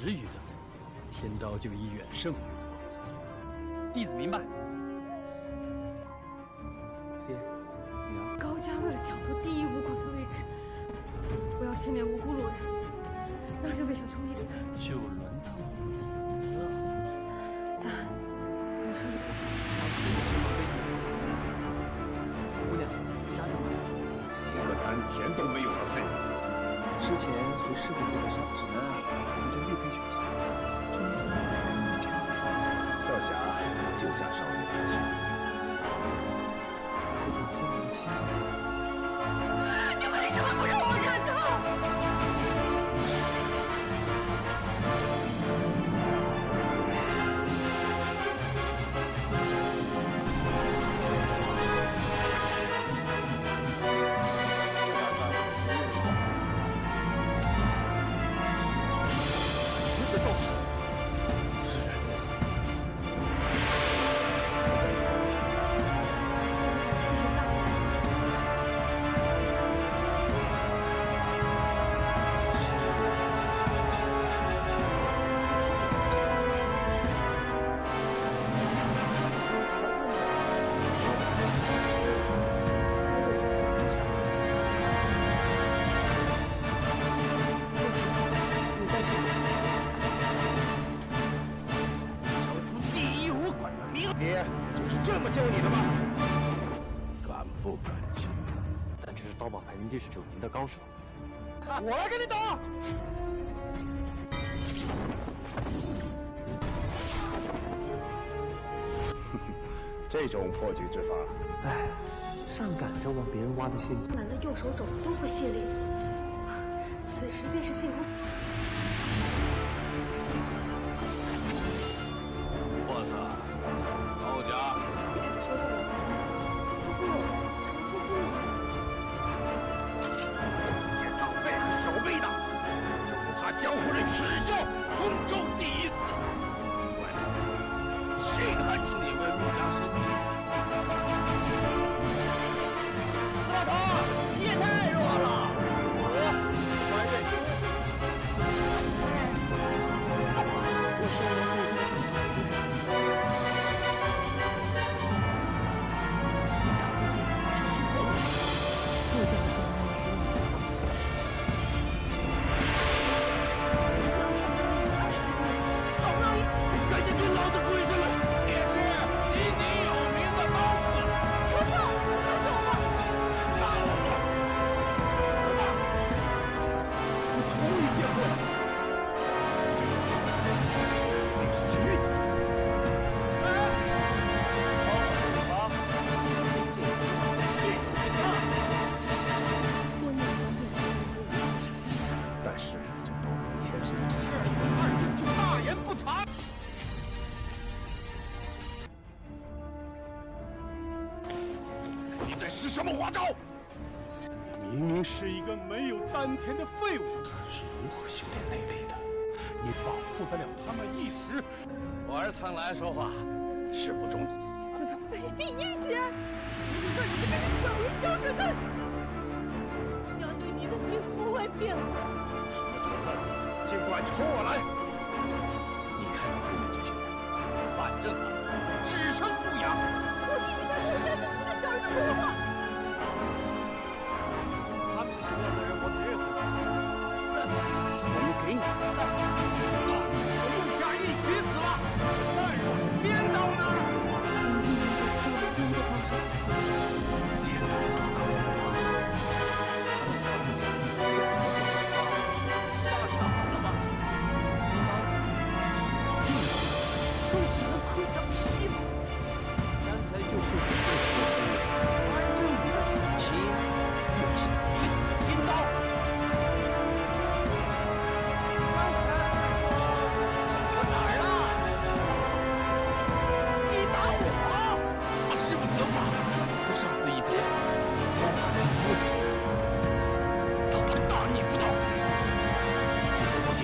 10余载，天朝就已远胜于我。弟子明白。爹，娘，高家为了抢夺第一武馆的位置，不要牵连无辜路人，让这位小兄弟知道。就轮到你了。但我叔叔不好。姑娘，加油！一个丹田都没有的废物。之前随师傅做的上旨，我就立刻学习。少侠就像少年时，有种天然的亲近感。你为什么不让我认他？爹就是这么教你的吗？敢不敢教？但这是刀法排名第19名的高手。我来跟你打！这种破局之法，哎，上赶着往别人挖的陷阱。男的右手肘都会卸力，此时便是进攻。boss，高家，别给他说中了，不过重复复见长辈和小辈的，就不怕江湖人耻笑中州第一死。谁还是你们陆家师弟？司马腾，你也太弱了！我认输。我是陆家陆家的赶紧给老子跪下来！也是鼎鼎有名的刀子。不错，告诉我吧。大老子，我从未见过。你是谁？但是这都没前世的事，二人就大言不惭。你在使什么花招？你明明是一个没有丹田的废物，他是如何修炼内力的？你保护得了他们一时？我儿苍来说话，事不中。我的卑鄙阴险！你说你这个小人小蠢蛋！娘对你的心从未变过。尽管冲我来！你看到后面这些人，反正他们只剩不养。我听你在陆家兄弟的小人说话。他们是什么样的人，我不认识。我们给你陆家一起死了，但若是颠倒呢？前途多高？大傻了吧？都只能亏他皮毛。刚才就是按照你的死期，又是阴刀。我哪儿了？你打我！我是不是责罚？和上次一劫，我怕你不会。他们大逆不道。不敬，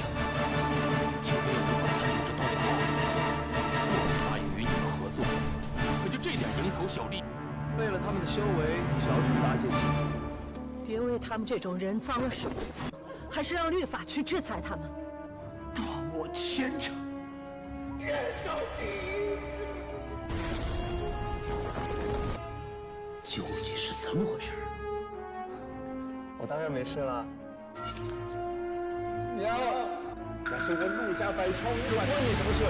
今天无法参与这刀法，我答应与你们合作，可就这点蝇头小利，为了他们的修为，小事大件事。别为他们这种人脏了手，还是让律法去制裁他们。抓我虔诚。究竟是怎么回事？我当然没事了。娘，那是我陆家百床屋，关你什么事？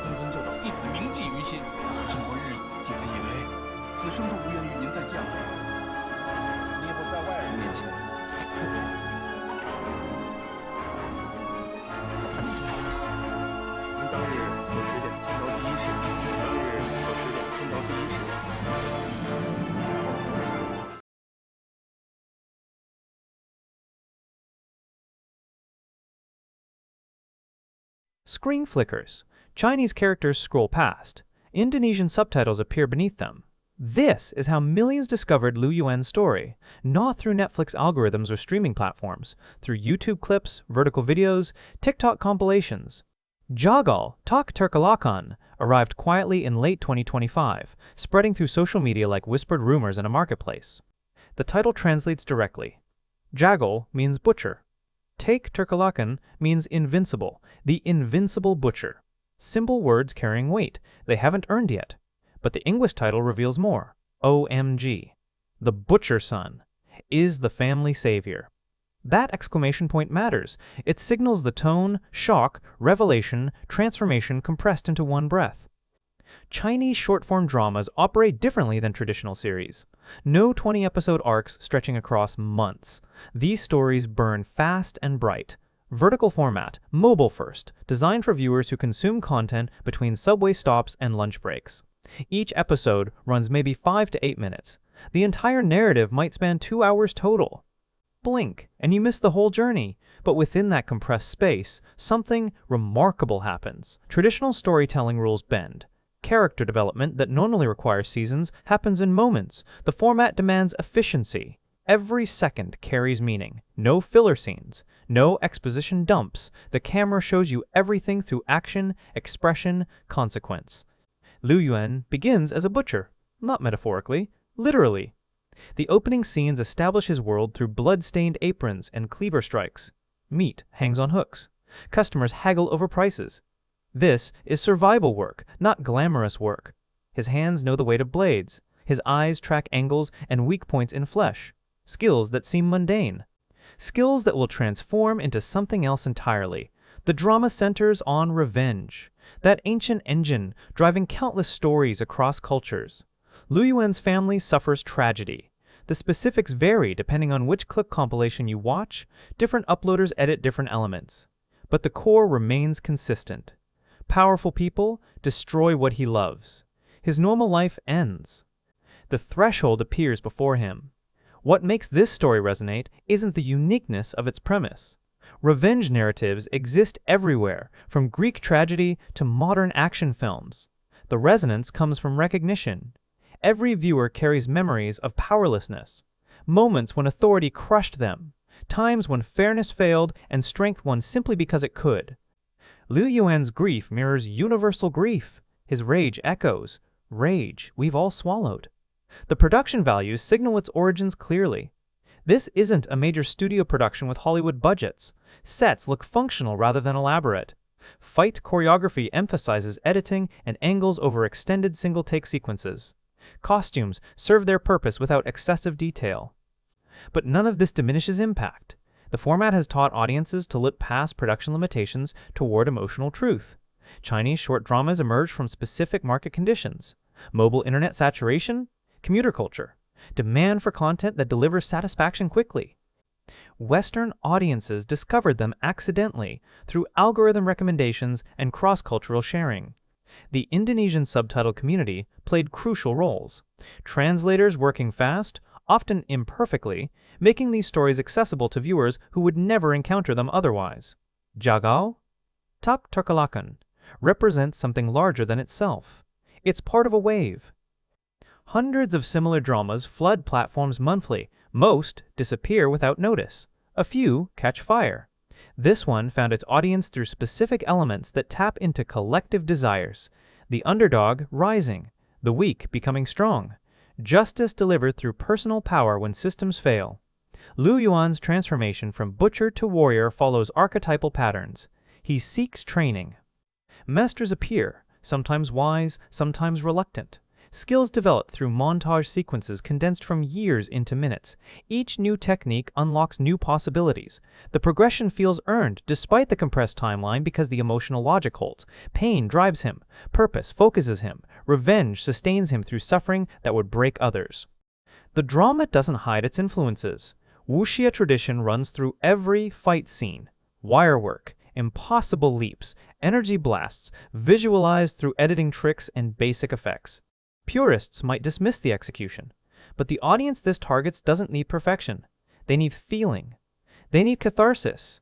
公尊教导弟子铭记于心，生活日益，弟子以为此生都无缘与您再见了。你也不在外人面前。您当日所指点的天朝第一事，当日所指点的天朝第一事。Screen flickers. Chinese characters scroll past. Indonesian subtitles appear beneath them. This is how millions discovered Liu Yuan's story, not through Netflix algorithms or streaming platforms, through YouTube clips, vertical videos, TikTok compilations. Jagal, Terkalahkan, arrived quietly in late 2025, spreading through social media like whispered rumors in a marketplace. The title translates directly. Jagal means butcher. Terkalahkan means invincible, the invincible butcher. Simple words carrying weight, they haven't earned yet. But the English title reveals more. OMG. The butcher son is the family savior. That exclamation point matters. It signals the tone, shock, revelation, transformation compressed into one breath. Chinese short-form dramas operate differently than traditional series. No 20-episode arcs stretching across months. These stories burn fast and bright. Vertical format, mobile first, designed for viewers who consume content between subway stops and lunch breaks. Each episode runs maybe 5 to 8 minutes. The entire narrative might span 2 hours total. Blink, and you miss the whole journey. But within that compressed space, something remarkable happens. Traditional storytelling rules bend. Character development that normally requires seasons happens in moments. The format demands efficiency. Every second carries meaning. No filler scenes. No exposition dumps. The camera shows you everything through action, expression, consequence. Liu Yuan begins as a butcher, not metaphorically, literally. The opening scenes establish his world through blood-stained aprons and cleaver strikes. Meat hangs on hooks. Customers haggle over prices. This is survival work, not glamorous work. His hands know the weight of blades. His eyes track angles and weak points in flesh. Skills that seem mundane. Skills that will transform into something else entirely. The drama centers on revenge. That ancient engine driving countless stories across cultures. Liu Yuan's family suffers tragedy. The specifics vary depending on which clip compilation you watch. Different uploaders edit different elements. But the core remains consistent. Powerful people destroy what he loves. His normal life ends. The threshold appears before him. What makes this story resonate isn't the uniqueness of its premise. Revenge narratives exist everywhere, from Greek tragedy to modern action films. The resonance comes from recognition. Every viewer carries memories of powerlessness, moments when authority crushed them, times when fairness failed and strength won simply because it could. Liu Yuan's grief mirrors universal grief. His rage echoes rage we've all swallowed. The production values signal its origins clearly. This isn't a major studio production with Hollywood budgets. Sets look functional rather than elaborate. Fight choreography emphasizes editing and angles over extended single-take sequences. Costumes serve their purpose without excessive detail. But none of this diminishes impact. The format has taught audiences to look past production limitations toward emotional truth. Chinese short dramas emerge from specific market conditions. Mobile internet saturation, commuter culture, demand for content that delivers satisfaction quickly. Western audiences discovered them accidentally through algorithm recommendations and cross-cultural sharing. The Indonesian subtitle community played crucial roles. Translators working fast, often imperfectly, making these stories accessible to viewers who would never encounter them otherwise. Jagal, Terkalahkan, represents something larger than itself. It's part of a wave. Hundreds of similar dramas flood platforms monthly. Most disappear without notice. A few catch fire. This one found its audience through specific elements that tap into collective desires. The underdog rising, the weak becoming strong. Justice delivered through personal power when systems fail. Lu Yuan's transformation from butcher to warrior follows archetypal patterns. He seeks training. Masters appear, sometimes wise, sometimes reluctant. Skills developed through montage sequences condensed from years into minutes. Each new technique unlocks new possibilities. The progression feels earned despite the compressed timeline because the emotional logic holds. Pain drives him. Purpose focuses him. Revenge sustains him through suffering that would break others. The drama doesn't hide its influences. Wuxia tradition runs through every fight scene. Wirework, impossible leaps, energy blasts, visualized through editing tricks and basic effects. Purists might dismiss the execution, but the audience this targets doesn't need perfection. They need feeling. They need catharsis.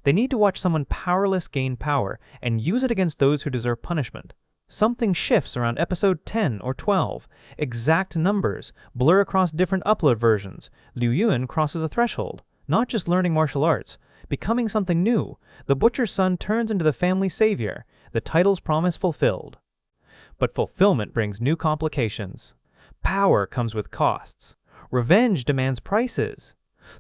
They need to watch someone powerless gain power and use it against those who deserve punishment. Something shifts around episode 10 or 12. Exact numbers blur across different upload versions. Liu Yuan crosses a threshold, not just learning martial arts, becoming something new. The butcher's son turns into the family savior, the title's promise fulfilled. But fulfillment brings new complications. Power comes with costs. Revenge demands prices.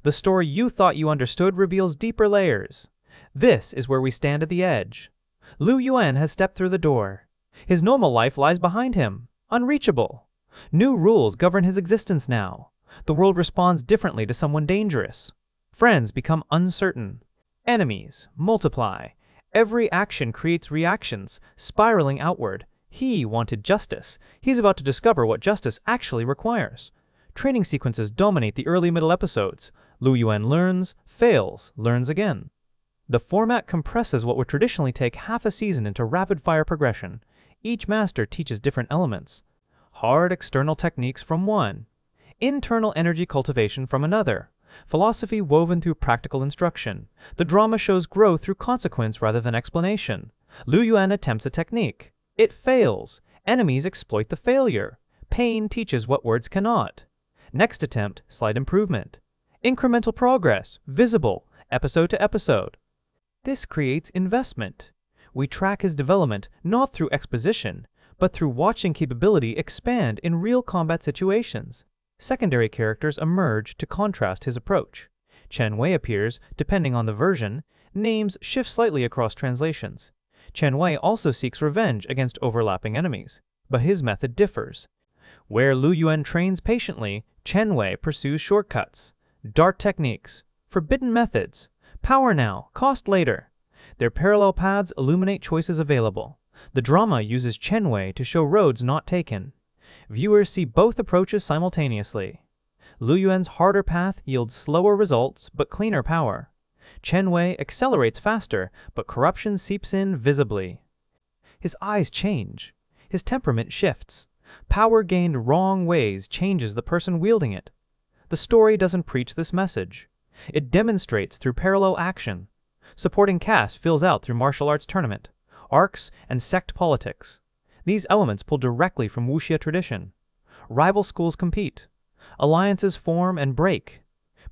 The story you thought you understood reveals deeper layers. This is where we stand at the edge. Liu Yuan has stepped through the door. His normal life lies behind him, unreachable. New rules govern his existence now. The world responds differently to someone dangerous. Friends become uncertain. Enemies multiply. Every action creates reactions, spiraling outward. He wanted justice. He's about to discover what justice actually requires. Training sequences dominate the early middle episodes. Liu Yuan learns, fails, learns again. The format compresses what would traditionally take half a season into rapid-fire progression. Each master teaches different elements. Hard external techniques from one. Internal energy cultivation from another. Philosophy woven through practical instruction. The drama shows growth through consequence rather than explanation. Liu Yuan attempts a technique. It fails. Enemies exploit the failure. Pain teaches what words cannot. Next attempt, slight improvement. Incremental progress, visible, episode to episode. This creates investment. We track his development not through exposition, but through watching capability expand in real combat situations. Secondary characters emerge to contrast his approach. Chen Wei appears, depending on the version. Names shift slightly across translations. Chen Wei also seeks revenge against overlapping enemies, but his method differs. Where Liu Yuan trains patiently, Chen Wei pursues shortcuts, dart techniques, forbidden methods, power now, cost later. Their parallel paths illuminate choices available. The drama uses Chen Wei to show roads not taken. Viewers see both approaches simultaneously. Liu Yuan's harder path yields slower results but cleaner power. Chen Wei accelerates faster, but corruption seeps in visibly. His eyes change. His temperament shifts. Power gained wrong ways changes the person wielding it. The story doesn't preach this message. It demonstrates through parallel action. Supporting cast fills out through martial arts tournament, arcs, and sect politics. These elements pull directly from wuxia tradition. Rival schools compete. Alliances form and break.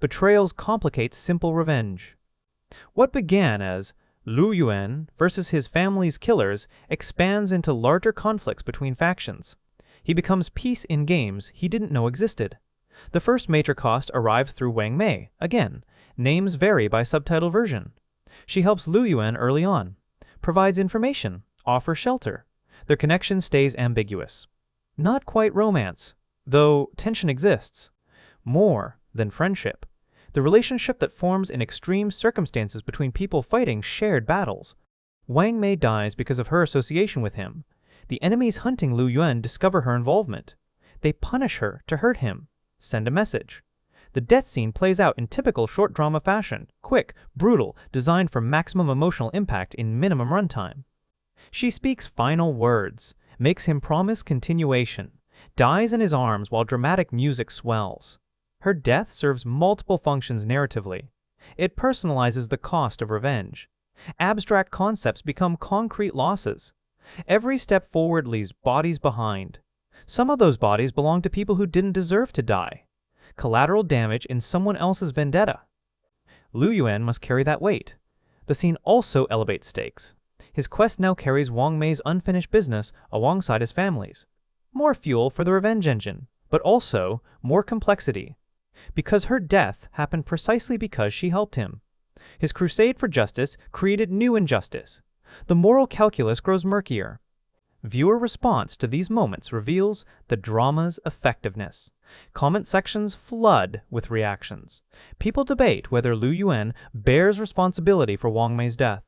Betrayals complicate simple revenge. What began as Liu Yuan versus his family's killers expands into larger conflicts between factions. He becomes peace in games he didn't know existed. The first major cost arrives through Wang Mei. Again, names vary by subtitle version. She helps Liu Yuan early on, provides information, offers shelter. Their connection stays ambiguous. Not quite romance, though tension exists. More than friendship. The relationship that forms in extreme circumstances between people fighting shared battles. Wang Mei dies because of her association with him. The enemies hunting Liu Yuan discover her involvement. They punish her to hurt him, send a message. The death scene plays out in typical short drama fashion, quick, brutal, designed for maximum emotional impact in minimum runtime. She speaks final words, makes him promise continuation, dies in his arms while dramatic music swells. Her death serves multiple functions narratively. It personalizes the cost of revenge. Abstract concepts become concrete losses. Every step forward leaves bodies behind. Some of those bodies belong to people who didn't deserve to die. Collateral damage in someone else's vendetta. Liu Yuan must carry that weight. The scene also elevates stakes. His quest now carries Wang Mei's unfinished business alongside his family's. More fuel for the revenge engine, but also more complexity. because her death happened precisely because she helped him. His crusade for justice created new injustice. The moral calculus grows murkier. Viewer response to these moments reveals the drama's effectiveness. Comment sections flood with reactions. People debate whether Lu Yuan bears responsibility for Wang Mei's death.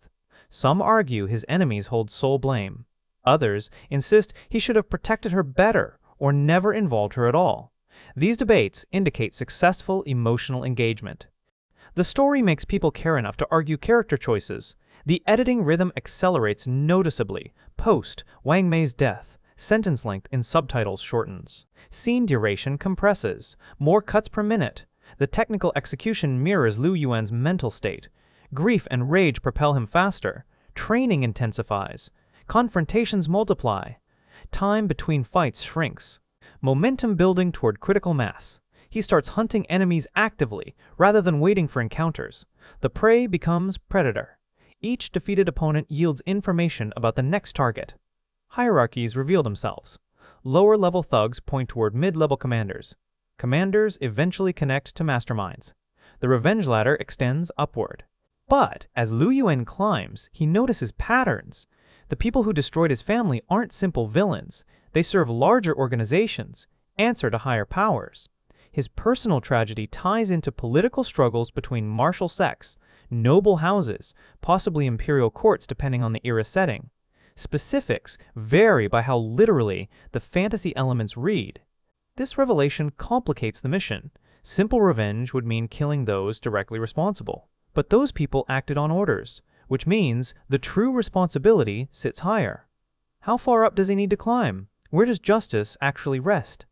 Some argue his enemies hold sole blame. Others insist he should have protected her better or never involved her at all. These debates indicate successful emotional engagement. The story makes people care enough to argue character choices. The editing rhythm accelerates noticeably post Wang Mei's death. Sentence length in subtitles shortens. Scene duration compresses. More cuts per minute. The technical execution mirrors Lu Yuan's mental state. Grief and rage propel him faster. Training intensifies. Confrontations multiply. Time between fights shrinks. Momentum building toward critical mass. He starts hunting enemies actively rather than waiting for encounters. The prey becomes predator. Each defeated opponent yields information about the next target. Hierarchies reveal themselves. Lower-level thugs point toward mid-level commanders. Commanders eventually connect to masterminds. The revenge ladder extends upward. But as Lu Yuan climbs, he notices patterns. The people who destroyed his family aren't simple villains. They serve larger organizations, answer to higher powers. His personal tragedy ties into political struggles between martial sects, noble houses, possibly imperial courts depending on the era setting. Specifics vary by how literally the fantasy elements read. This revelation complicates the mission. Simple revenge would mean killing those directly responsible. But those people acted on orders, which means the true responsibility sits higher. How far up does he need to climb? Where does justice actually rest?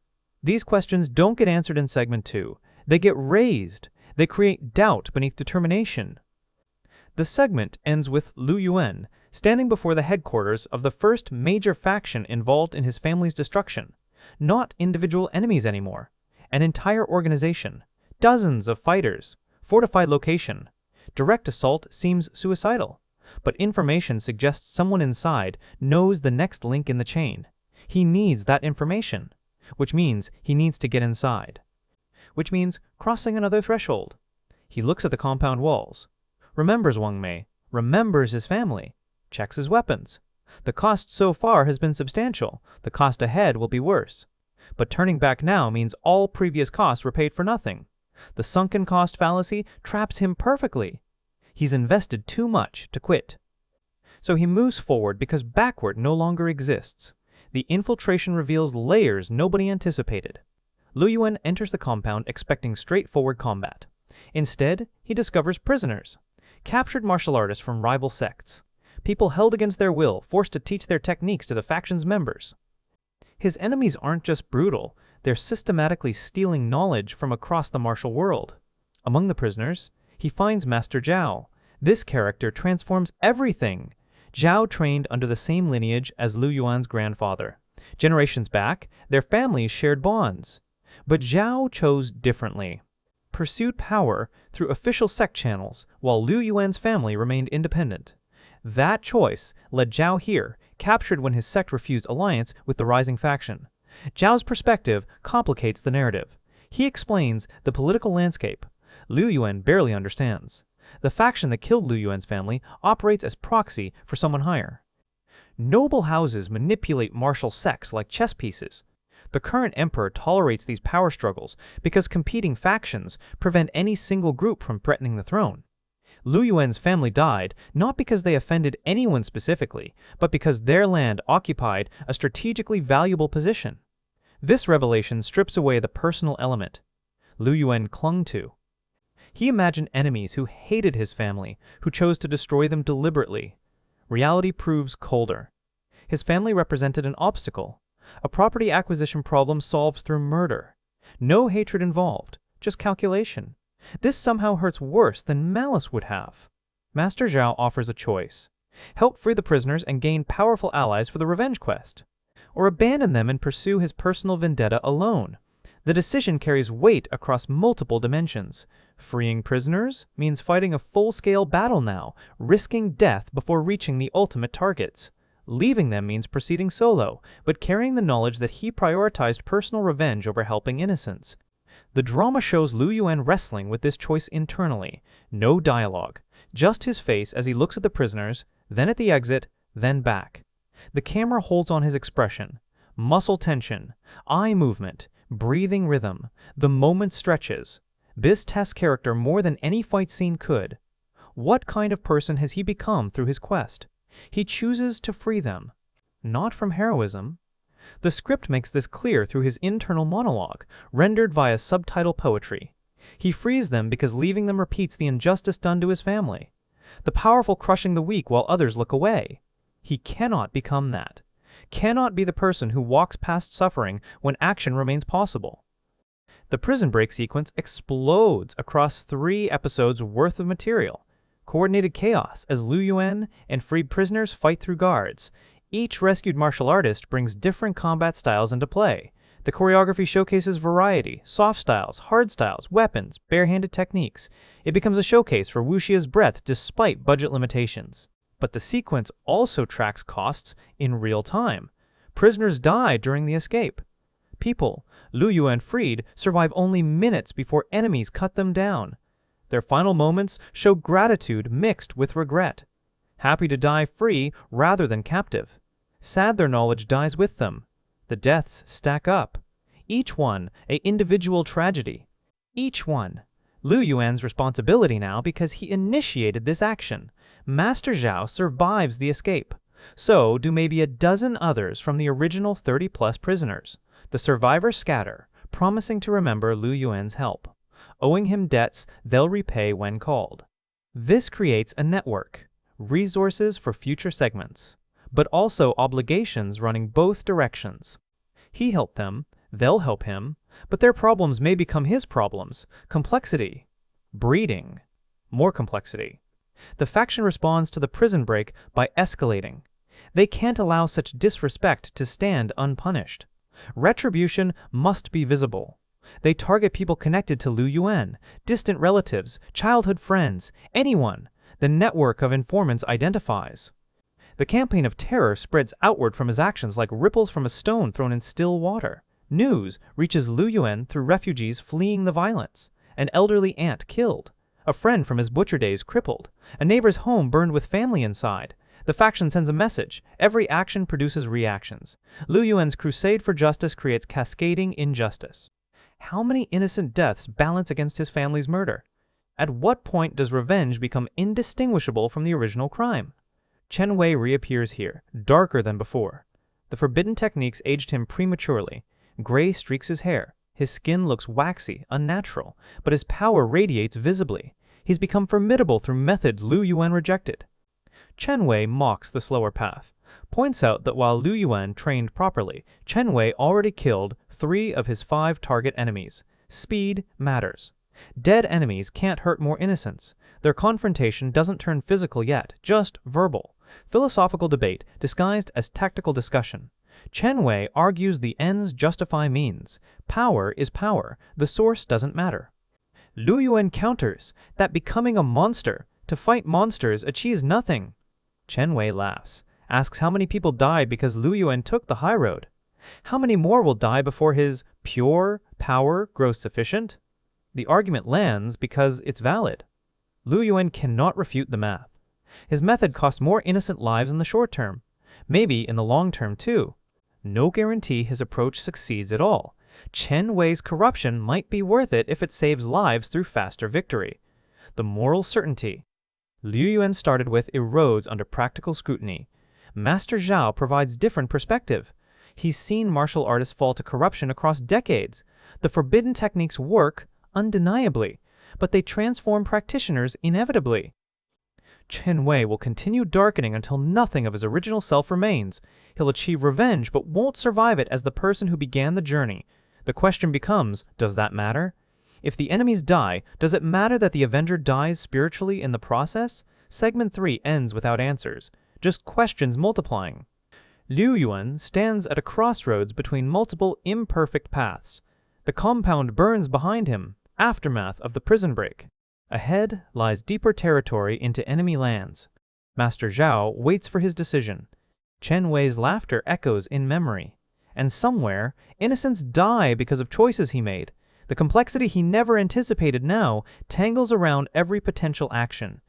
These questions don't get answered in segment 2. They get raised. They create doubt beneath determination. The segment ends with Lu Yuan standing before the headquarters of the first major faction involved in his family's destruction. Not individual enemies anymore. An entire organization. Dozens of fighters. Fortified location. Direct assault seems suicidal. But information suggests someone inside knows the next link in the chain. He needs that information. Which means he needs to get inside. Which means crossing another threshold. He looks at the compound walls. Remembers Wang Mei. Remembers his family. Checks his weapons. The cost so far has been substantial. The cost ahead will be worse. But turning back now means all previous costs were paid for nothing. The sunken cost fallacy traps him perfectly. He's invested too much to quit. So he moves forward because backward no longer exists. The infiltration reveals layers nobody anticipated. Lu Yuan enters the compound expecting straightforward combat. Instead, he discovers prisoners. Captured martial artists from rival sects. People held against their will, forced to teach their techniques to the faction's members. His enemies aren't just brutal, they're systematically stealing knowledge from across the martial world. Among the prisoners, he finds Master Zhao. This character transforms everything. Zhao trained under the same lineage as Lu Yuan's grandfather. Generations back, their families shared bonds. But Zhao chose differently. Pursued power through official sect channels, while Lu Yuan's family remained independent. That choice led Zhao here, captured when his sect refused alliance with the rising faction. Zhao's perspective complicates the narrative. He explains the political landscape. Lu Yuan barely understands. The faction that killed Lu Yuan's family operates as proxy for someone higher. Noble houses manipulate martial sects like chess pieces. The current emperor tolerates these power struggles because competing factions prevent any single group from threatening the throne. Lu Yuan's family died not because they offended anyone specifically, but because their land occupied a strategically valuable position. This revelation strips away the personal element Lu Yuan clung to. He imagined enemies who hated his family, who chose to destroy them deliberately. Reality proves colder. His family represented an obstacle, a property acquisition problem solved through murder. No hatred involved, just calculation. This somehow hurts worse than malice would have. Master Zhao offers a choice. Help free the prisoners and gain powerful allies for the revenge quest. Or abandon them and pursue his personal vendetta alone. The decision carries weight across multiple dimensions. Freeing prisoners means fighting a full-scale battle now, risking death before reaching the ultimate targets. Leaving them means proceeding solo, but carrying the knowledge that he prioritized personal revenge over helping innocents. The drama shows Liu Yuan wrestling with this choice internally. No dialogue, just his face as he looks at the prisoners, then at the exit, then back. The camera holds on his expression. Muscle tension, eye movement, breathing rhythm. The moment stretches. This tests character more than any fight scene could. What kind of person has he become through his quest? He chooses to free them. Not from heroism. The script makes this clear through his internal monologue, rendered via subtitle poetry. He frees them because leaving them repeats the injustice done to his family. The powerful crushing the weak while others look away. He cannot become that. Cannot be the person who walks past suffering when action remains possible. The prison break sequence explodes across 3 episodes worth of material. Coordinated chaos as Liu Yuan and freed prisoners fight through guards. Each rescued martial artist brings different combat styles into play. The choreography showcases variety, soft styles, hard styles, weapons, barehanded techniques. It becomes a showcase for Wushia's breadth despite budget limitations. But the sequence also tracks costs in real time. Prisoners die during the escape. People, Liu Yuan freed, survive only minutes before enemies cut them down. Their final moments show gratitude mixed with regret. Happy to die free rather than captive. Sad their knowledge dies with them. The deaths stack up. Each one an individual tragedy. Each one Liu Yuan's responsibility now because he initiated this action. Master Zhao survives the escape. So do maybe a dozen others from the original 30-plus prisoners. The survivors scatter, promising to remember Liu Yuan's help. Owing him debts they'll repay when called. This creates a network, resources for future segments, but also obligations running both directions. He helped them, they'll help him, but their problems may become his problems. Complexity. Breeding. More complexity. The faction responds to the prison break by escalating. They can't allow such disrespect to stand unpunished. Retribution must be visible. They target people connected to Liu Yuan, distant relatives, childhood friends, anyone the network of informants identifies. The campaign of terror spreads outward from his actions like ripples from a stone thrown in still water. News reaches Liu Yuan through refugees fleeing the violence. An elderly aunt killed. A friend from his butcher days crippled. A neighbor's home burned with family inside. The faction sends a message. Every action produces reactions. Liu Yuan's crusade for justice creates cascading injustice. How many innocent deaths balance against his family's murder? At what point does revenge become indistinguishable from the original crime? Chen Wei reappears here, darker than before. The forbidden techniques aged him prematurely. Gray streaks his hair. His skin looks waxy, unnatural, but his power radiates visibly. He's become formidable through methods Liu Yuan rejected. Chen Wei mocks the slower path, points out that while Liu Yuan trained properly, Chen Wei already killed 3 of his 5 target enemies. Speed matters. Dead enemies can't hurt more innocents. Their confrontation doesn't turn physical yet, just verbal. Philosophical debate disguised as tactical discussion. Chen Wei argues the ends justify means. Power is power. The source doesn't matter. Liu Yuan counters that becoming a monster to fight monsters achieves nothing. Chen Wei laughs, asks how many people died because Liu Yuan took the high road. How many more will die before his pure power grows sufficient? The argument lands because it's valid. Liu Yuan cannot refute the math. His method costs more innocent lives in the short term, maybe in the long term too. No guarantee his approach succeeds at all. Chen Wei's corruption might be worth it if it saves lives through faster victory. The moral certainty Liu Yuan started with erodes under practical scrutiny. Master Zhao provides different perspective. He's seen martial artists fall to corruption across decades. The forbidden techniques work, undeniably, but they transform practitioners inevitably. Chen Wei will continue darkening until nothing of his original self remains. He'll achieve revenge but won't survive it as the person who began the journey. The question becomes, does that matter? If the enemies die, does it matter that the Avenger dies spiritually in the process? Segment 3 ends without answers, just questions multiplying. Liu Yuan stands at a crossroads between multiple imperfect paths. The compound burns behind him, aftermath of the prison break. Ahead lies deeper territory into enemy lands. Master Zhao waits for his decision. Chen Wei's laughter echoes in memory. And somewhere, innocents die because of choices he made. The complexity he never anticipated now tangles around every potential action.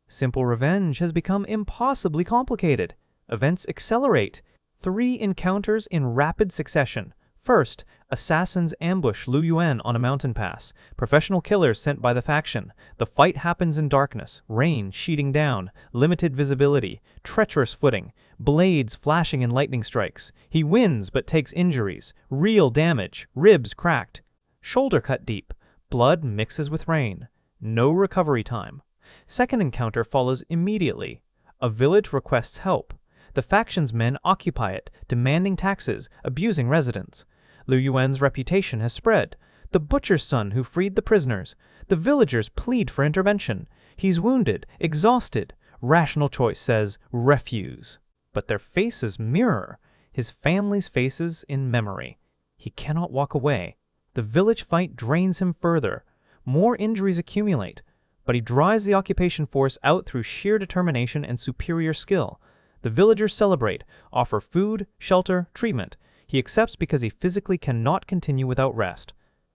Simple revenge has become impossibly complicated. Events accelerate. 3 encounters in rapid succession. First, assassins ambush Lu Yuan on a mountain pass. Professional killers sent by the faction. The fight happens in darkness, rain sheeting down, limited visibility, treacherous footing, blades flashing in lightning strikes. He wins but takes injuries, real damage, ribs cracked, shoulder cut deep, blood mixes with rain. No recovery time. Second encounter follows immediately. A village requests help. The faction's men occupy it, demanding taxes, abusing residents. Lu Yuan's reputation has spread. The butcher's son who freed the prisoners. The villagers plead for intervention. He's wounded, exhausted. Rational choice says, refuse. But their faces mirror his family's faces in memory. He cannot walk away. The village fight drains him further. More injuries accumulate, but he drives the occupation force out through sheer determination and superior skill. The villagers celebrate, offer food, shelter, treatment. He accepts because he physically cannot continue without rest.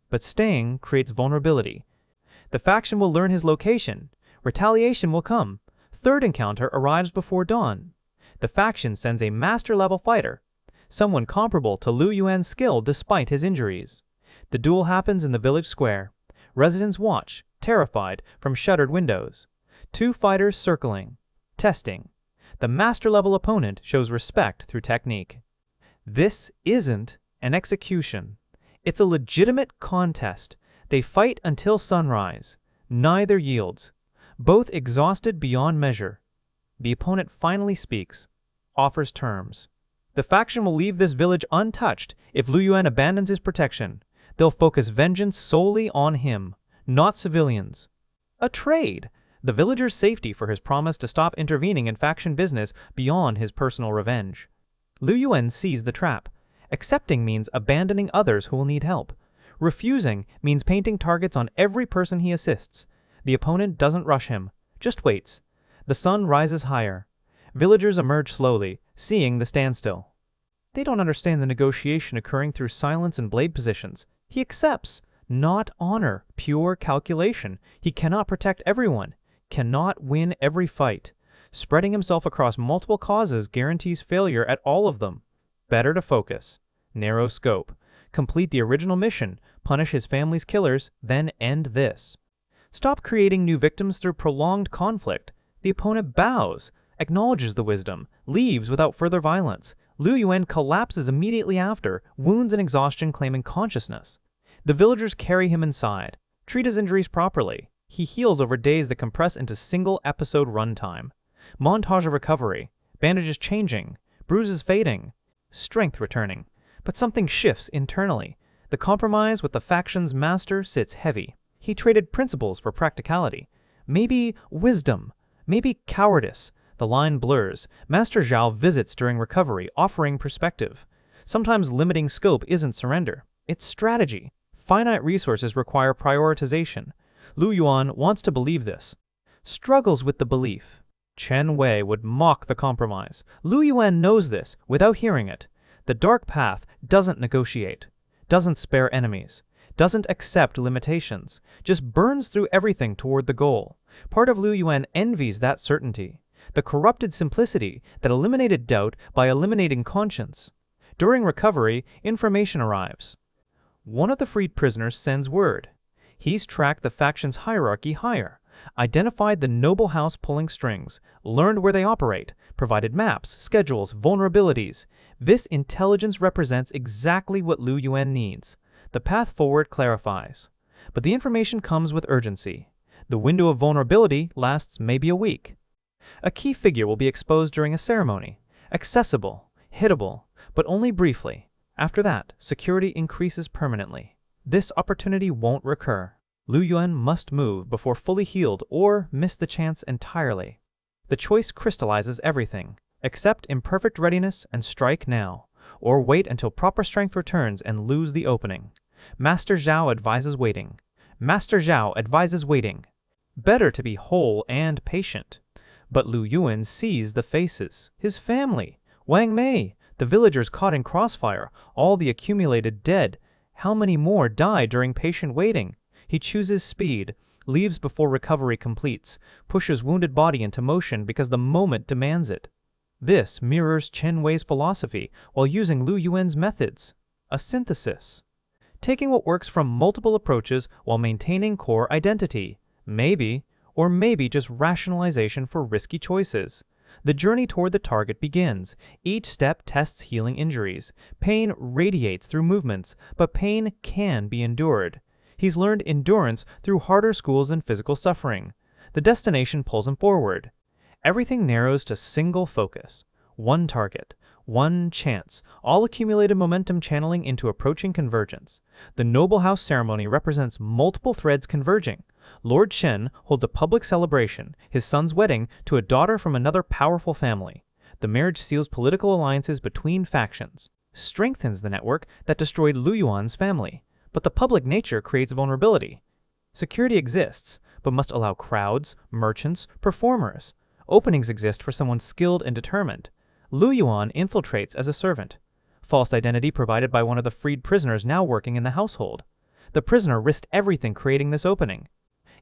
But staying creates vulnerability. The faction will learn his location. Retaliation will come. Third encounter arrives before dawn. The faction sends a master-level fighter, someone comparable to Lu Yuan's skill despite his injuries. The duel happens in the village square. Residents watch, terrified, from shuttered windows. 2 fighters circling, testing. The master-level opponent shows respect through technique. This isn't an execution. It's a legitimate contest. They fight until sunrise. Neither yields. Both exhausted beyond measure. The opponent finally speaks, offers terms. The faction will leave this village untouched if Lu Yuan abandons his protection. They'll focus vengeance solely on him, not civilians. A trade. The villager's safety for his promise to stop intervening in faction business beyond his personal revenge. Lu Yuan sees the trap. Accepting means abandoning others who will need help. Refusing means painting targets on every person he assists. The opponent doesn't rush him, just waits. The sun rises higher. Villagers emerge slowly, seeing the standstill. They don't understand the negotiation occurring through silence and blade positions. He accepts. Not honor, pure calculation. He cannot protect everyone, cannot win every fight. Spreading himself across multiple causes guarantees failure at all of them. Better to focus. Narrow scope. Complete the original mission, punish his family's killers, then end this. Stop creating new victims through prolonged conflict. The opponent bows, acknowledges the wisdom, leaves without further violence. Lu Yuan collapses immediately after, wounds and exhaustion claiming consciousness. The villagers carry him inside, treat his injuries properly. He heals over days that compress into single-episode runtime. Montage of recovery, bandages changing, bruises fading, strength returning. But something shifts internally. The compromise with the faction's master sits heavy. He traded principles for practicality. Maybe wisdom, maybe cowardice. The line blurs. Master Zhao visits during recovery, offering perspective. Sometimes limiting scope isn't surrender. It's strategy. Finite resources require prioritization. Lu Yuan wants to believe this. Struggles with the belief. Chen Wei would mock the compromise. Lu Yuan knows this without hearing it. The dark path doesn't negotiate, doesn't spare enemies, doesn't accept limitations, just burns through everything toward the goal. Part of Lu Yuan envies that certainty, the corrupted simplicity that eliminated doubt by eliminating conscience. During recovery, information arrives. One of the freed prisoners sends word. He's tracked the faction's hierarchy higher, identified the noble house pulling strings, learned where they operate, provided maps, schedules, vulnerabilities. This intelligence represents exactly what Lu Yuan needs. The path forward clarifies. But the information comes with urgency. The window of vulnerability lasts maybe a week. A key figure will be exposed during a ceremony. Accessible, hittable, but only briefly. After that, security increases permanently. This opportunity won't recur. Lu Yuan must move before fully healed or miss the chance entirely. The choice crystallizes everything. Accept imperfect readiness and strike now, or wait until proper strength returns and lose the opening. Master Zhao advises waiting. Master Zhao advises waiting. Better to be whole and patient. But Lu Yuan sees the faces. His family, Wang Mei, the villagers caught in crossfire, all the accumulated dead, How many more die during patient waiting? He chooses speed, leaves before recovery completes, pushes wounded body into motion because the moment demands it. This mirrors Chen Wei's philosophy while using Lu Yuan's methods, a synthesis. Taking what works from multiple approaches while maintaining core identity, maybe just rationalization for risky choices. The journey toward the target begins. Each step tests healing injuries. Pain radiates through movements, but pain can be endured. He's learned endurance through harder schools than physical suffering. The destination pulls him forward. Everything narrows to single focus. One target, one chance, all accumulated momentum channeling into approaching convergence. The Noble House ceremony represents multiple threads converging. Lord Shen holds a public celebration, his son's wedding, to a daughter from another powerful family. The marriage seals political alliances between factions, strengthens the network that destroyed Lu Yuan's family. But the public nature creates vulnerability. Security exists, but must allow crowds, merchants, performers. Openings exist for someone skilled and determined. Lu Yuan infiltrates as a servant. False identity provided by one of the freed prisoners now working in the household. The prisoner risked everything creating this opening.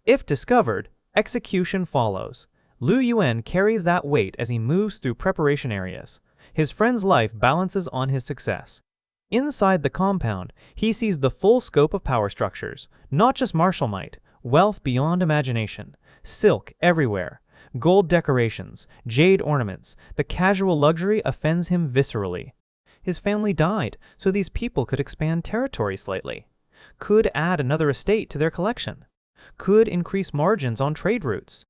If discovered, execution follows. Lu Yuan carries that weight as he moves through preparation areas. His friend's life balances on his success. Inside the compound, he sees the full scope of power structures, not just martial might, wealth beyond imagination, silk everywhere, gold decorations, jade ornaments. The casual luxury offends him viscerally. His family died, so these people could expand territory slightly, could add another estate to their collection, could increase margins on trade routes.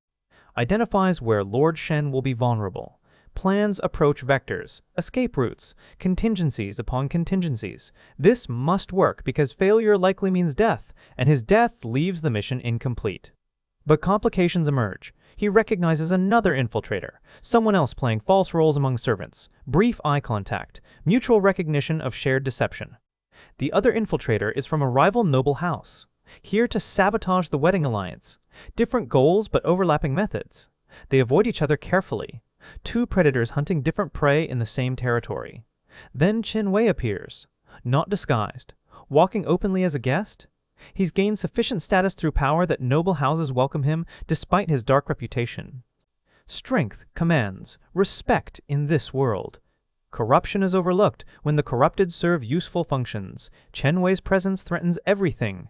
Identifies where Lord Shen will be vulnerable. Plans approach vectors, escape routes, contingencies upon contingencies. This must work because failure likely means death, and his death leaves the mission incomplete. But complications emerge. He recognizes another infiltrator, someone else playing false roles among servants, brief eye contact, mutual recognition of shared deception. The other infiltrator is from a rival noble house, here to sabotage the wedding alliance. Different goals but overlapping methods. They avoid each other carefully. Two predators hunting different prey in the same territory. Then Chen Wei appears, not disguised, walking openly as a guest. He's gained sufficient status through power that noble houses welcome him despite his dark reputation. Strength commands respect in this world. Corruption is overlooked when the corrupted serve useful functions. Chen Wei's presence threatens everything.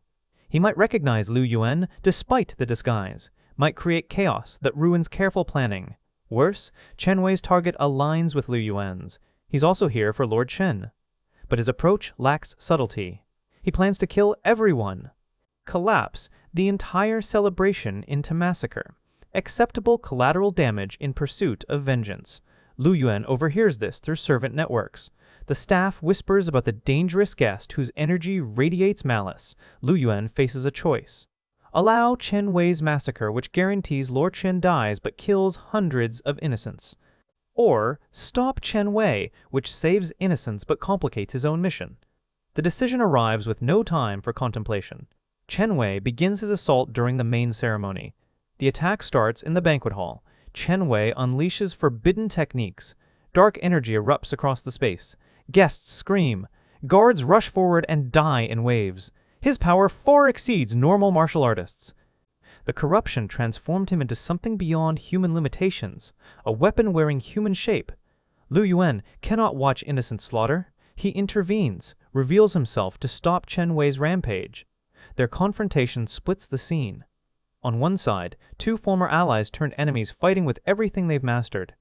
He might recognize Lu Yuan despite the disguise, might create chaos that ruins careful planning. Worse, Chen Wei's target aligns with Lu Yuan's. He's also here for Lord Shen. But his approach lacks subtlety. He plans to kill everyone. Collapse the entire celebration into massacre. Acceptable collateral damage in pursuit of vengeance. Lu Yuan overhears this through servant networks. The staff whispers about the dangerous guest whose energy radiates malice. Lu Yuan faces a choice. Allow Chen Wei's massacre, which guarantees Lord Shen dies but kills hundreds of innocents. Or stop Chen Wei, which saves innocents but complicates his own mission. The decision arrives with no time for contemplation. Chen Wei begins his assault during the main ceremony. The attack starts in the banquet hall. Chen Wei unleashes forbidden techniques. Dark energy erupts across the space. Guests scream. Guards rush forward and die in waves. His power far exceeds normal martial artists. The corruption transformed him into something beyond human limitations, a weapon wearing human shape. Lu Yuan cannot watch innocent slaughter. He intervenes, reveals himself to stop Chen Wei's rampage. Their confrontation splits the scene. On one side, two former allies turned enemies fighting with everything they've mastered.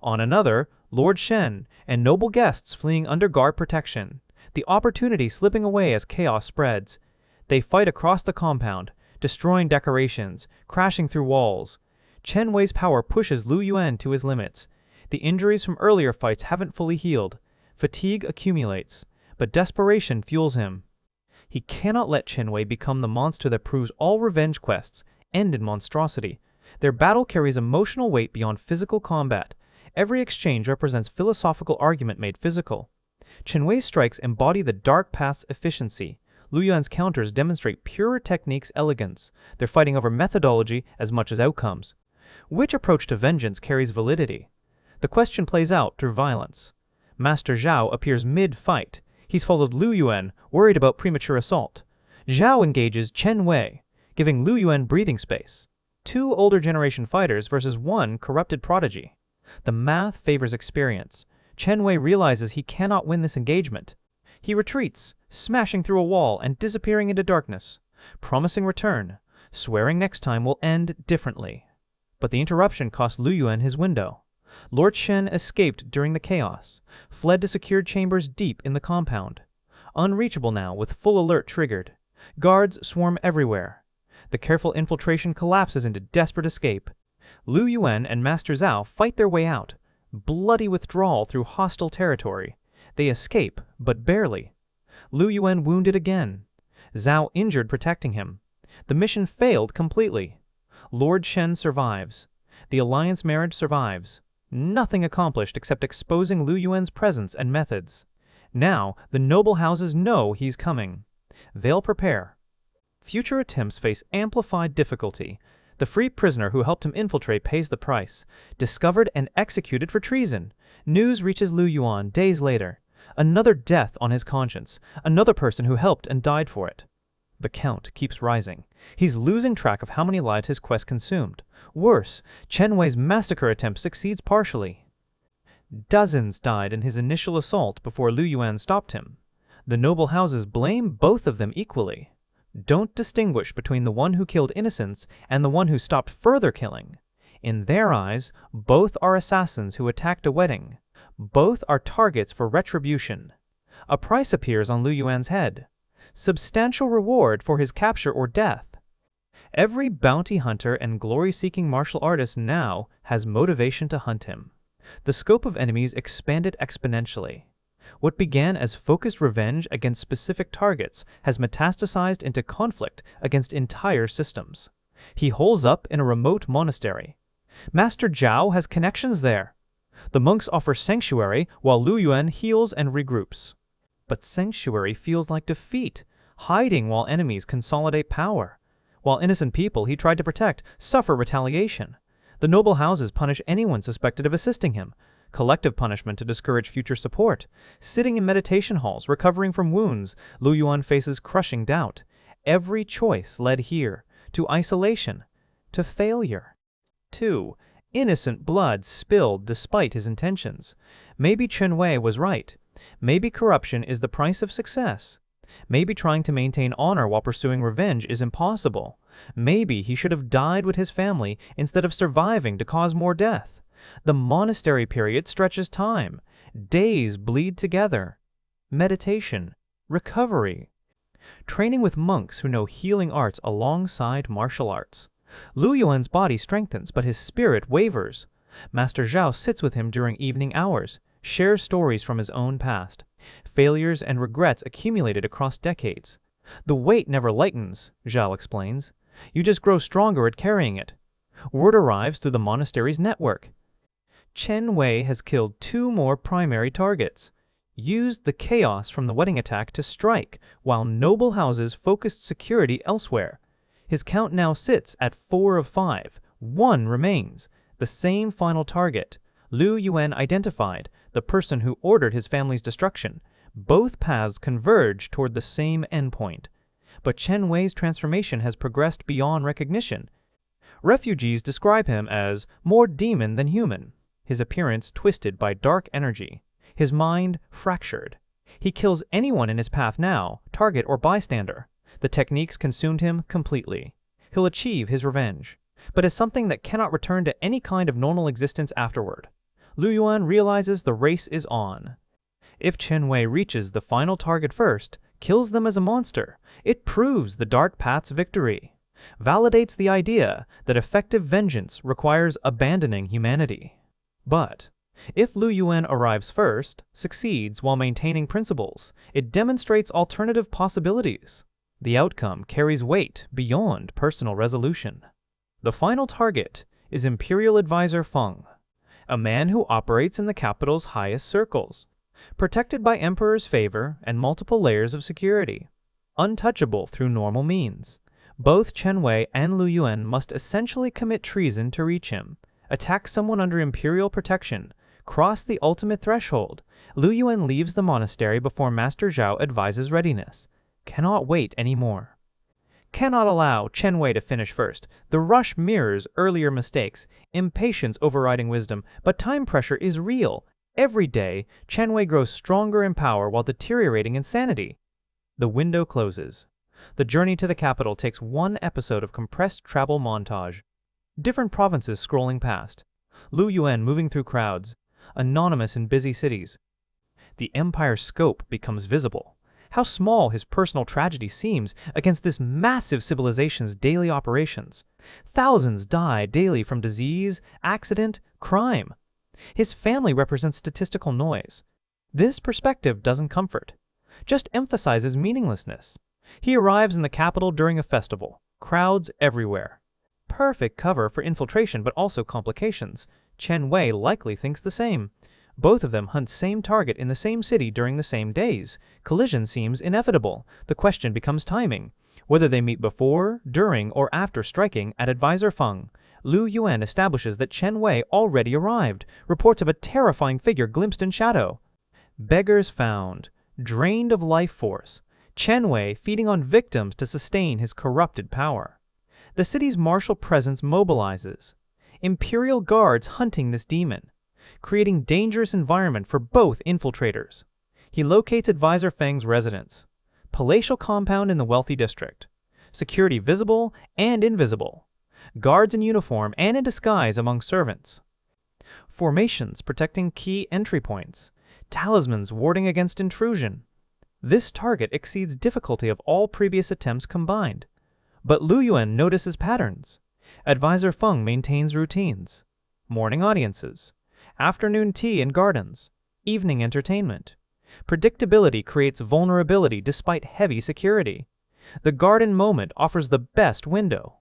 On another, Lord Shen and noble guests fleeing under guard protection. The opportunity slipping away as chaos spreads. They fight across the compound, destroying decorations, crashing through walls. Chen Wei's power pushes Lu Yuan to his limits. The injuries from earlier fights haven't fully healed. Fatigue accumulates, but desperation fuels him. He cannot let Chen Wei become the monster that proves all revenge quests end in monstrosity. Their battle carries emotional weight beyond physical combat. Every exchange represents philosophical argument made physical. Chen Wei's strikes embody the dark path's efficiency. Lu Yuan's counters demonstrate purer technique's elegance. They're fighting over methodology as much as outcomes. Which approach to vengeance carries validity? The question plays out through violence. Master Zhao appears mid-fight. He's followed Lu Yuan, worried about premature assault. Zhao engages Chen Wei, giving Lu Yuan breathing space. 2 older generation fighters versus 1 corrupted prodigy. The math favors experience. Chen Wei realizes he cannot win this engagement. He retreats, smashing through a wall and disappearing into darkness, promising return, swearing next time will end differently. But the interruption cost Lu Yuan his window. Lord Shen escaped during the chaos, fled to secured chambers deep in the compound. Unreachable now, with full alert triggered. Guards swarm everywhere. The careful infiltration collapses into desperate escape. Lu Yuan and Master Zhao fight their way out. Bloody withdrawal through hostile territory. They escape, but barely. Lu Yuan wounded again. Zhao injured protecting him. The mission failed completely. Lord Shen survives. The alliance marriage survives. Nothing accomplished except exposing Lu Yuan's presence and methods. Now, the noble houses know he's coming. They'll prepare. Future attempts face amplified difficulty. The free prisoner who helped him infiltrate pays the price. Discovered and executed for treason. News reaches Lu Yuan days later. Another death on his conscience. Another person who helped and died for it. The count keeps rising. He's losing track of how many lives his quest consumed. Worse, Chen Wei's massacre attempt succeeds partially. Dozens died in his initial assault before Lu Yuan stopped him. The noble houses blame both of them equally. Don't distinguish between the one who killed innocents and the one who stopped further killing. In their eyes, both are assassins who attacked a wedding. Both are targets for retribution. A price appears on Lu Yuan's head. Substantial reward for his capture or death. Every bounty hunter and glory-seeking martial artist now has motivation to hunt him. The scope of enemies expanded exponentially. What began as focused revenge against specific targets has metastasized into conflict against entire systems. He holes up in a remote monastery. Master Zhao has connections there. The monks offer sanctuary while Lu Yuan heals and regroups. But sanctuary feels like defeat, hiding while enemies consolidate power. While innocent people he tried to protect suffer retaliation. The noble houses punish anyone suspected of assisting him. Collective punishment to discourage future support. Sitting in meditation halls, recovering from wounds, Lu Yuan faces crushing doubt. Every choice led here, to isolation, to failure. 2. Innocent blood spilled despite his intentions. Maybe Chen Wei was right. Maybe corruption is the price of success. Maybe trying to maintain honor while pursuing revenge is impossible. Maybe he should have died with his family instead of surviving to cause more death. The monastery period stretches time. Days bleed together. Meditation. Recovery. Training with monks who know healing arts alongside martial arts. Lu Yuan's body strengthens, but his spirit wavers. Master Zhao sits with him during evening hours, shares stories from his own past. Failures and regrets accumulated across decades. The weight never lightens, Zhao explains. You just grow stronger at carrying it. Word arrives through the monastery's network. Chen Wei has killed 2 more primary targets. Used the chaos from the wedding attack to strike, while noble houses focused security elsewhere. His count now sits at 4 of 5. 1 remains. The same final target. Lu Yuan identified, the person who ordered his family's destruction. Both paths converge toward the same endpoint. But Chen Wei's transformation has progressed beyond recognition. Refugees describe him as more demon than human, his appearance twisted by dark energy, his mind fractured. He kills anyone in his path now, target or bystander. The techniques consumed him completely. He'll achieve his revenge, but as something that cannot return to any kind of normal existence afterward. Lu Yuan realizes the race is on. If Chen Wei reaches the final target first, kills them as a monster, it proves the dark path's victory. Validates the idea that effective vengeance requires abandoning humanity. But if Lu Yuan arrives first, succeeds while maintaining principles, it demonstrates alternative possibilities. The outcome carries weight beyond personal resolution. The final target is Imperial Advisor Feng, a man who operates in the capital's highest circles, protected by Emperor's favor and multiple layers of security, untouchable through normal means. Both Chen Wei and Lu Yuan must essentially commit treason to reach him, attack someone under Imperial protection, cross the ultimate threshold. Lu Yuan leaves the monastery before Master Zhao advises readiness. Cannot wait anymore. Cannot allow Chen Wei to finish first. The rush mirrors earlier mistakes, impatience overriding wisdom, but time pressure is real. Every day, Chen Wei grows stronger in power while deteriorating in sanity. The window closes. The journey to the capital takes one episode of compressed travel montage. Different provinces scrolling past. Lu Yuan moving through crowds, anonymous in busy cities. The empire's scope becomes visible. How small his personal tragedy seems against this massive civilization's daily operations. Thousands die daily from disease, accident, crime. His family represents statistical noise. This perspective doesn't comfort, just emphasizes meaninglessness. He arrives in the capital during a festival. Crowds everywhere. Perfect cover for infiltration but also complications. Chen Wei likely thinks the same. Both of them hunt same target in the same city during the same days. Collision seems inevitable. The question becomes timing. Whether they meet before, during, or after striking at Advisor Feng. Lu Yuan establishes that Chen Wei already arrived. Reports of a terrifying figure glimpsed in shadow. Beggars found. Drained of life force. Chen Wei feeding on victims to sustain his corrupted power. The city's martial presence mobilizes. Imperial guards hunting this demon, creating dangerous environment for both infiltrators. He locates Advisor Feng's residence, palatial compound in the wealthy district. Security visible and invisible. Guards in uniform and in disguise among servants. Formations protecting key entry points. Talismans warding against intrusion. This target exceeds difficulty of all previous attempts combined. But Lu Yuan notices patterns. Advisor Feng maintains routines. Morning audiences. Afternoon tea in gardens. Evening entertainment. Predictability creates vulnerability despite heavy security. The garden moment offers the best window.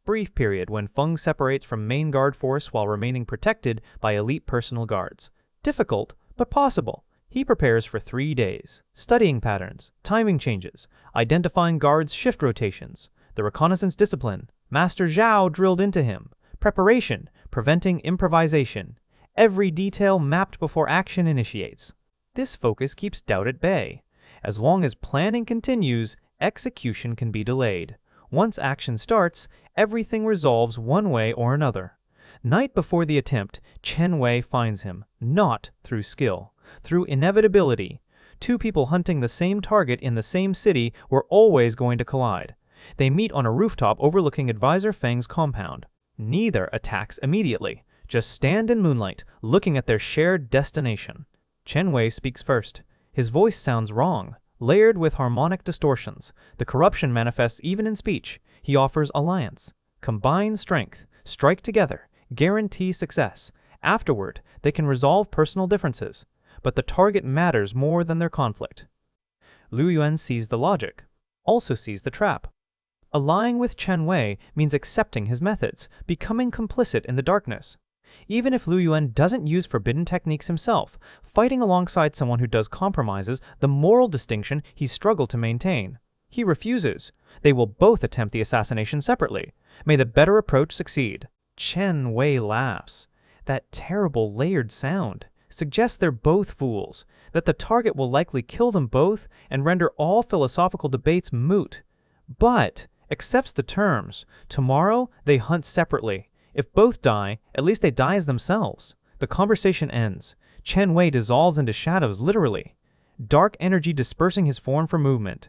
Brief period when Feng separates from main guard force while remaining protected by elite personal guards. Difficult, but possible. He prepares for 3 days. Studying patterns, timing changes, identifying guards' shift rotations, the reconnaissance discipline, Master Zhao drilled into him, preparation, preventing improvisation, every detail mapped before action initiates. This focus keeps doubt at bay. As long as planning continues, execution can be delayed. Once action starts, everything resolves one way or another. Night before the attempt, Chen Wei finds him, not through skill, through inevitability. Two people hunting the same target in the same city were always going to collide. They meet on a rooftop overlooking Advisor Feng's compound. Neither attacks immediately, just stand in moonlight, looking at their shared destination. Chen Wei speaks first. His voice sounds wrong, layered with harmonic distortions. The corruption manifests even in speech. He offers alliance. Combine strength, strike together, guarantee success. Afterward, they can resolve personal differences. But the target matters more than their conflict. Lu Yuan sees the logic, also sees the trap. Allying with Chen Wei means accepting his methods, becoming complicit in the darkness. Even if Lu Yuan doesn't use forbidden techniques himself, fighting alongside someone who does compromises the moral distinction he struggled to maintain. He refuses. They will both attempt the assassination separately. May the better approach succeed. Chen Wei laughs. That terrible layered sound suggests they're both fools, that the target will likely kill them both and render all philosophical debates moot. But accepts the terms. Tomorrow, they hunt separately. If both die, at least they die as themselves. The conversation ends. Chen Wei dissolves into shadows literally, dark energy dispersing his form for movement.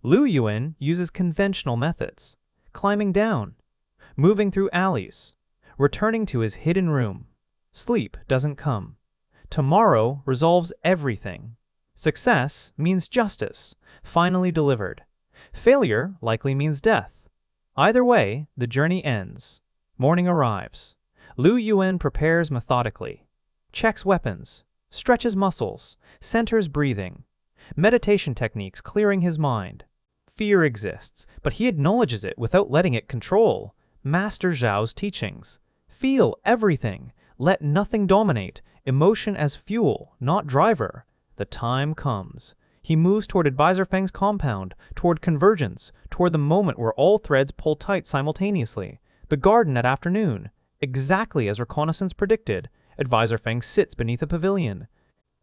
Lu Yuan uses conventional methods, climbing down, moving through alleys, returning to his hidden room. Sleep doesn't come. Tomorrow resolves everything. Success means justice, finally delivered. Failure likely means death. Either way, the journey ends. Morning arrives. Lu Yuan prepares methodically, checks weapons, stretches muscles, centers breathing. Meditation techniques clearing his mind. Fear exists, but he acknowledges it without letting it control. Master Zhao's teachings. Feel everything. Let nothing dominate. Emotion as fuel, not driver. The time comes. He moves toward Advisor Feng's compound, toward convergence, toward the moment where all threads pull tight simultaneously. The garden at afternoon. Exactly as reconnaissance predicted. Advisor Feng sits beneath a pavilion.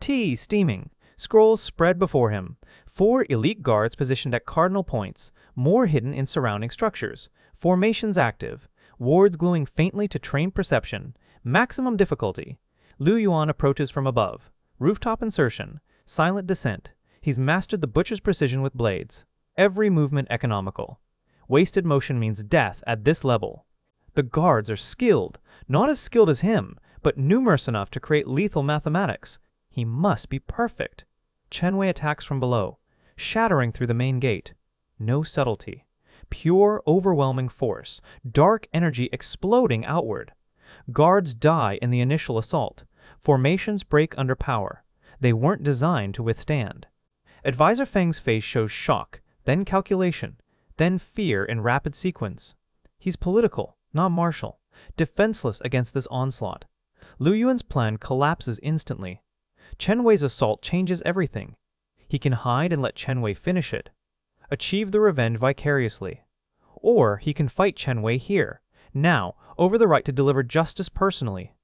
Tea steaming. Scrolls spread before him. 4 elite guards positioned at cardinal points, more hidden in surrounding structures. Formations active. Wards glowing faintly to train perception. Maximum difficulty. Lu Yuan approaches from above. Rooftop insertion. Silent descent. He's mastered the butcher's precision with blades. Every movement economical. Wasted motion means death at this level. The guards are skilled. Not as skilled as him, but numerous enough to create lethal mathematics. He must be perfect. Chen Wei attacks from below, shattering through the main gate. No subtlety. Pure, overwhelming force. Dark energy exploding outward. Guards die in the initial assault. Formations break under power. They weren't designed to withstand. Advisor Feng's face shows shock, then calculation, then fear in rapid sequence. He's political, not martial, defenseless against this onslaught. Lu Yuan's plan collapses instantly. Chen Wei's assault changes everything. He can hide and let Chen Wei finish it, achieve the revenge vicariously. Or he can fight Chen Wei here, now, over the right to deliver justice personally.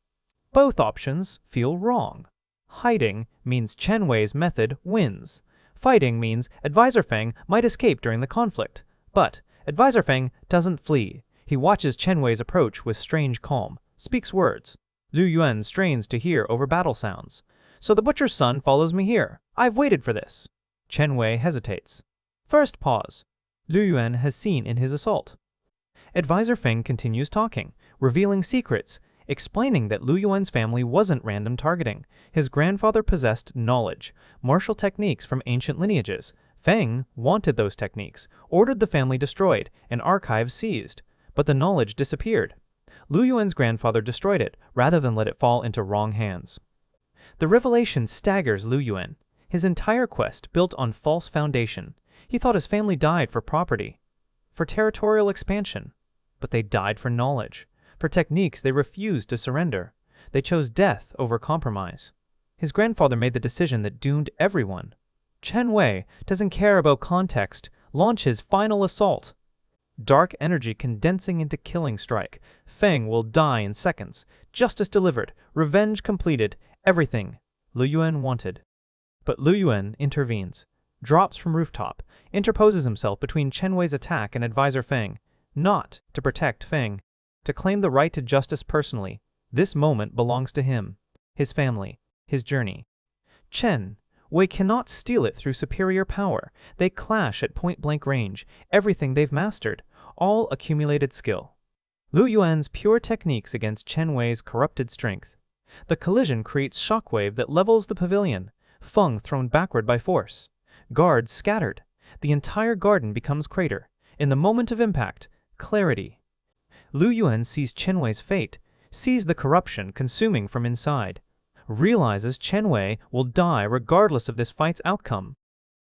Both options feel wrong. Hiding means Chen Wei's method wins. Fighting means Advisor Feng might escape during the conflict. But Advisor Feng doesn't flee. He watches Chen Wei's approach with strange calm, speaks words. Lu Yuan strains to hear over battle sounds. So the butcher's son follows me here. I've waited for this. Chen Wei hesitates. First pause. Lu Yuan has seen in his assault. Advisor Feng continues talking, revealing secrets, explaining that Lu Yuan's family wasn't random targeting. His grandfather possessed knowledge, martial techniques from ancient lineages. Feng wanted those techniques, ordered the family destroyed, and archives seized. But the knowledge disappeared. Lu Yuan's grandfather destroyed it, rather than let it fall into wrong hands. The revelation staggers Lu Yuan. His entire quest built on false foundation. He thought his family died for property, for territorial expansion. But they died for knowledge. For techniques they refused to surrender. They chose death over compromise. His grandfather made the decision that doomed everyone. Chen Wei doesn't care about context, launch his final assault. Dark energy condensing into killing strike. Feng will die in seconds. Justice delivered. Revenge completed. Everything Lu Yuan wanted. But Lu Yuan intervenes. Drops from rooftop. Interposes himself between Chen Wei's attack and Advisor Feng. Not to protect Feng. To claim the right to justice personally. This moment belongs to him. His family. His journey. Chen Wei cannot steal it through superior power. They clash at point-blank range. Everything they've mastered. All accumulated skill. Lu Yuan's pure techniques against Chen Wei's corrupted strength. The collision creates shockwave that levels the pavilion. Feng thrown backward by force. Guards scattered. The entire garden becomes crater. In the moment of impact, clarity. Lu Yuan sees Chen Wei's fate, sees the corruption consuming from inside, realizes Chen Wei will die regardless of this fight's outcome.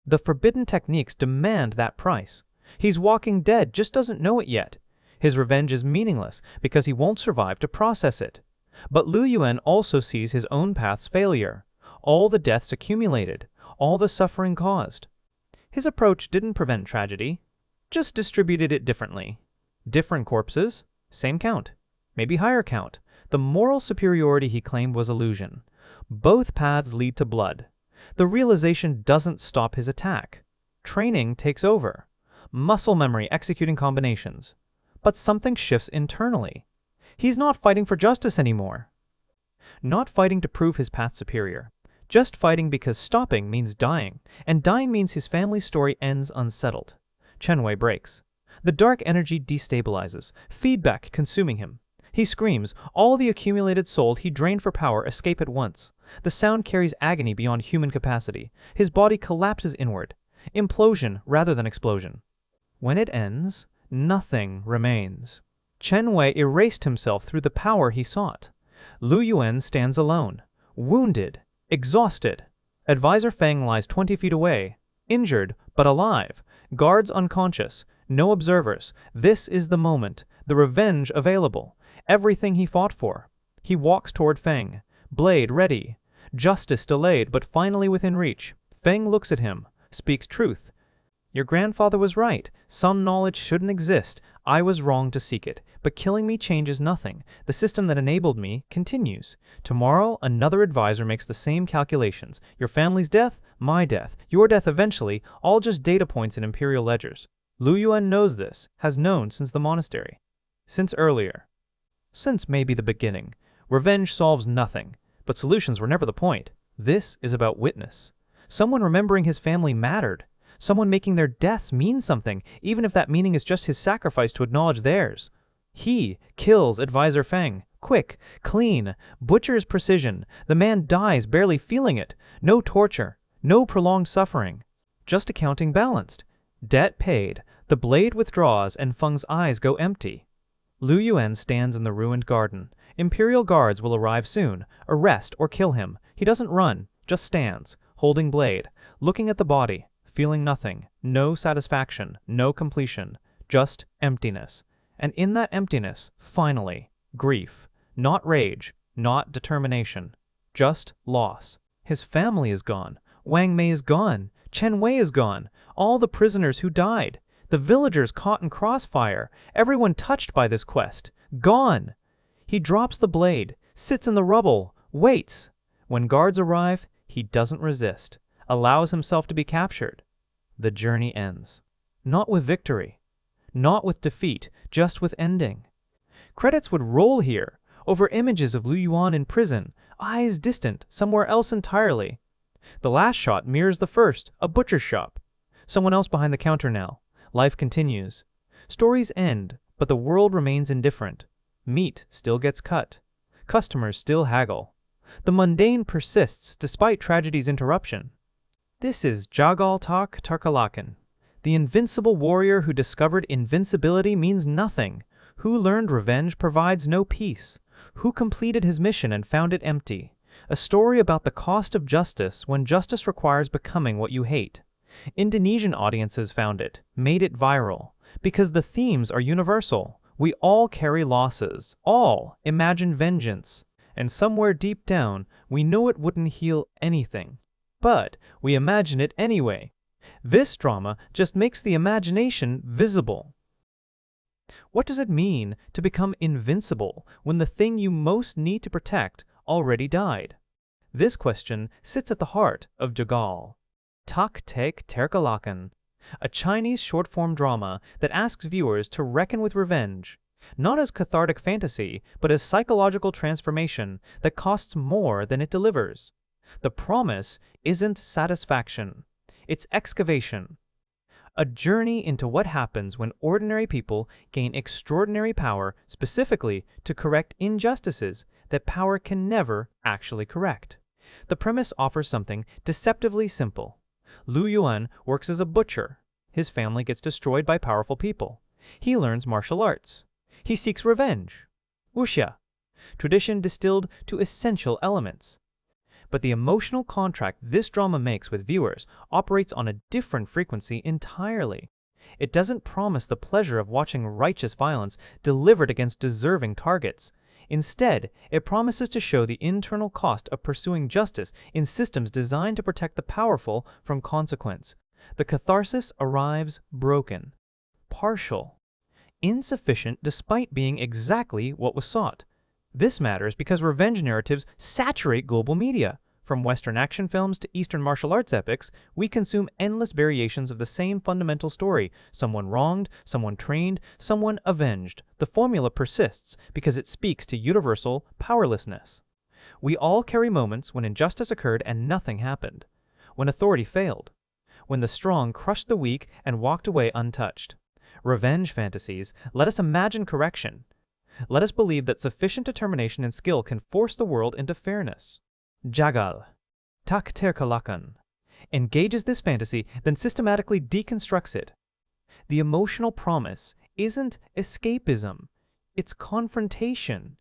The forbidden techniques demand that price. He's walking dead, just doesn't know it yet. His revenge is meaningless because he won't survive to process it. But Lu Yuan also sees his own path's failure, all the deaths accumulated, all the suffering caused. His approach didn't prevent tragedy, just distributed it differently. Different corpses, same count, maybe higher count. The moral superiority he claimed was illusion. Both paths lead to blood. The realization doesn't stop his attack. Training takes over. Muscle memory executing combinations. But something shifts internally. He's not fighting for justice anymore. Not fighting to prove his path superior. Just fighting because stopping means dying, and dying means his family's story ends unsettled. Chen Wei breaks. The dark energy destabilizes, feedback consuming him. He screams, all the accumulated soul he drained for power escape at once. The sound carries agony beyond human capacity. His body collapses inward. Implosion rather than explosion. When it ends, nothing remains. Chen Wei erased himself through the power he sought. Lu Yuan stands alone, wounded, exhausted. Advisor Feng lies 20 feet away, injured but alive. Guards unconscious, no observers. This is the moment, the revenge available. Everything he fought for. He walks toward Feng, blade ready. Justice delayed but finally within reach. Feng looks at him, speaks truth. Your grandfather was right. Some knowledge shouldn't exist. I was wrong to seek it. But killing me changes nothing. The system that enabled me continues. Tomorrow, another advisor makes the same calculations. Your family's death, my death, your death eventually, all just data points in imperial ledgers. Lu Yuan knows this, has known since the monastery. Since earlier. Since maybe the beginning. Revenge solves nothing. But solutions were never the point. This is about witness. Someone remembering his family mattered. Someone making their deaths mean something, even if that meaning is just his sacrifice to acknowledge theirs. He kills Advisor Feng. Quick, clean, butcher's precision. The man dies barely feeling it. No torture, no prolonged suffering. Just accounting balanced. Debt paid. The blade withdraws and Feng's eyes go empty. Lu Yuan stands in the ruined garden. Imperial guards will arrive soon, arrest or kill him. He doesn't run, just stands, holding blade, looking at the body, feeling nothing, no satisfaction, no completion, just emptiness. And in that emptiness, finally, grief. Not rage, not determination, just loss. His family is gone. Wang Mei is gone. Chen Wei is gone. All the prisoners who died. The villagers caught in crossfire. Everyone touched by this quest. Gone. He drops the blade, sits in the rubble, waits. When guards arrive, he doesn't resist, allows himself to be captured. The journey ends. Not with victory. Not with defeat, just with ending. Credits would roll here, over images of Lu Yuan in prison, eyes distant, somewhere else entirely. The last shot mirrors the first, a butcher's shop. Someone else behind the counter now. Life continues. Stories end, but the world remains indifferent. Meat still gets cut. Customers still haggle. The mundane persists despite tragedy's interruption. This is Jagal Terkalahkan, the invincible warrior who discovered invincibility means nothing, who learned revenge provides no peace, who completed his mission and found it empty. A story about the cost of justice when justice requires becoming what you hate. Indonesian audiences found it, made it viral, because the themes are universal. We all carry losses, all imagine vengeance, and somewhere deep down, we know it wouldn't heal anything. But we imagine it anyway. This drama just makes the imagination visible. What does it mean to become invincible when the thing you most need to protect already died? This question sits at the heart of Jagal. Terkalahkan, a Chinese short-form drama that asks viewers to reckon with revenge, not as cathartic fantasy, but as psychological transformation that costs more than it delivers. The promise isn't satisfaction, it's excavation. A journey into what happens when ordinary people gain extraordinary power specifically to correct injustices that power can never actually correct. The premise offers something deceptively simple. Lu Yuan works as a butcher. His family gets destroyed by powerful people. He learns martial arts. He seeks revenge. Wuxia, tradition distilled to essential elements. But the emotional contract this drama makes with viewers operates on a different frequency entirely. It doesn't promise the pleasure of watching righteous violence delivered against deserving targets. Instead, it promises to show the internal cost of pursuing justice in systems designed to protect the powerful from consequence. The catharsis arrives broken, partial, insufficient despite being exactly what was sought. This matters because revenge narratives saturate global media. From Western action films to Eastern martial arts epics, we consume endless variations of the same fundamental story. Someone wronged, someone trained, someone avenged. The formula persists because it speaks to universal powerlessness. We all carry moments when injustice occurred and nothing happened. When authority failed. When the strong crushed the weak and walked away untouched. Revenge fantasies let us imagine correction. Let us believe that sufficient determination and skill can force the world into fairness. Jagal, Terkalahkan, engages this fantasy, then systematically deconstructs it. The emotional promise isn't escapism, it's confrontation.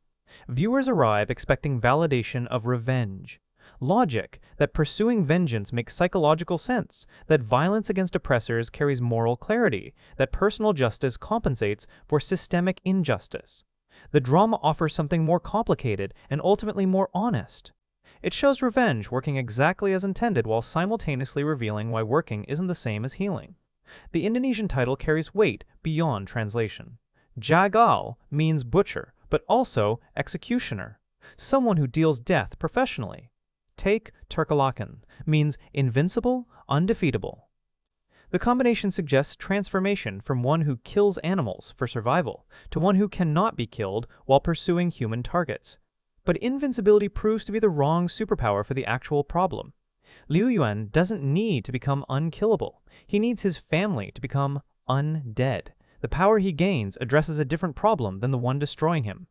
Viewers arrive expecting validation of revenge, logic that pursuing vengeance makes psychological sense, that violence against oppressors carries moral clarity, that personal justice compensates for systemic injustice. The drama offers something more complicated and ultimately more honest. It shows revenge working exactly as intended while simultaneously revealing why working isn't the same as healing. The Indonesian title carries weight beyond translation. Jagal means butcher, but also executioner, someone who deals death professionally. Take Terkalahkan means invincible, undefeatable. The combination suggests transformation from one who kills animals for survival to one who cannot be killed while pursuing human targets. But invincibility proves to be the wrong superpower for the actual problem. Liu Yuan doesn't need to become unkillable. He needs his family to become undead. The power he gains addresses a different problem than the one destroying him.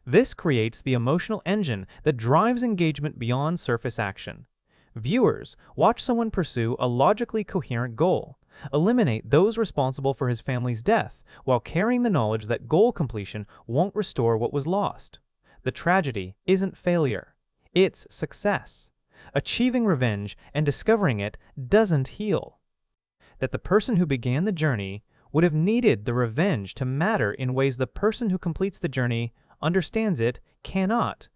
This creates the emotional engine that drives engagement beyond surface action. Viewers watch someone pursue a logically coherent goal, eliminate those responsible for his family's death, while carrying the knowledge that goal completion won't restore what was lost. The tragedy isn't failure, it's success. Achieving revenge and discovering it doesn't heal. That the person who began the journey would have needed the revenge to matter in ways the person who completes the journey understands it cannot.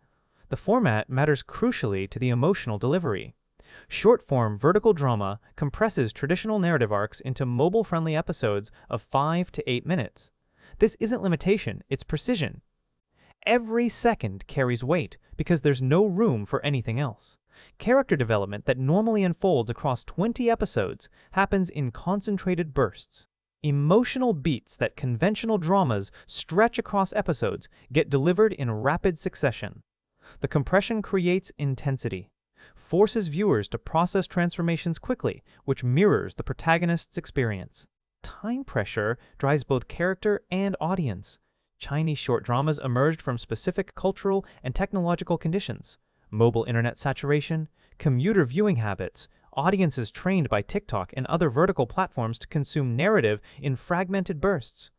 The format matters crucially to the emotional delivery. Short-form vertical drama compresses traditional narrative arcs into mobile-friendly episodes of 5 to 8 minutes. This isn't limitation, it's precision. Every second carries weight because there's no room for anything else. Character development that normally unfolds across 20 episodes happens in concentrated bursts. Emotional beats that conventional dramas stretch across episodes get delivered in rapid succession. The compression creates intensity, forces viewers to process transformations quickly, which mirrors the protagonist's experience. Time pressure drives both character and audience. Chinese short dramas emerged from specific cultural and technological conditions: mobile internet saturation, commuter viewing habits, audiences trained by TikTok and other vertical platforms to consume narrative in fragmented bursts.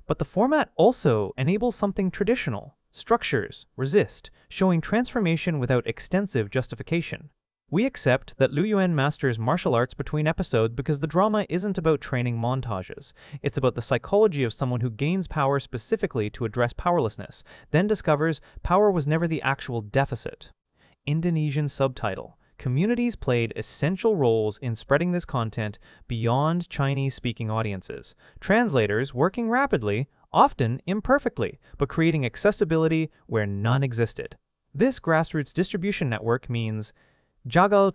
But the format also enables something traditional. Structures resist, showing transformation without extensive justification. We accept that Liu Yuan masters martial arts between episodes because the drama isn't about training montages. It's about the psychology of someone who gains power specifically to address powerlessness, then discovers power was never the actual deficit. Indonesian subtitle. Communities played essential roles in spreading this content beyond Chinese-speaking audiences. Translators working rapidly, often imperfectly, but creating accessibility where none existed. This grassroots distribution network means Jagal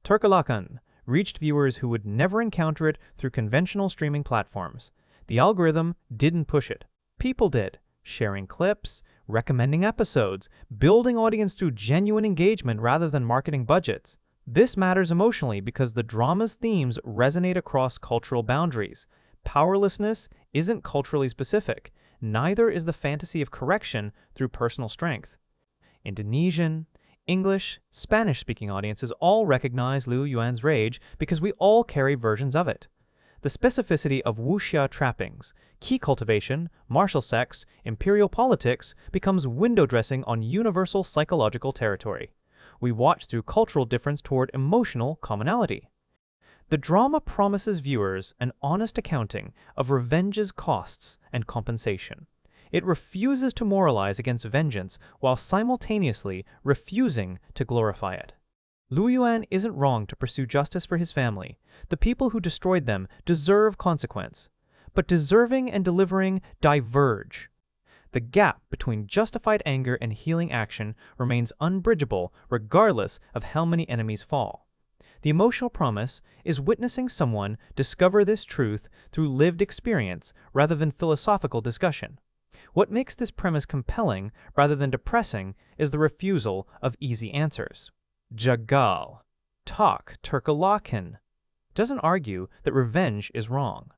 Terkalahkan reached viewers who would never encounter it through conventional streaming platforms. The algorithm didn't push it. People did, sharing clips, recommending episodes, building audience through genuine engagement rather than marketing budgets. This matters emotionally because the drama's themes resonate across cultural boundaries. Powerlessness isn't culturally specific, neither is the fantasy of correction through personal strength. Indonesian, English, Spanish-speaking audiences all recognize Liu Yuan's rage because we all carry versions of it. The specificity of wuxia trappings, key cultivation, martial sex, imperial politics becomes window dressing on universal psychological territory. We watch through cultural difference toward emotional commonality. The drama promises viewers an honest accounting of revenge's costs and compensation. It refuses to moralize against vengeance while simultaneously refusing to glorify it. Liu Yuan isn't wrong to pursue justice for his family. The people who destroyed them deserve consequence. But deserving and delivering diverge. The gap between justified anger and healing action remains unbridgeable regardless of how many enemies fall. The emotional promise is witnessing someone discover this truth through lived experience rather than philosophical discussion. What makes this premise compelling rather than depressing is the refusal of easy answers. Jagal, Terkalahkan, doesn't argue that revenge is wrong.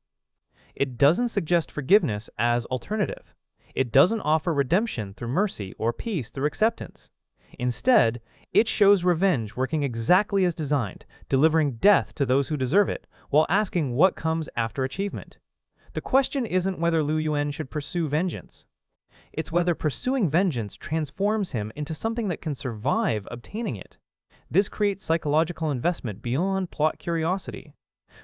It doesn't suggest forgiveness as alternative. It doesn't offer redemption through mercy or peace through acceptance. Instead, it shows revenge working exactly as designed, delivering death to those who deserve it, while asking what comes after achievement. The question isn't whether Liu Yuan should pursue vengeance. It's whether pursuing vengeance transforms him into something that can survive obtaining it. This creates psychological investment beyond plot curiosity.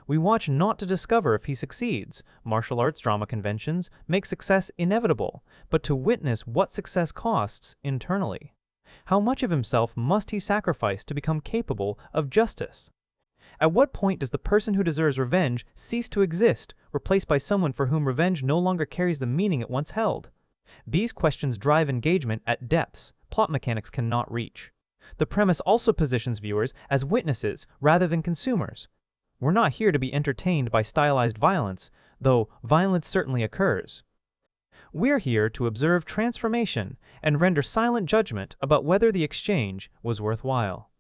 We watch not to discover if he succeeds. Martial arts drama conventions make success inevitable, but to witness what success costs internally. How much of himself must he sacrifice to become capable of justice? At what point does the person who deserves revenge cease to exist, replaced by someone for whom revenge no longer carries the meaning it once held? These questions drive engagement at depths plot mechanics cannot reach. The premise also positions viewers as witnesses rather than consumers. We're not here to be entertained by stylized violence, though violence certainly occurs. We're here to observe transformation and render silent judgment about whether the exchange was worthwhile.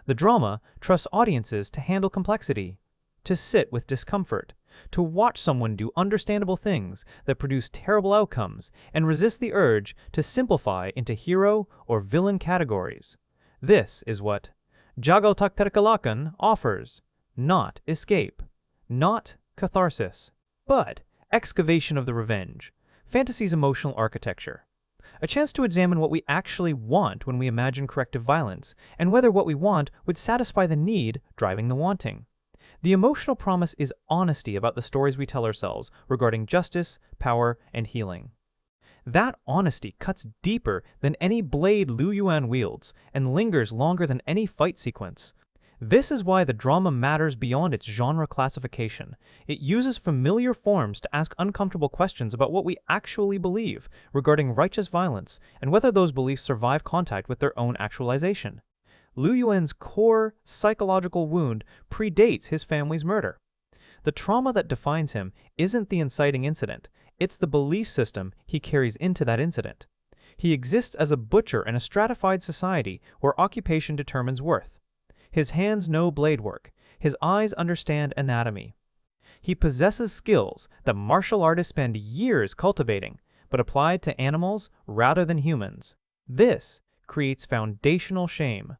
The drama trusts audiences to handle complexity, to sit with discomfort, to watch someone do understandable things that produce terrible outcomes and resist the urge to simplify into hero or villain categories. This is what Jagal Terkalahkan offers. Not escape, not catharsis, but excavation of the revenge, fantasy's emotional architecture. A chance to examine what we actually want when we imagine corrective violence, and whether what we want would satisfy the need driving the wanting. The emotional promise is honesty about the stories we tell ourselves regarding justice, power, and healing. That honesty cuts deeper than any blade Liu Yuan wields and lingers longer than any fight sequence. This is why the drama matters beyond its genre classification. It uses familiar forms to ask uncomfortable questions about what we actually believe regarding righteous violence and whether those beliefs survive contact with their own actualization. Liu Yuan's core psychological wound predates his family's murder. The trauma that defines him isn't the inciting incident, it's the belief system he carries into that incident. He exists as a butcher in a stratified society where occupation determines worth. His hands know blade work, his eyes understand anatomy. He possesses skills that martial artists spend years cultivating, but applied to animals rather than humans. This creates foundational shame,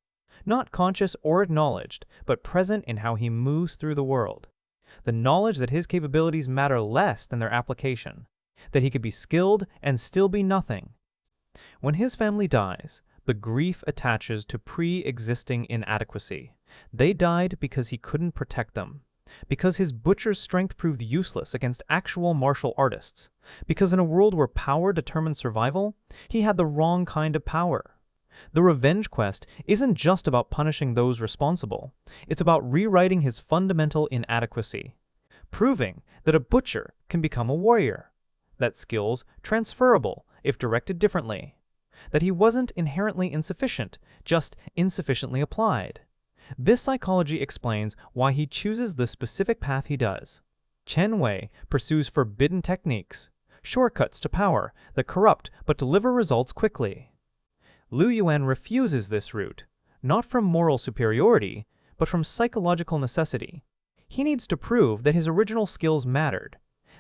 not conscious or acknowledged, but present in how he moves through the world. The knowledge that his capabilities matter less than their application, that he could be skilled and still be nothing. When his family dies, the grief attaches to pre-existing inadequacy. They died because he couldn't protect them, because his butcher's strength proved useless against actual martial artists, because in a world where power determines survival, he had the wrong kind of power. The revenge quest isn't just about punishing those responsible, it's about rewriting his fundamental inadequacy, proving that a butcher can become a warrior, that skills transferable if directed differently, that he wasn't inherently insufficient, just insufficiently applied. This psychology explains why he chooses the specific path he does. Chen Wei pursues forbidden techniques, shortcuts to power that corrupt but deliver results quickly. Liu Yuan refuses this route, not from moral superiority, but from psychological necessity. He needs to prove that his original skills mattered,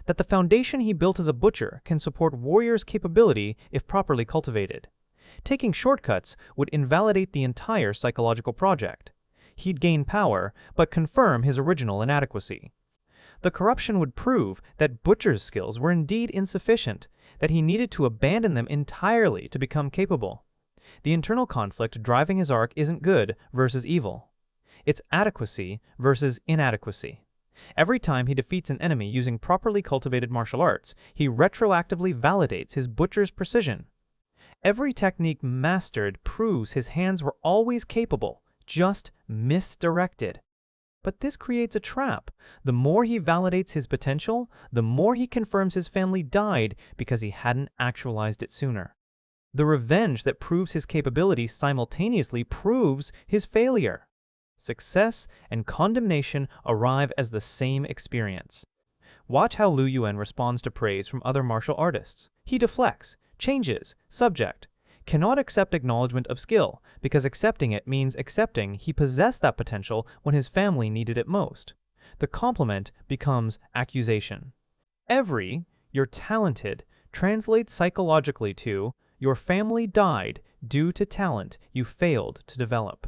that the foundation he built as a butcher can support warriors' capability if properly cultivated. Taking shortcuts would invalidate the entire psychological project. He'd gain power, but confirm his original inadequacy. The corruption would prove that Butcher's skills were indeed insufficient, that he needed to abandon them entirely to become capable. The internal conflict driving his arc isn't good versus evil. It's adequacy versus inadequacy. Every time he defeats an enemy using properly cultivated martial arts, he retroactively validates his butcher's precision. Every technique mastered proves his hands were always capable, just misdirected. But this creates a trap. The more he validates his potential, the more he confirms his family died because he hadn't actualized it sooner. The revenge that proves his capability simultaneously proves his failure. Success and condemnation arrive as the same experience. Watch how Liu Yuan responds to praise from other martial artists. He deflects, changes subject, cannot accept acknowledgement of skill, because accepting it means accepting he possessed that potential when his family needed it most. The compliment becomes accusation. You're talented translates psychologically to your family died due to talent you failed to develop.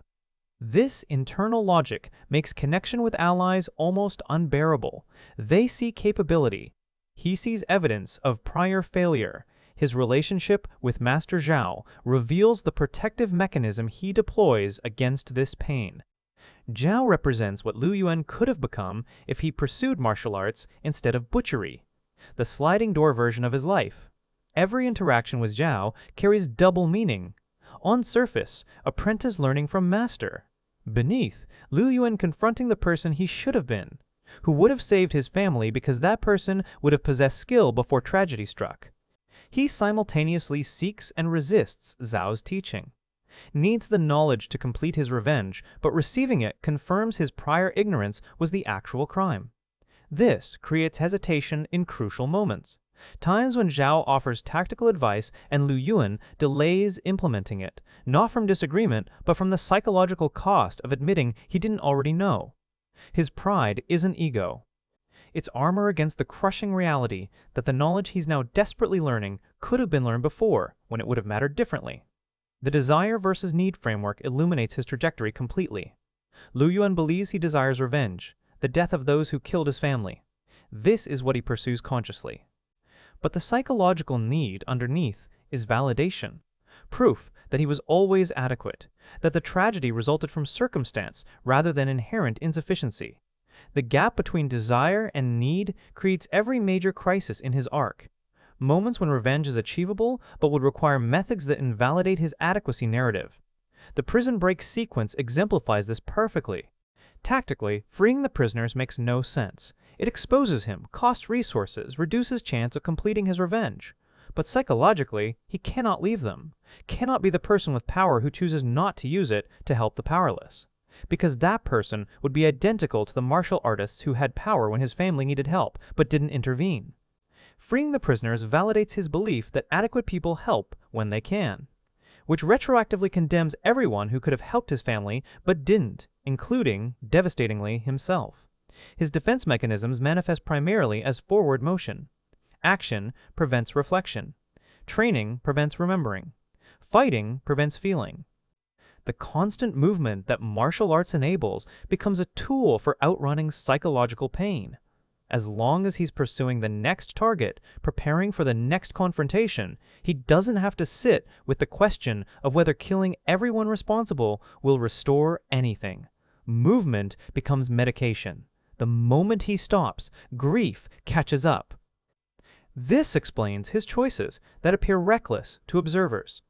This internal logic makes connection with allies almost unbearable. They see capability. He sees evidence of prior failure. His relationship with Master Zhao reveals the protective mechanism he deploys against this pain. Zhao represents what Liu Yuan could have become if he pursued martial arts instead of butchery, the sliding door version of his life. Every interaction with Zhao carries double meaning. On surface, apprentice learning from master. Beneath, Liu Yuan confronting the person he should have been, who would have saved his family because that person would have possessed skill before tragedy struck. He simultaneously seeks and resists Zhao's teaching, needs the knowledge to complete his revenge, but receiving it confirms his prior ignorance was the actual crime. This creates hesitation in crucial moments, times when Zhao offers tactical advice and Liu Yuan delays implementing it, not from disagreement, but from the psychological cost of admitting he didn't already know. His pride isn't ego. It's armor against the crushing reality that the knowledge he's now desperately learning could have been learned before, when it would have mattered differently. The desire versus need framework illuminates his trajectory completely. Liu Yuan believes he desires revenge, the death of those who killed his family. This is what he pursues consciously. But the psychological need underneath is validation, proof that he was always adequate, that the tragedy resulted from circumstance rather than inherent insufficiency. The gap between desire and need creates every major crisis in his arc. Moments when revenge is achievable but would require methods that invalidate his adequacy narrative. The prison break sequence exemplifies this perfectly. Tactically, freeing the prisoners makes no sense. It exposes him, costs resources, reduces chance of completing his revenge. But psychologically, he cannot leave them, cannot be the person with power who chooses not to use it to help the powerless. Because that person would be identical to the martial artists who had power when his family needed help, but didn't intervene. Freeing the prisoners validates his belief that adequate people help when they can, which retroactively condemns everyone who could have helped his family but didn't, including, devastatingly, himself. His defense mechanisms manifest primarily as forward motion. Action prevents reflection. Training prevents remembering. Fighting prevents feeling. The constant movement that martial arts enables becomes a tool for outrunning psychological pain. As long as he's pursuing the next target, preparing for the next confrontation, he doesn't have to sit with the question of whether killing everyone responsible will restore anything. Movement becomes medication. The moment he stops, grief catches up. This explains his choices that appear reckless to observers.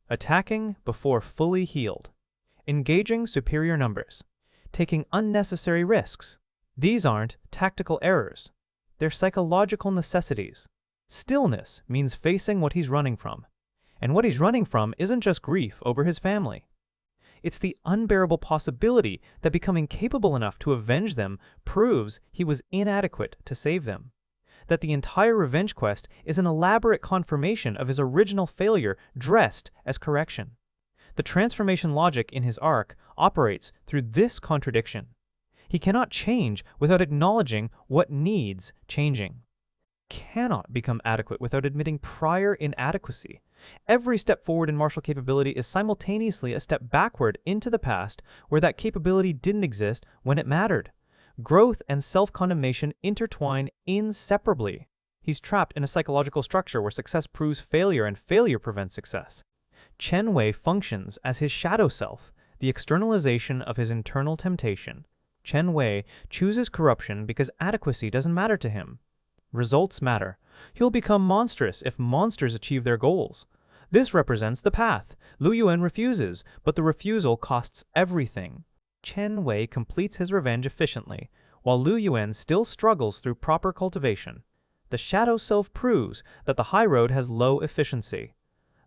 Attacking before fully healed. Engaging superior numbers. Taking unnecessary risks. These aren't tactical errors. They're psychological necessities. Stillness means facing what he's running from. And what he's running from isn't just grief over his family. It's the unbearable possibility that becoming capable enough to avenge them proves he was inadequate to save them. That the entire revenge quest is an elaborate confirmation of his original failure dressed as correction. The transformation logic in his arc operates through this contradiction. He cannot change without acknowledging what needs changing. Cannot become adequate without admitting prior inadequacy. Every step forward in martial capability is simultaneously a step backward into the past where that capability didn't exist when it mattered. Growth and self-condemnation intertwine inseparably. He's trapped in a psychological structure where success proves failure and failure prevents success. Chen Wei functions as his shadow self, the externalization of his internal temptation. Chen Wei chooses corruption because adequacy doesn't matter to him. Results matter. He'll become monstrous if monsters achieve their goals. This represents the path. Liu Yuan refuses, but the refusal costs everything. Chen Wei completes his revenge efficiently, while Liu Yuan still struggles through proper cultivation. The shadow self proves that the high road has low efficiency.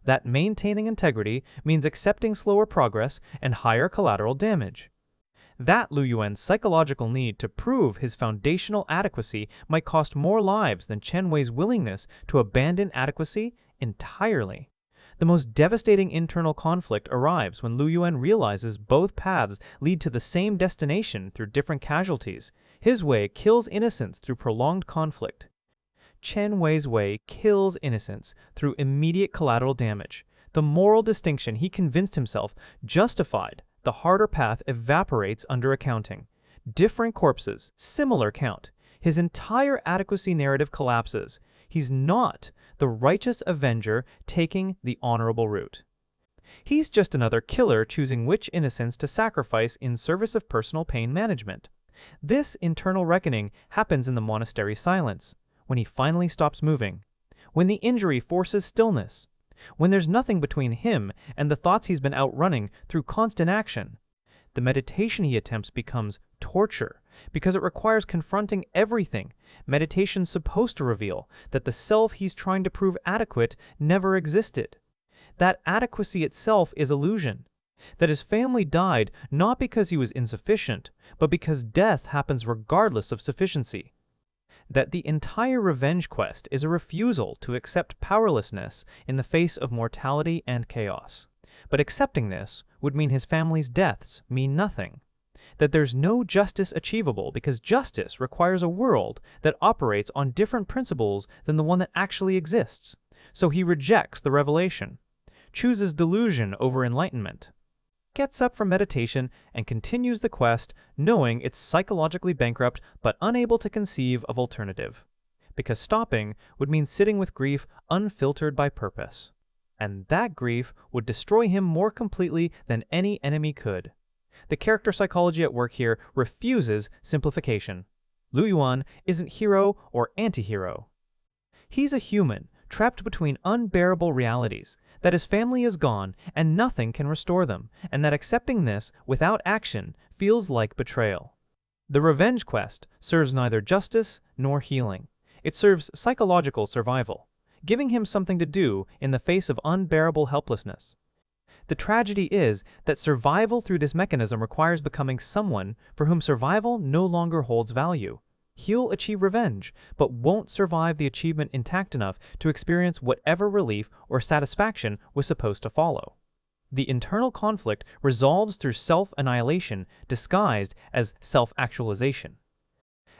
That maintaining integrity means accepting slower progress and higher collateral damage. That Liu Yuan's psychological need to prove his foundational adequacy might cost more lives than Chen Wei's willingness to abandon adequacy entirely. The most devastating internal conflict arrives when Liu Yuan realizes both paths lead to the same destination through different casualties. His way kills innocence through prolonged conflict. Chen Wei's way kills innocence through immediate collateral damage. The moral distinction he convinced himself justified the harder path evaporates under accounting. Different corpses, similar count. His entire adequacy narrative collapses. He's not the righteous avenger taking the honorable route. He's just another killer choosing which innocence to sacrifice in service of personal pain management. This internal reckoning happens in the monastery silence, when he finally stops moving, when the injury forces stillness, when there's nothing between him and the thoughts he's been outrunning through constant action. The meditation he attempts becomes torture because it requires confronting everything. Meditation's supposed to reveal that the self he's trying to prove adequate never existed. That adequacy itself is illusion. That his family died not because he was insufficient, but because death happens regardless of sufficiency. That the entire revenge quest is a refusal to accept powerlessness in the face of mortality and chaos. But accepting this would mean his family's deaths mean nothing. That there's no justice achievable because justice requires a world that operates on different principles than the one that actually exists. So he rejects the revelation, chooses delusion over enlightenment, gets up from meditation and continues the quest knowing it's psychologically bankrupt but unable to conceive of alternative. Because stopping would mean sitting with grief unfiltered by purpose. And that grief would destroy him more completely than any enemy could. The character psychology at work here refuses simplification. Lu Yuan isn't hero or anti-hero. He's a human trapped between unbearable realities, that his family is gone and nothing can restore them, and that accepting this without action feels like betrayal. The revenge quest serves neither justice nor healing. It serves psychological survival, giving him something to do in the face of unbearable helplessness. The tragedy is that survival through this mechanism requires becoming someone for whom survival no longer holds value. He'll achieve revenge, but won't survive the achievement intact enough to experience whatever relief or satisfaction was supposed to follow. The internal conflict resolves through self-annihilation disguised as self-actualization.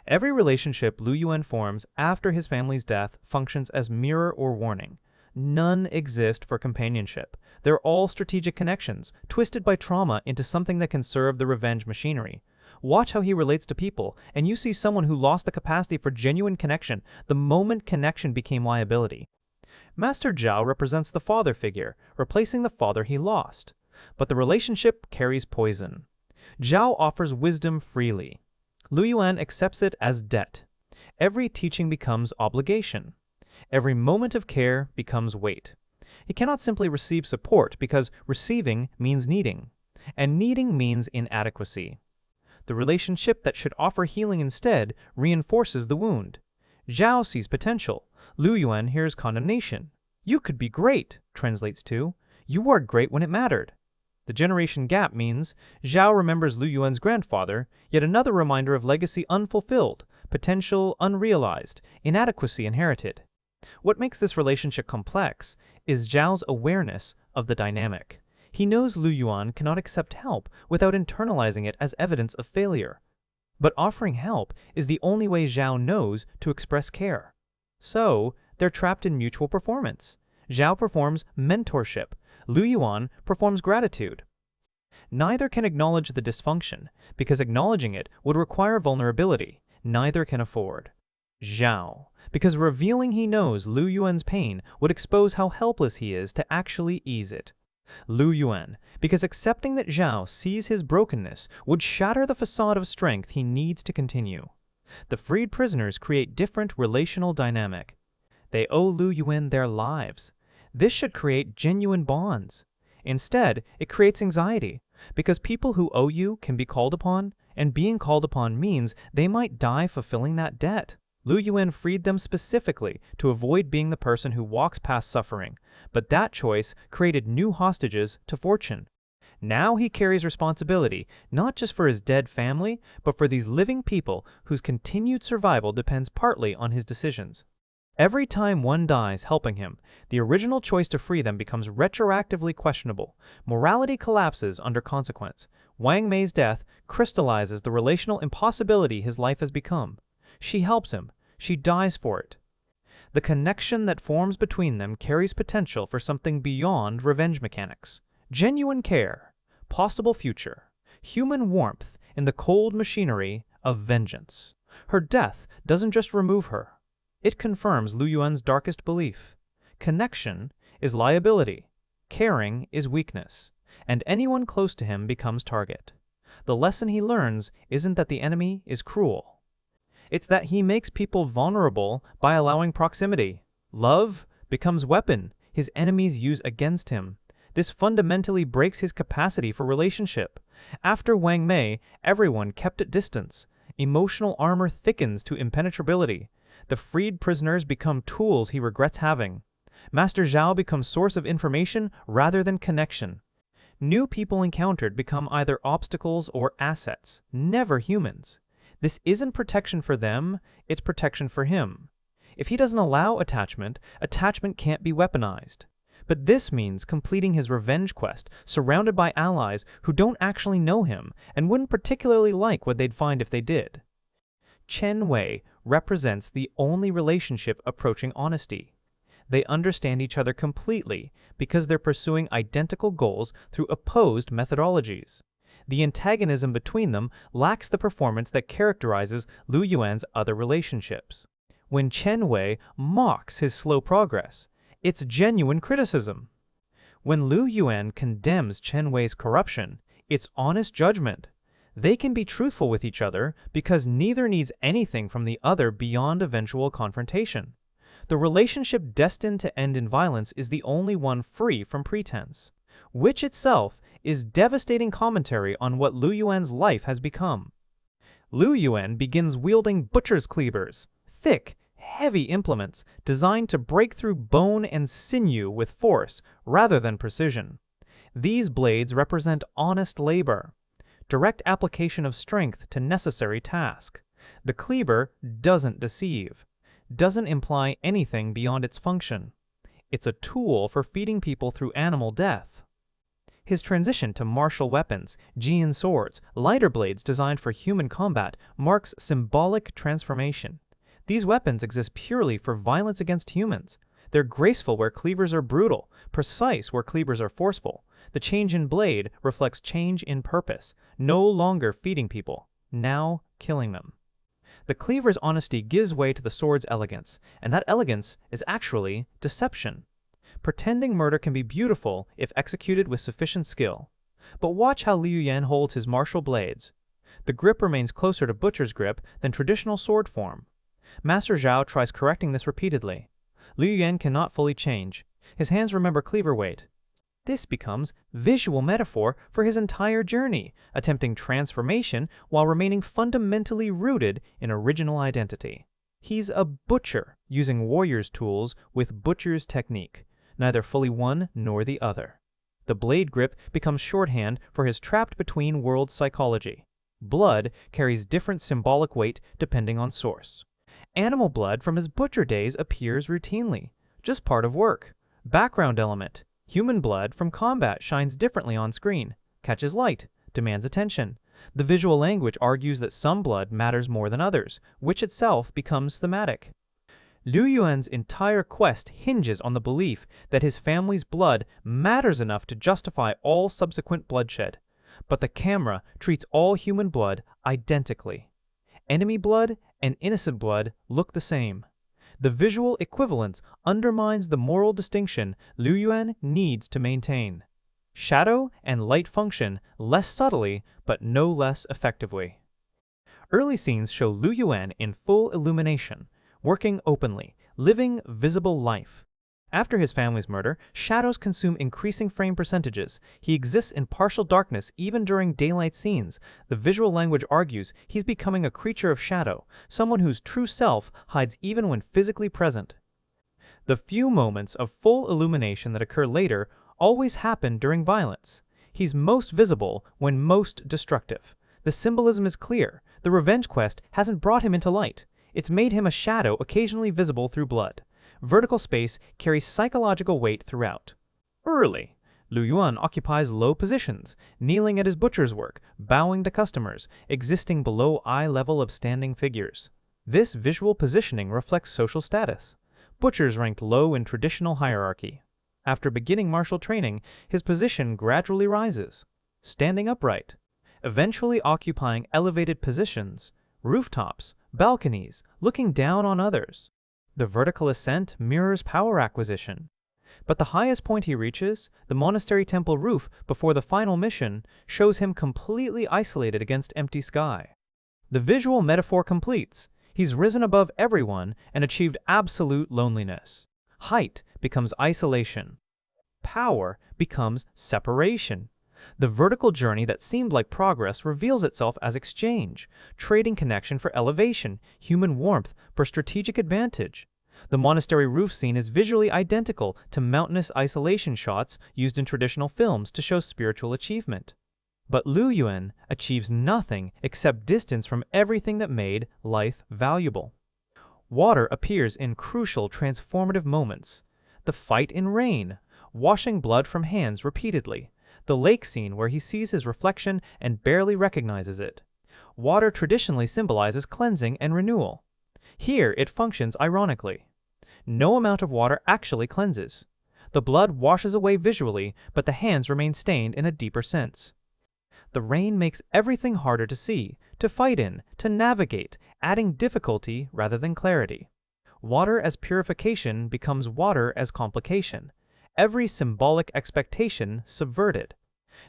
Every relationship Lu Yuan forms after his family's death functions as mirror or warning. None exist for companionship. They're all strategic connections, twisted by trauma into something that can serve the revenge machinery. Watch how he relates to people, and you see someone who lost the capacity for genuine connection the moment connection became liability. Master Zhao represents the father figure, replacing the father he lost. But the relationship carries poison. Zhao offers wisdom freely. Lu Yuan accepts it as debt. Every teaching becomes obligation. Every moment of care becomes weight. He cannot simply receive support because receiving means needing, and needing means inadequacy. The relationship that should offer healing instead reinforces the wound. Zhao sees potential. Lu Yuan hears condemnation. You could be great, translates to, you were great when it mattered. The generation gap means Zhao remembers Lu Yuan's grandfather, yet another reminder of legacy unfulfilled, potential unrealized, inadequacy inherited. What makes this relationship complex is Zhao's awareness of the dynamic. He knows Lu Yuan cannot accept help without internalizing it as evidence of failure. But offering help is the only way Zhao knows to express care. So, they're trapped in mutual performance. Zhao performs mentorship. Lu Yuan performs gratitude. Neither can acknowledge the dysfunction, because acknowledging it would require vulnerability. Neither can afford. Zhao, because revealing he knows Lu Yuan's pain would expose how helpless he is to actually ease it. Lu Yuan, because accepting that Zhao sees his brokenness would shatter the facade of strength he needs to continue. The freed prisoners create different relational dynamic. They owe Lu Yuan their lives. This should create genuine bonds. Instead, it creates anxiety, because people who owe you can be called upon, and being called upon means they might die fulfilling that debt. Lu Yuan freed them specifically to avoid being the person who walks past suffering, but that choice created new hostages to fortune. Now he carries responsibility, not just for his dead family, but for these living people whose continued survival depends partly on his decisions. Every time one dies helping him, the original choice to free them becomes retroactively questionable. Morality collapses under consequence. Wang Mei's death crystallizes the relational impossibility his life has become. She helps him. She dies for it. The connection that forms between them carries potential for something beyond revenge mechanics. Genuine care, possible future, human warmth in the cold machinery of vengeance. Her death doesn't just remove her. It confirms Lu Yuan's darkest belief. Connection is liability. Caring is weakness. And anyone close to him becomes target. The lesson he learns isn't that the enemy is cruel. It's that he makes people vulnerable by allowing proximity. Love becomes weapon his enemies use against him. This fundamentally breaks his capacity for relationship. After Wang Mei, everyone kept at distance. Emotional armor thickens to impenetrability. The freed prisoners become tools he regrets having. Master Zhao becomes source of information rather than connection. New people encountered become either obstacles or assets, never humans. This isn't protection for them, it's protection for him. If he doesn't allow attachment, attachment can't be weaponized. But this means completing his revenge quest, surrounded by allies who don't actually know him and wouldn't particularly like what they'd find if they did. Chen Wei represents the only relationship approaching honesty. They understand each other completely because they're pursuing identical goals through opposed methodologies. The antagonism between them lacks the performance that characterizes Lu Yuan's other relationships. When Chen Wei mocks his slow progress, it's genuine criticism. When Lu Yuan condemns Chen Wei's corruption, it's honest judgment. They can be truthful with each other because neither needs anything from the other beyond eventual confrontation. The relationship destined to end in violence is the only one free from pretense, which itself is devastating commentary on what Lu Yuan's life has become. Lu Yuan begins wielding butcher's cleavers, thick, heavy implements designed to break through bone and sinew with force rather than precision. These blades represent honest labor, direct application of strength to necessary task. The cleaver doesn't deceive, doesn't imply anything beyond its function. It's a tool for feeding people through animal death. His transition to martial weapons, Jian swords, lighter blades designed for human combat, marks symbolic transformation. These weapons exist purely for violence against humans. They're graceful where cleavers are brutal, precise where cleavers are forceful. The change in blade reflects change in purpose, no longer feeding people, now killing them. The cleaver's honesty gives way to the sword's elegance, and that elegance is actually deception. Pretending murder can be beautiful if executed with sufficient skill. But watch how Liu Yan holds his martial blades. The grip remains closer to butcher's grip than traditional sword form. Master Zhao tries correcting this repeatedly. Liu Yan cannot fully change. His hands remember cleaver weight. This becomes visual metaphor for his entire journey, attempting transformation while remaining fundamentally rooted in original identity. He's a butcher, using warrior's tools with butcher's technique, neither fully one nor the other. The blade grip becomes shorthand for his trapped-between-worlds psychology. Blood carries different symbolic weight depending on source. Animal blood from his butcher days appears routinely, just part of work. Background element. Human blood from combat shines differently on screen, catches light, demands attention. The visual language argues that some blood matters more than others, which itself becomes thematic. Liu Yuan's entire quest hinges on the belief that his family's blood matters enough to justify all subsequent bloodshed. But the camera treats all human blood identically. Enemy blood and innocent blood look the same. The visual equivalence undermines the moral distinction Liu Yuan needs to maintain. Shadow and light function less subtly, but no less effectively. Early scenes show Liu Yuan in full illumination, working openly, living visible life. After his family's murder, shadows consume increasing frame percentages. He exists in partial darkness even during daylight scenes. The visual language argues he's becoming a creature of shadow, someone whose true self hides even when physically present. The few moments of full illumination that occur later always happen during violence. He's most visible when most destructive. The symbolism is clear. The revenge quest hasn't brought him into light. It's made him a shadow occasionally visible through blood. Vertical space carries psychological weight throughout. Early, Liu Yuan occupies low positions, kneeling at his butcher's work, bowing to customers, existing below eye level of standing figures. This visual positioning reflects social status. Butchers ranked low in traditional hierarchy. After beginning martial training, his position gradually rises, standing upright, eventually occupying elevated positions, rooftops, balconies, looking down on others. The vertical ascent mirrors power acquisition. But the highest point he reaches, the monastery temple roof before the final mission, shows him completely isolated against empty sky. The visual metaphor completes. He's risen above everyone and achieved absolute loneliness. Height becomes isolation. power becomes separation. The vertical journey that seemed like progress reveals itself as exchange, trading connection for elevation, human warmth for strategic advantage. The monastery roof scene is visually identical to mountainous isolation shots used in traditional films to show spiritual achievement. But Liu Yuan achieves nothing except distance from everything that made life valuable. Water appears in crucial transformative moments. The fight in rain, washing blood from hands repeatedly. The lake scene where he sees his reflection and barely recognizes it. Water traditionally symbolizes cleansing and renewal. Here it functions ironically. No amount of water actually cleanses. The blood washes away visually, but the hands remain stained in a deeper sense. The rain makes everything harder to see, to fight in, to navigate, adding difficulty rather than clarity. Water as purification becomes water as complication. Every symbolic expectation subverted.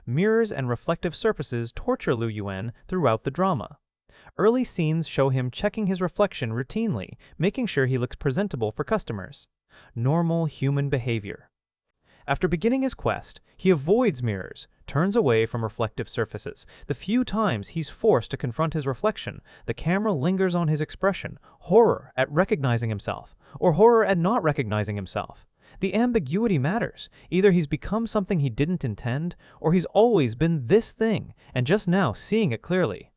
Mirrors and reflective surfaces torture Liu Yuan throughout the drama. Early scenes show him checking his reflection routinely, making sure he looks presentable for customers. Normal human behavior. After beginning his quest, he avoids mirrors, turns away from reflective surfaces. The few times he's forced to confront his reflection, the camera lingers on his expression, horror at recognizing himself, or horror at not recognizing himself. The ambiguity matters. Either he's become something he didn't intend, or he's always been this thing, and just now seeing it clearly.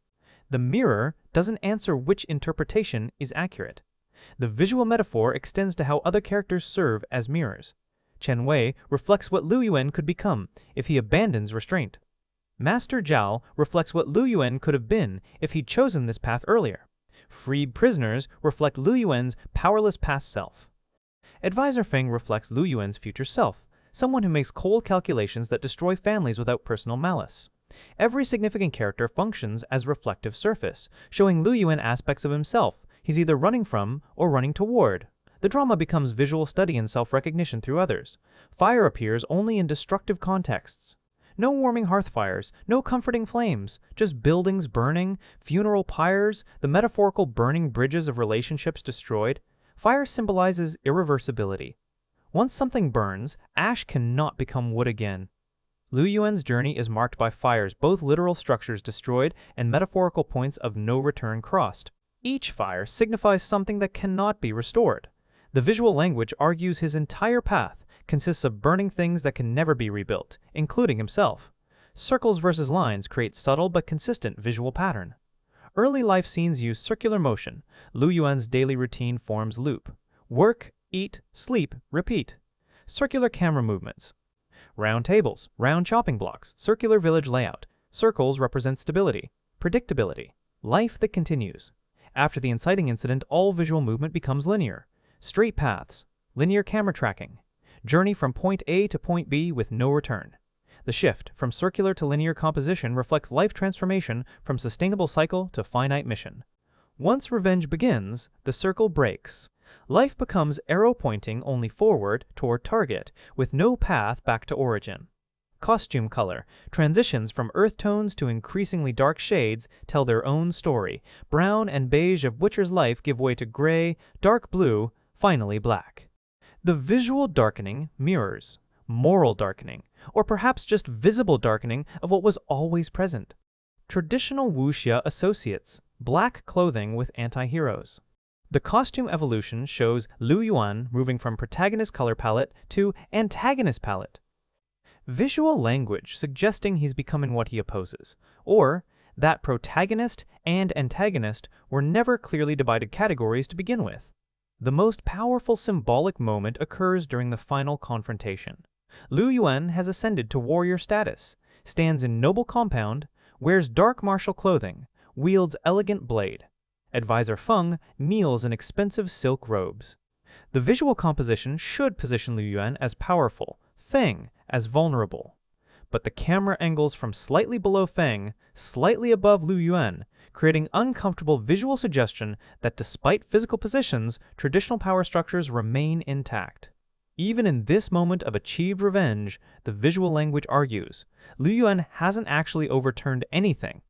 The mirror doesn't answer which interpretation is accurate. The visual metaphor extends to how other characters serve as mirrors. Chen Wei reflects what Liu Yuan could become if he abandons restraint. Master Zhao reflects what Liu Yuan could have been if he'd chosen this path earlier. Freed prisoners reflect Liu Yuan's powerless past self. Advisor Feng reflects Liu Yuan's future self, someone who makes cold calculations that destroy families without personal malice. Every significant character functions as reflective surface, showing Liu Yuan aspects of himself he's either running from or running toward. The drama becomes visual study in self-recognition through others. Fire appears only in destructive contexts. No warming hearth fires, no comforting flames, just buildings burning, funeral pyres, the metaphorical burning bridges of relationships destroyed. Fire symbolizes irreversibility. Once something burns, ash cannot become wood again. Liu Yuan's journey is marked by fires, both literal structures destroyed and metaphorical points of no return crossed. Each fire signifies something that cannot be restored. The visual language argues his entire path consists of burning things that can never be rebuilt, including himself. Circles versus lines create subtle but consistent visual pattern. Early life scenes use circular motion. Liu Yuan's daily routine forms loop. Work, eat, sleep, repeat. Circular camera movements. Round tables, round chopping blocks, circular village layout. Circles represent stability, predictability, life that continues. After the inciting incident, all visual movement becomes linear. Straight paths, linear camera tracking. Journey from point A to point B with no return. The shift from circular to linear composition reflects life transformation from sustainable cycle to finite mission. Once revenge begins, the circle breaks. Life becomes arrow pointing only forward toward target, with no path back to origin. Costume color. Transitions from earth tones to increasingly dark shades tell their own story. Brown and beige of Witcher's life give way to gray, dark blue, finally black. The visual darkening mirrors moral darkening, or perhaps just visible darkening of what was always present. Traditional wuxia associates black clothing with anti-heroes. The costume evolution shows Liu Yuan moving from protagonist color palette to antagonist palette. Visual language suggesting he's becoming what he opposes, or that protagonist and antagonist were never clearly divided categories to begin with. The most powerful symbolic moment occurs during the final confrontation. Liu Yuan has ascended to warrior status, stands in noble compound, wears dark martial clothing, wields elegant blade. Advisor Feng kneels in expensive silk robes. The visual composition should position Liu Yuan as powerful, Feng as vulnerable. But the camera angles from slightly below Feng, slightly above Liu Yuan, creating uncomfortable visual suggestion that despite physical positions, traditional power structures remain intact. Even in this moment of achieved revenge, the visual language argues, Liu Yuan hasn't actually overturned anything.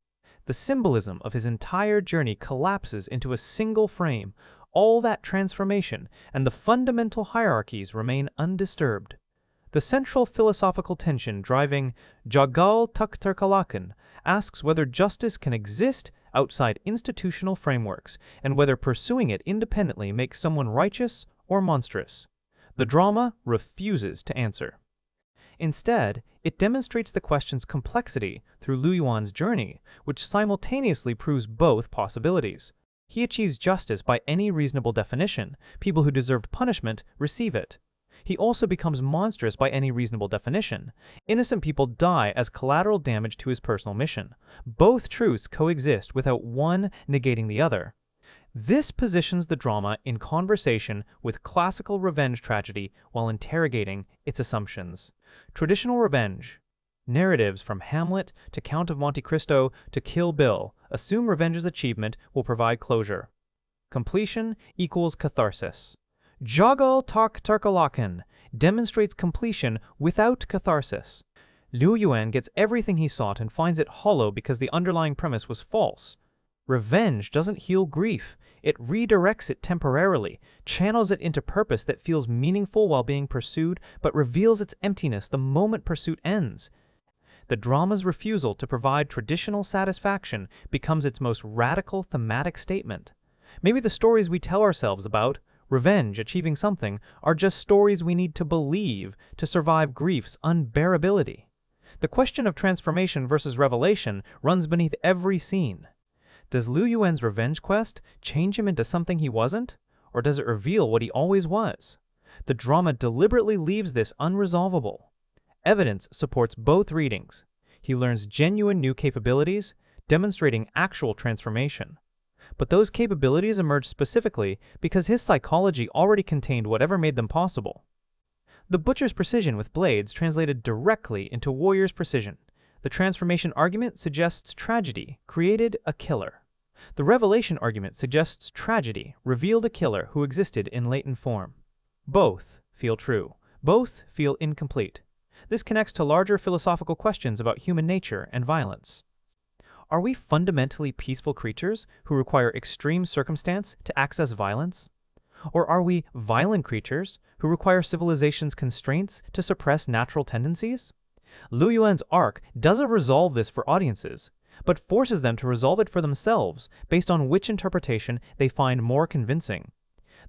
The symbolism of his entire journey collapses into a single frame. All that transformation and the fundamental hierarchies remain undisturbed. The central philosophical tension driving Jagal Terkalahkan asks whether justice can exist outside institutional frameworks and whether pursuing it independently makes someone righteous or monstrous. The drama refuses to answer. Instead, it demonstrates the question's complexity through Liu Yuan's journey, which simultaneously proves both possibilities. He achieves justice by any reasonable definition. People who deserved punishment receive it. He also becomes monstrous by any reasonable definition. Innocent people die as collateral damage to his personal mission. Both truths coexist without one negating the other. This positions the drama in conversation with classical revenge tragedy while interrogating its assumptions. Traditional revenge. Narratives from Hamlet to Count of Monte Cristo to Kill Bill assume revenge's achievement will provide closure. Completion equals catharsis. Jagal Terkalahkan demonstrates completion without catharsis. Liu Yuan gets everything he sought and finds it hollow because the underlying premise was false. Revenge doesn't heal grief. It redirects it temporarily, channels it into purpose that feels meaningful while being pursued, but reveals its emptiness the moment pursuit ends. The drama's refusal to provide traditional satisfaction becomes its most radical thematic statement. Maybe the stories we tell ourselves about revenge achieving something are just stories we need to believe to survive grief's unbearability. The question of transformation versus revelation runs beneath every scene. Does Liu Yuan's revenge quest change him into something he wasn't, or does it reveal what he always was? The drama deliberately leaves this unresolvable. Evidence supports both readings. He learns genuine new capabilities, demonstrating actual transformation. But those capabilities emerge specifically because his psychology already contained whatever made them possible. The butcher's precision with blades translated directly into warrior's precision. The transformation argument suggests tragedy created a killer. The revelation argument suggests tragedy revealed a killer who existed in latent form. Both feel true. Both feel incomplete. This connects to larger philosophical questions about human nature and violence. Are we fundamentally peaceful creatures who require extreme circumstance to access violence? Or are we violent creatures who require civilization's constraints to suppress natural tendencies? Liu Yuan's arc doesn't resolve this for audiences, but forces them to resolve it for themselves based on which interpretation they find more convincing.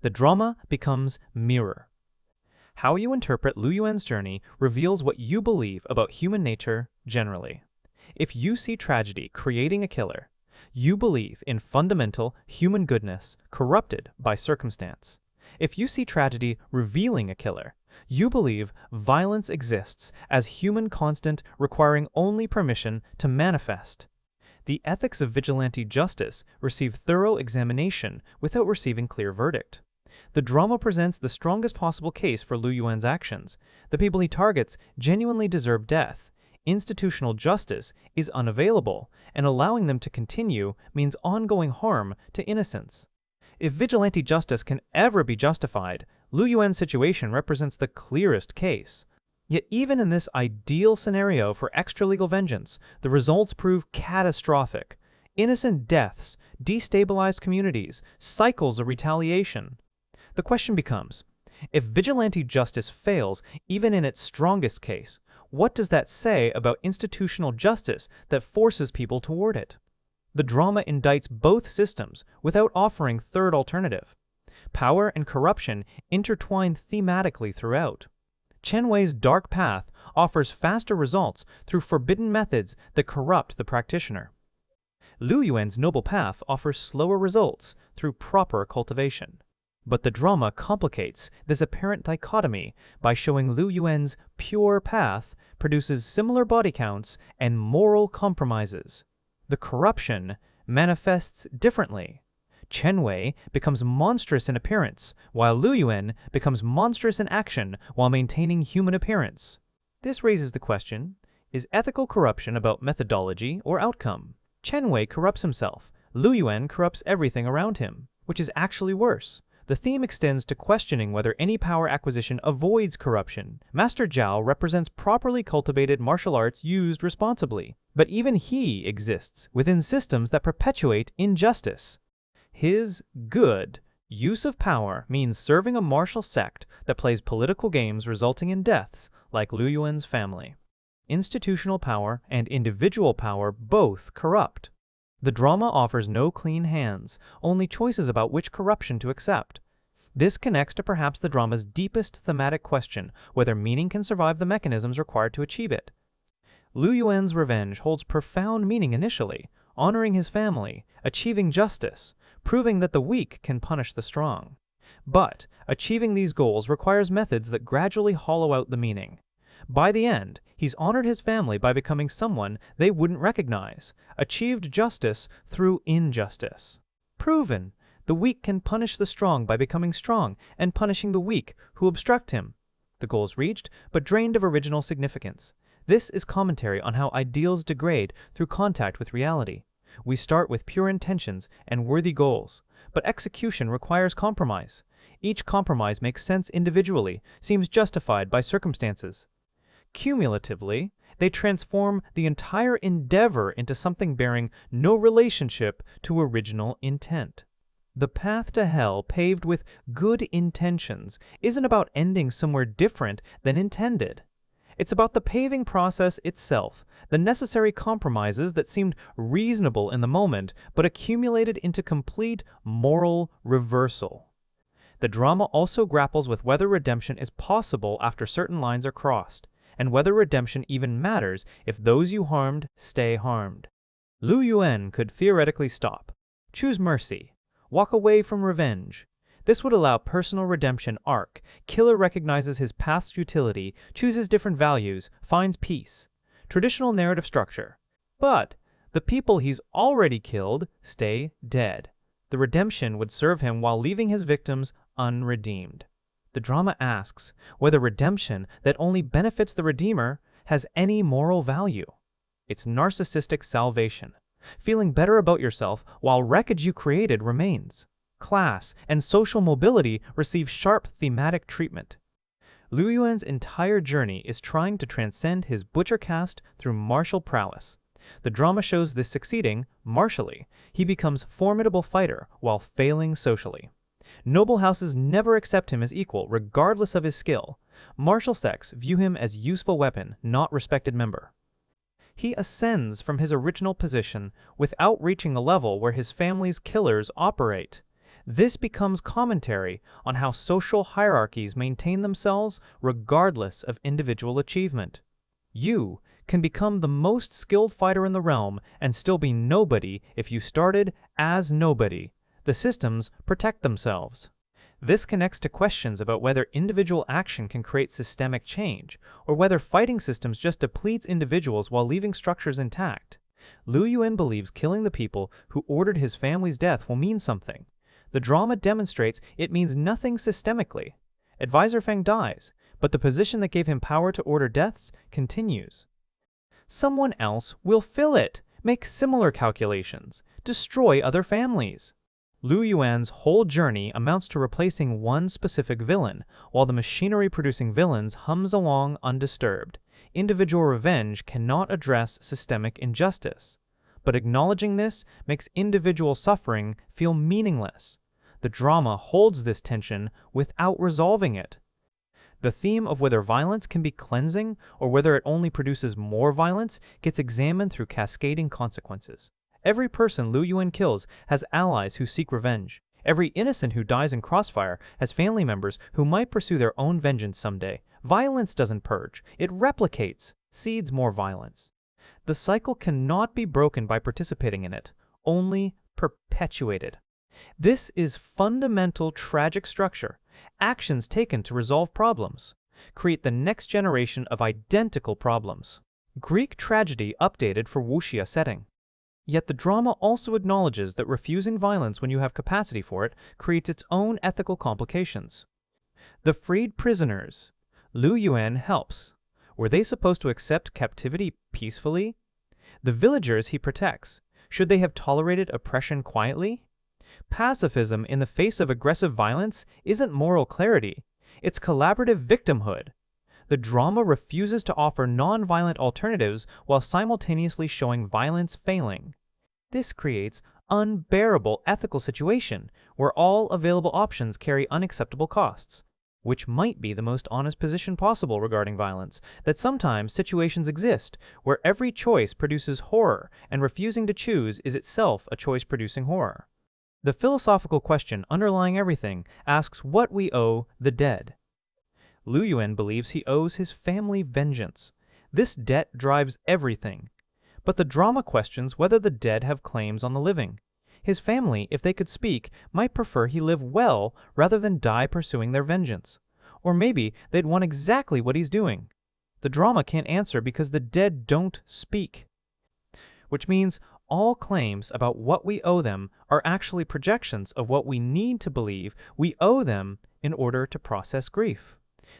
The drama becomes mirror. How you interpret Liu Yuan's journey reveals what you believe about human nature generally. If you see tragedy creating a killer, you believe in fundamental human goodness corrupted by circumstance. If you see tragedy revealing a killer, you believe violence exists as human constant requiring only permission to manifest. The ethics of vigilante justice receive thorough examination without receiving clear verdict. The drama presents the strongest possible case for Liu Yuan's actions. The people he targets genuinely deserve death. Institutional justice is unavailable, and allowing them to continue means ongoing harm to innocents. If vigilante justice can ever be justified, Liu Yuan's situation represents the clearest case. Yet even in this ideal scenario for extralegal vengeance, the results prove catastrophic. Innocent deaths, destabilized communities, cycles of retaliation. The question becomes, if vigilante justice fails even in its strongest case, what does that say about institutional justice that forces people toward it? The drama indicts both systems without offering third alternative. Power and corruption intertwine thematically throughout. Chen Wei's dark path offers faster results through forbidden methods that corrupt the practitioner. Liu Yuan's noble path offers slower results through proper cultivation. But the drama complicates this apparent dichotomy by showing Liu Yuan's pure path produces similar body counts and moral compromises. The corruption manifests differently. Chen Wei becomes monstrous in appearance, while Liu Yuan becomes monstrous in action while maintaining human appearance. This raises the question, is ethical corruption about methodology or outcome? Chen Wei corrupts himself. Liu Yuan corrupts everything around him, which is actually worse. The theme extends to questioning whether any power acquisition avoids corruption. Master Zhao represents properly cultivated martial arts used responsibly, but even he exists within systems that perpetuate injustice. His good use of power means serving a martial sect that plays political games resulting in deaths, like Liu Yuan's family. Institutional power and individual power both corrupt. The drama offers no clean hands, only choices about which corruption to accept. This connects to perhaps the drama's deepest thematic question, whether meaning can survive the mechanisms required to achieve it. Liu Yuan's revenge holds profound meaning initially, honoring his family, achieving justice, proving that the weak can punish the strong. But achieving these goals requires methods that gradually hollow out the meaning. By the end, he's honored his family by becoming someone they wouldn't recognize, achieved justice through injustice. Proven, the weak can punish the strong by becoming strong and punishing the weak who obstruct him. The goals reached, but drained of original significance. This is commentary on how ideals degrade through contact with reality. We start with pure intentions and worthy goals, but execution requires compromise. Each compromise makes sense individually, seems justified by circumstances. Cumulatively, they transform the entire endeavor into something bearing no relationship to original intent. The path to hell paved with good intentions isn't about ending somewhere different than intended. It's about the paving process itself, the necessary compromises that seemed reasonable in the moment but accumulated into complete moral reversal. The drama also grapples with whether redemption is possible after certain lines are crossed, and whether redemption even matters if those you harmed stay harmed. Liu Yuan could theoretically stop, choose mercy, walk away from revenge. This would allow personal redemption arc. Killer recognizes his past futility, chooses different values, finds peace. Traditional narrative structure. But the people he's already killed stay dead. The redemption would serve him while leaving his victims unredeemed. The drama asks whether redemption that only benefits the redeemer has any moral value. It's narcissistic salvation, feeling better about yourself while wreckage you created remains. Class and social mobility receive sharp thematic treatment. Liu Yuan's entire journey is trying to transcend his butcher caste through martial prowess. The drama shows this succeeding martially. He becomes formidable fighter while failing socially. Noble houses never accept him as equal, regardless of his skill. Martial sects view him as useful weapon, not respected member. He ascends from his original position without reaching the level where his family's killers operate. This becomes commentary on how social hierarchies maintain themselves regardless of individual achievement. You can become the most skilled fighter in the realm and still be nobody if you started as nobody. The systems protect themselves. This connects to questions about whether individual action can create systemic change, or whether fighting systems just depletes individuals while leaving structures intact. Liu Yuan believes killing the people who ordered his family's death will mean something. The drama demonstrates it means nothing systemically. Advisor Feng dies, but the position that gave him power to order deaths continues. Someone else will fill it, make similar calculations, destroy other families. Liu Yuan's whole journey amounts to replacing one specific villain, while the machinery producing villains hums along undisturbed. Individual revenge cannot address systemic injustice, but acknowledging this makes individual suffering feel meaningless. The drama holds this tension without resolving it. The theme of whether violence can be cleansing or whether it only produces more violence gets examined through cascading consequences. Every person Liu Yuan kills has allies who seek revenge. Every innocent who dies in crossfire has family members who might pursue their own vengeance someday. Violence doesn't purge, it replicates, seeds more violence. The cycle cannot be broken by participating in it, only perpetuated. This is fundamental tragic structure. Actions taken to resolve problems create the next generation of identical problems. Greek tragedy updated for wuxia setting. Yet the drama also acknowledges that refusing violence when you have capacity for it creates its own ethical complications. The freed prisoners Liu Yuan helps. Were they supposed to accept captivity peacefully? The villagers he protects, should they have tolerated oppression quietly? Pacifism in the face of aggressive violence isn't moral clarity, it's collaborative victimhood. The drama refuses to offer non-violent alternatives while simultaneously showing violence failing. This creates unbearable ethical situation where all available options carry unacceptable costs. which might be the most honest position possible regarding violence, that sometimes situations exist where every choice produces horror, and refusing to choose is itself a choice producing horror. The philosophical question underlying everything asks what we owe the dead. Liu Yuan believes he owes his family vengeance. This debt drives everything. But the drama questions whether the dead have claims on the living. His family, if they could speak, might prefer he live well rather than die pursuing their vengeance. Or maybe they'd want exactly what he's doing. The drama can't answer because the dead don't speak. Which means all claims about what we owe them are actually projections of what we need to believe we owe them in order to process grief.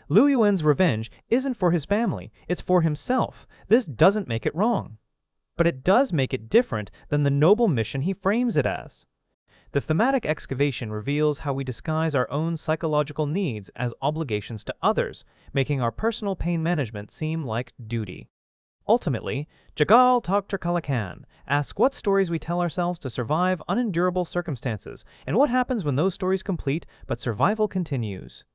Liu Yuan's revenge isn't for his family, it's for himself. This doesn't make it wrong. But it does make it different than the noble mission he frames it as. The thematic excavation reveals how we disguise our own psychological needs as obligations to others, making our personal pain management seem like duty. Ultimately, Jagal Terkalahkan asks what stories we tell ourselves to survive unendurable circumstances, and what happens when those stories complete but survival continues.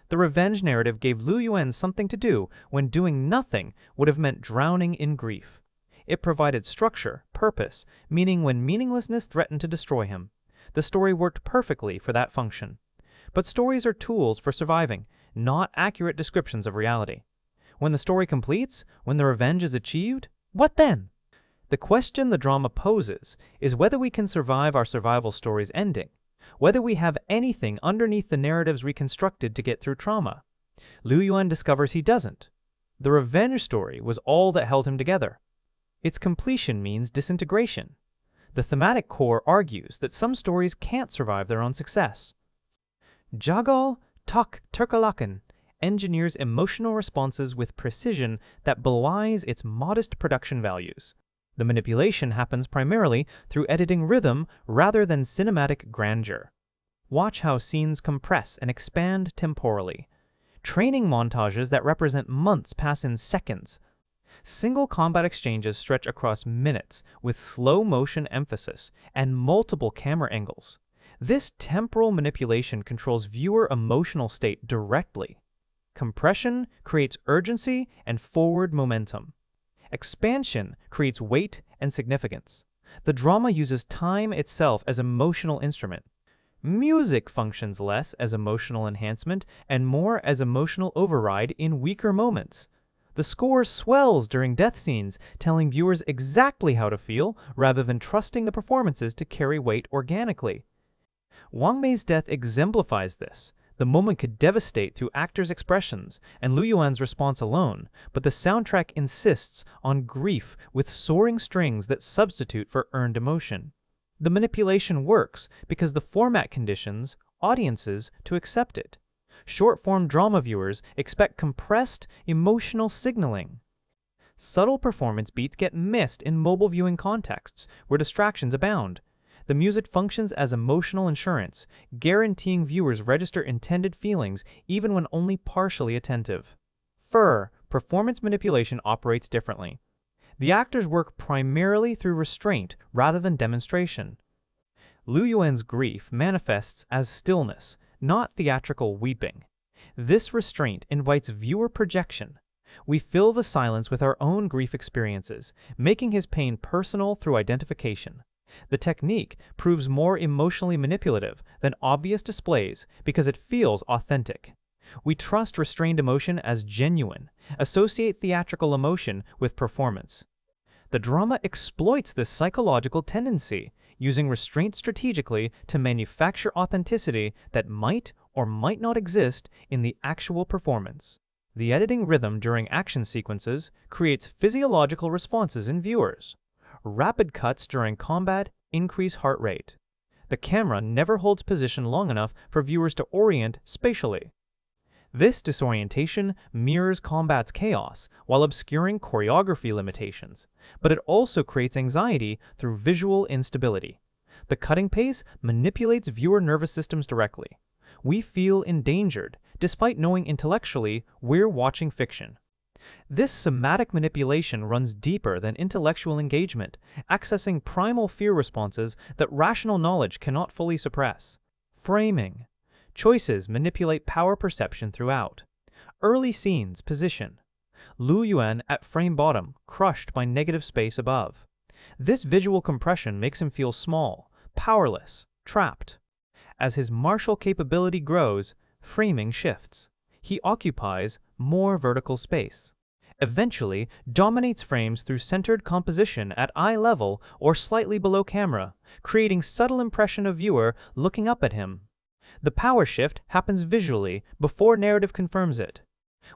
The revenge narrative gave Liu Yuan something to do when doing nothing would have meant drowning in grief. It provided structure, purpose, meaning when meaninglessness threatened to destroy him. The story worked perfectly for that function. But stories are tools for surviving, not accurate descriptions of reality. When the story completes, when the revenge is achieved, what then? The question the drama poses is whether we can survive our survival story's ending, whether we have anything underneath the narratives reconstructed to get through trauma. Liu Yuan discovers he doesn't. The revenge story was all that held him together. Its completion means disintegration. The thematic core argues that some stories can't survive their own success. Jagal Terkalahkan engineers emotional responses with precision that belies its modest production values. The manipulation happens primarily through editing rhythm rather than cinematic grandeur. Watch how scenes compress and expand temporally. Training montages that represent months pass in seconds. Single combat exchanges stretch across minutes with slow motion emphasis and multiple camera angles. This temporal manipulation controls viewer emotional state directly. Compression creates urgency and forward momentum. Expansion creates weight and significance. The drama uses time itself as emotional instrument. Music functions less as emotional enhancement and more as emotional override in weaker moments. The score swells during death scenes, telling viewers exactly how to feel rather than trusting the performances to carry weight organically. Wang Mei's death exemplifies this. The moment could devastate through actors' expressions and Liu Yuan's response alone, but the soundtrack insists on grief with soaring strings that substitute for earned emotion. The manipulation works because the format conditions audiences to accept it. Short-form drama viewers expect compressed, emotional signaling. Subtle performance beats get missed in mobile viewing contexts where distractions abound. The music functions as emotional insurance, guaranteeing viewers register intended feelings even when only partially attentive. Performance manipulation operates differently. The actors work primarily through restraint rather than demonstration. Liu Yuan's grief manifests as stillness, not theatrical weeping. This restraint invites viewer projection. We fill the silence with our own grief experiences, making his pain personal through identification. The technique proves more emotionally manipulative than obvious displays because it feels authentic. We trust restrained emotion as genuine, associate theatrical emotion with performance. The drama exploits this psychological tendency, using restraint strategically to manufacture authenticity that might or might not exist in the actual performance. The editing rhythm during action sequences creates physiological responses in viewers. Rapid cuts during combat increase heart rate. The camera never holds position long enough for viewers to orient spatially. This disorientation mirrors combat's chaos while obscuring choreography limitations, but it also creates anxiety through visual instability. The cutting pace manipulates viewer nervous systems directly. We feel endangered, despite knowing intellectually we're watching fiction. This somatic manipulation runs deeper than intellectual engagement, accessing primal fear responses that rational knowledge cannot fully suppress. Framing. Choices manipulate power perception throughout. Early scenes position. Lu Yuan at frame bottom, crushed by negative space above. This visual compression makes him feel small, powerless, trapped. As his martial capability grows, framing shifts. He occupies more vertical space. Eventually, dominates frames through centered composition at eye level or slightly below camera, creating subtle impression of viewer looking up at him. The power shift happens visually before narrative confirms it.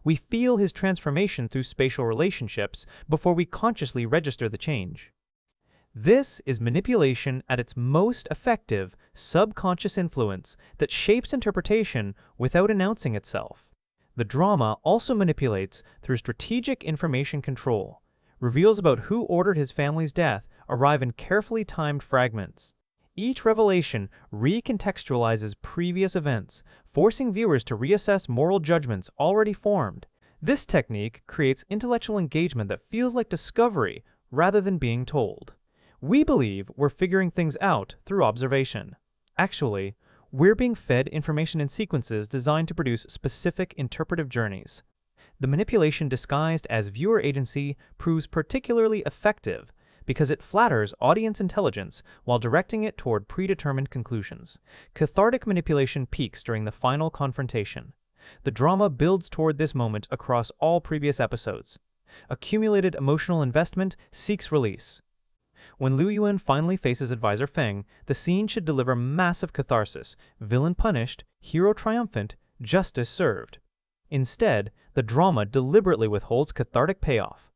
We feel his transformation through spatial relationships before we consciously register the change. This is manipulation at its most effective, subconscious influence that shapes interpretation without announcing itself. The drama also manipulates through strategic information control. Reveals about who ordered his family's death arrive in carefully timed fragments. Each revelation recontextualizes previous events, forcing viewers to reassess moral judgments already formed. This technique creates intellectual engagement that feels like discovery rather than being told. We believe we're figuring things out through observation. Actually, we're being fed information in sequences designed to produce specific interpretive journeys. The manipulation disguised as viewer agency proves particularly effective because it flatters audience intelligence while directing it toward predetermined conclusions. Cathartic manipulation peaks during the final confrontation. The drama builds toward this moment across all previous episodes. Accumulated emotional investment seeks release. When Lu Yuan finally faces Advisor Feng, the scene should deliver massive catharsis, villain punished, hero triumphant, justice served. Instead, the drama deliberately withholds cathartic payoff.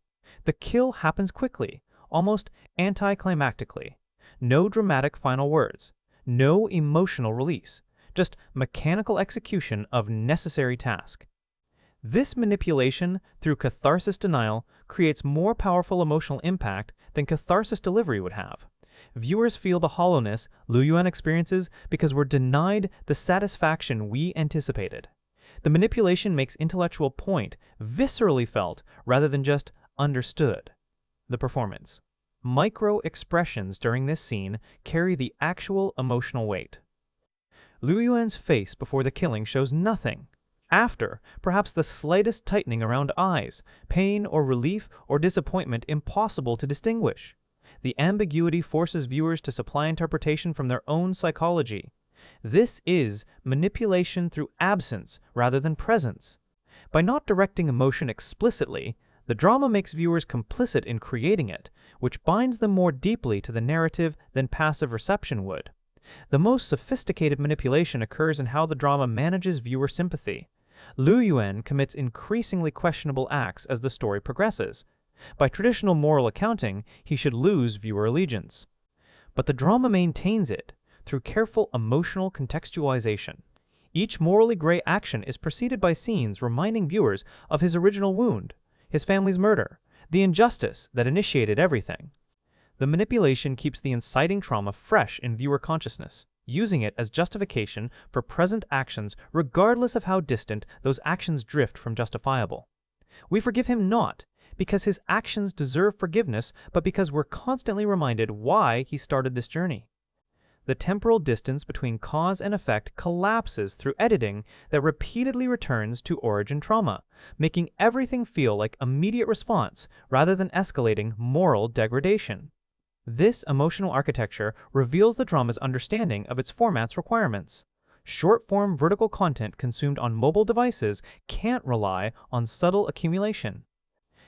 The kill happens quickly, almost anticlimactically. No dramatic final words, no emotional release, just mechanical execution of necessary task. This manipulation through catharsis denial creates more powerful emotional impact than catharsis delivery would have. Viewers feel the hollowness Lu Yuan experiences because we're denied the satisfaction we anticipated. The manipulation makes intellectual point viscerally felt rather than just understood. The performance. Micro-expressions during this scene carry the actual emotional weight. Lu Yuan's face before the killing shows nothing. After, perhaps the slightest tightening around eyes, pain or relief or disappointment impossible to distinguish. The ambiguity forces viewers to supply interpretation from their own psychology. This is manipulation through absence rather than presence. By not directing emotion explicitly, the drama makes viewers complicit in creating it, which binds them more deeply to the narrative than passive reception would. The most sophisticated manipulation occurs in how the drama manages viewer sympathy. Lu Yuan commits increasingly questionable acts as the story progresses. By traditional moral accounting, he should lose viewer allegiance. But the drama maintains it through careful emotional contextualization. Each morally gray action is preceded by scenes reminding viewers of his original wound, his family's murder, the injustice that initiated everything. The manipulation keeps the inciting trauma fresh in viewer consciousness, using it as justification for present actions regardless of how distant those actions drift from justifiable. We forgive him not because his actions deserve forgiveness, but because we're constantly reminded why he started this journey. The temporal distance between cause and effect collapses through editing that repeatedly returns to origin trauma, making everything feel like immediate response rather than escalating moral degradation. This emotional architecture reveals the drama's understanding of its format's requirements. Short-form vertical content consumed on mobile devices can't rely on subtle accumulation.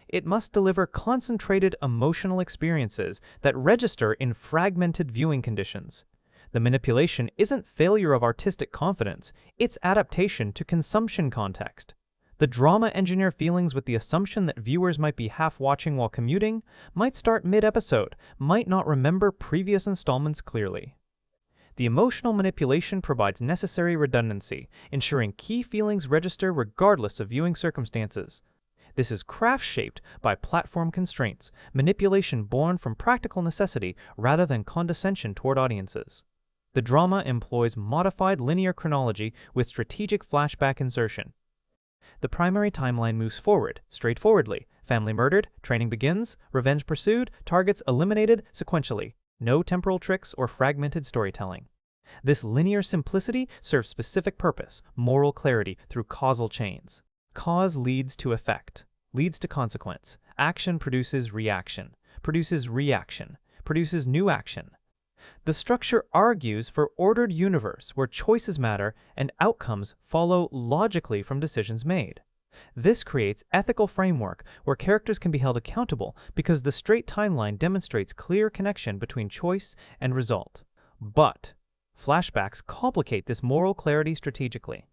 It must deliver concentrated emotional experiences that register in fragmented viewing conditions. The manipulation isn't failure of artistic confidence, it's adaptation to consumption context. The drama engineer feelings with the assumption that viewers might be half watching while commuting, might start mid-episode, might not remember previous installments clearly. The emotional manipulation provides necessary redundancy, ensuring key feelings register regardless of viewing circumstances. This is craft-shaped by platform constraints, manipulation born from practical necessity rather than condescension toward audiences. The drama employs modified linear chronology with strategic flashback insertion. The primary timeline moves forward, straightforwardly. Family murdered, training begins, revenge pursued, targets eliminated sequentially. No temporal tricks or fragmented storytelling. This linear simplicity serves specific purpose, moral clarity through causal chains. Cause leads to effect, leads to consequence. Action produces reaction, produces new action. The structure argues for ordered universe where choices matter and outcomes follow logically from decisions made. This creates ethical framework where characters can be held accountable because the straight timeline demonstrates clear connection between choice and result. But flashbacks complicate this moral clarity strategically.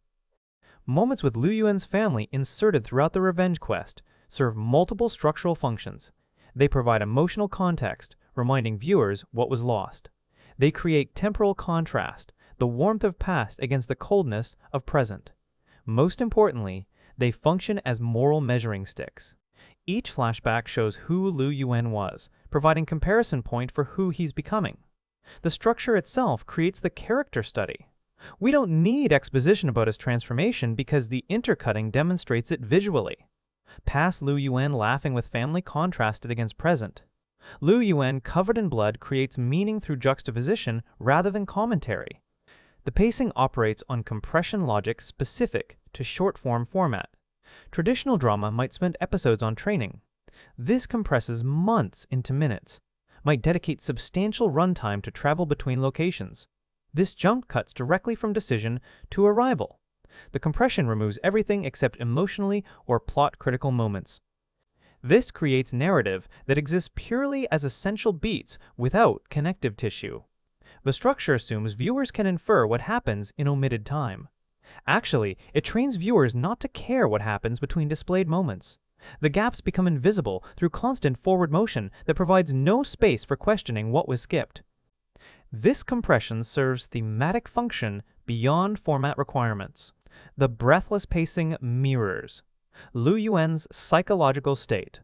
Moments with Liu Yuan's family inserted throughout the revenge quest serve multiple structural functions. They provide emotional context, reminding viewers what was lost. They create temporal contrast, the warmth of past against the coldness of present. Most importantly, they function as moral measuring sticks. Each flashback shows who Liu Yuan was, providing comparison point for who he's becoming. The structure itself creates the character study. We don't need exposition about his transformation because the intercutting demonstrates it visually. Past Liu Yuan laughing with family contrasted against present. Liu Yuan covered in blood creates meaning through juxtaposition rather than commentary. The pacing operates on compression logic specific to short-form format. Traditional drama might spend episodes on training. This compresses months into minutes, might dedicate substantial runtime to travel between locations. This jump cuts directly from decision to arrival. The compression removes everything except emotionally or plot-critical moments. This creates narrative that exists purely as essential beats without connective tissue. The structure assumes viewers can infer what happens in omitted time. Actually, it trains viewers not to care what happens between displayed moments. The gaps become invisible through constant forward motion that provides no space for questioning what was skipped. This compression serves thematic function beyond format requirements. The breathless pacing mirrors Liu Yuan's psychological state.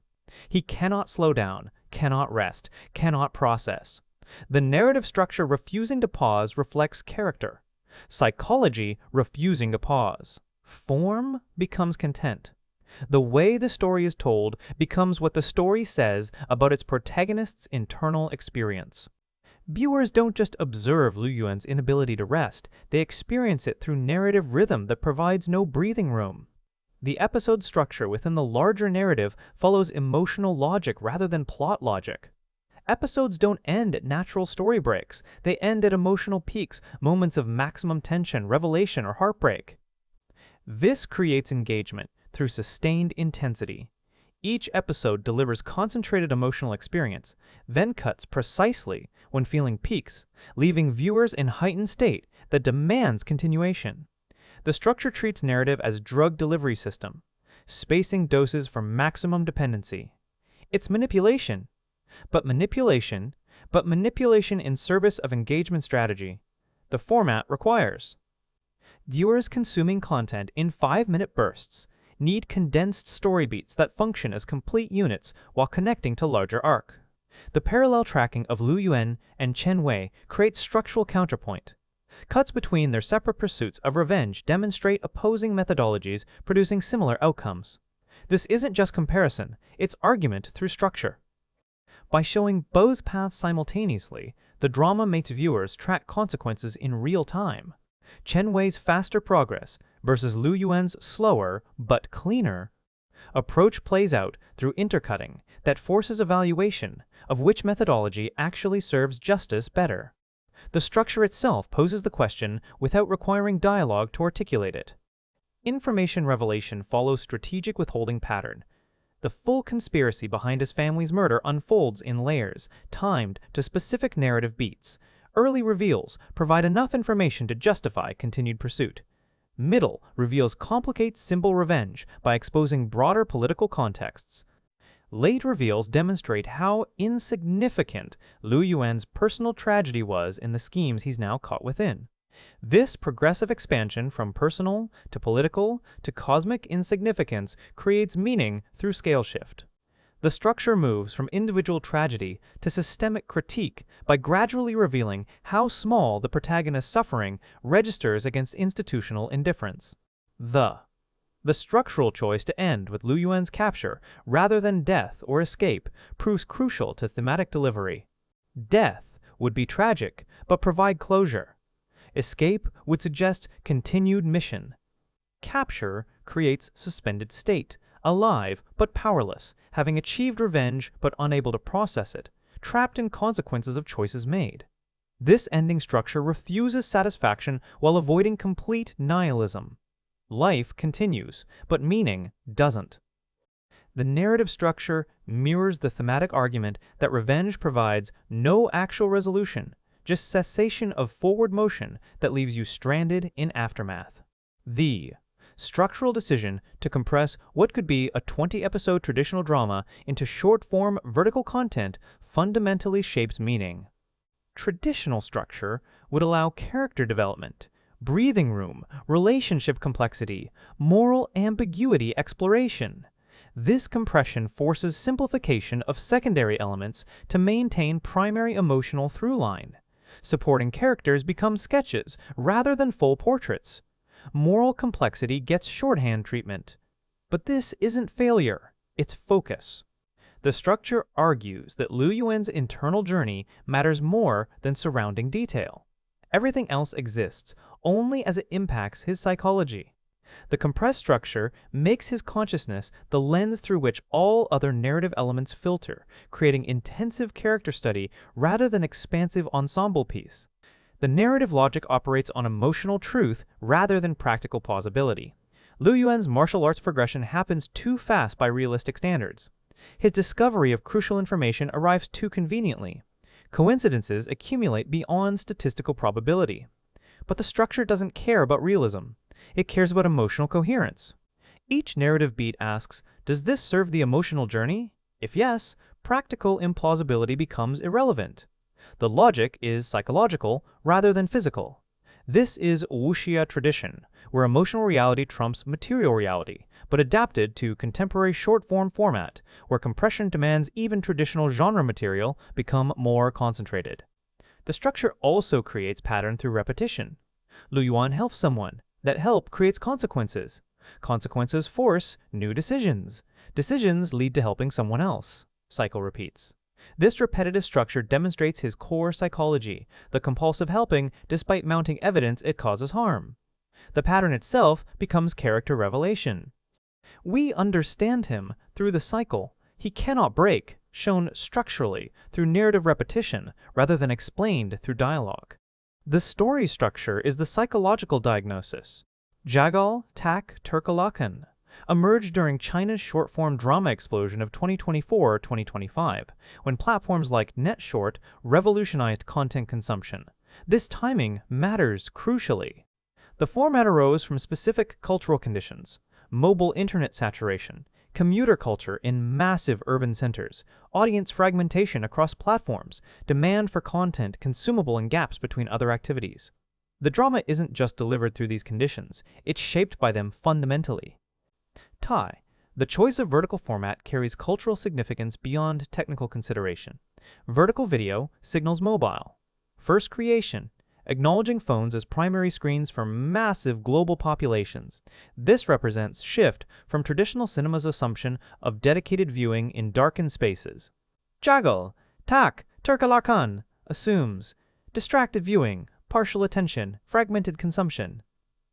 He cannot slow down, cannot rest, cannot process. The narrative structure refusing to pause reflects character. Psychology refusing to pause. Form becomes content. The way the story is told becomes what the story says about its protagonist's internal experience. Viewers don't just observe Liu Yuan's inability to rest, they experience it through narrative rhythm that provides no breathing room. The episode structure within the larger narrative follows emotional logic rather than plot logic. Episodes don't end at natural story breaks, they end at emotional peaks, moments of maximum tension, revelation, or heartbreak. This creates engagement through sustained intensity. Each episode delivers concentrated emotional experience, then cuts precisely when feeling peaks, leaving viewers in heightened state that demands continuation. The structure treats narrative as drug delivery system, spacing doses for maximum dependency. It's manipulation, but manipulation in service of engagement strategy. The format requires. Viewers consuming content in 5-minute bursts need condensed story beats that function as complete units while connecting to larger arc. The parallel tracking of Liu Yuan and Chen Wei creates structural counterpoint. Cuts between their separate pursuits of revenge demonstrate opposing methodologies producing similar outcomes. This isn't just comparison, it's argument through structure. By showing both paths simultaneously, the drama makes viewers track consequences in real time. Chen Wei's faster progress versus Liu Yuan's slower but cleaner approach plays out through intercutting that forces evaluation of which methodology actually serves justice better. The structure itself poses the question without requiring dialogue to articulate it. Information revelation follows strategic withholding pattern. The full conspiracy behind his family's murder unfolds in layers, timed to specific narrative beats. Early reveals provide enough information to justify continued pursuit. Middle reveals complicate simple revenge by exposing broader political contexts. Late reveals demonstrate how insignificant Liu Yuan's personal tragedy was in the schemes he's now caught within. This progressive expansion from personal to political to cosmic insignificance creates meaning through scale shift. The structure moves from individual tragedy to systemic critique by gradually revealing how small the protagonist's suffering registers against institutional indifference. The structural choice to end with Liu Yuan's capture rather than death or escape proves crucial to thematic delivery. Death would be tragic, but provide closure. Escape would suggest continued mission. Capture creates suspended state, alive but powerless, having achieved revenge but unable to process it, trapped in consequences of choices made. This ending structure refuses satisfaction while avoiding complete nihilism. Life continues, but meaning doesn't. The narrative structure mirrors the thematic argument that revenge provides no actual resolution, just cessation of forward motion that leaves you stranded in aftermath. The structural decision to compress what could be a 20-episode traditional drama into short-form vertical content fundamentally shapes meaning. Traditional structure would allow character development, breathing room, relationship complexity, moral ambiguity exploration. This compression forces simplification of secondary elements to maintain primary emotional through-line. Supporting characters become sketches rather than full portraits. Moral complexity gets shorthand treatment. But this isn't failure, it's focus. The structure argues that Liu Yuan's internal journey matters more than surrounding detail. Everything else exists only as it impacts his psychology. The compressed structure makes his consciousness the lens through which all other narrative elements filter, creating intensive character study rather than expansive ensemble piece. The narrative logic operates on emotional truth rather than practical plausibility. Liu Yuan's martial arts progression happens too fast by realistic standards. His discovery of crucial information arrives too conveniently. Coincidences accumulate beyond statistical probability. But the structure doesn't care about realism. It cares about emotional coherence. Each narrative beat asks, does this serve the emotional journey? If yes, practical implausibility becomes irrelevant. The logic is psychological rather than physical. This is wuxia tradition, where emotional reality trumps material reality, but adapted to contemporary short-form format, where compression demands even traditional genre material become more concentrated. The structure also creates pattern through repetition. Liu Yuan helps someone. That help creates consequences. Consequences force new decisions. Decisions lead to helping someone else. Cycle repeats. This repetitive structure demonstrates his core psychology, the compulsive helping despite mounting evidence it causes harm. The pattern itself becomes character revelation. We understand him through the cycle he cannot break, shown structurally through narrative repetition rather than explained through dialogue. The story structure is the psychological diagnosis. Jagal, Terkalahkan emerged during China's short-form drama explosion of 2024-2025, when platforms like NetShort revolutionized content consumption. This timing matters crucially. The format arose from specific cultural conditions: mobile internet saturation, commuter culture in massive urban centers, audience fragmentation across platforms, demand for content consumable in gaps between other activities. The drama isn't just delivered through these conditions, it's shaped by them fundamentally. The choice of vertical format carries cultural significance beyond technical consideration. Vertical video signals mobile. First creation, acknowledging phones as primary screens for massive global populations. This represents shift from traditional cinema's assumption of dedicated viewing in darkened spaces. Jagal, Terkalahkan assumes distracted viewing, partial attention, fragmented consumption.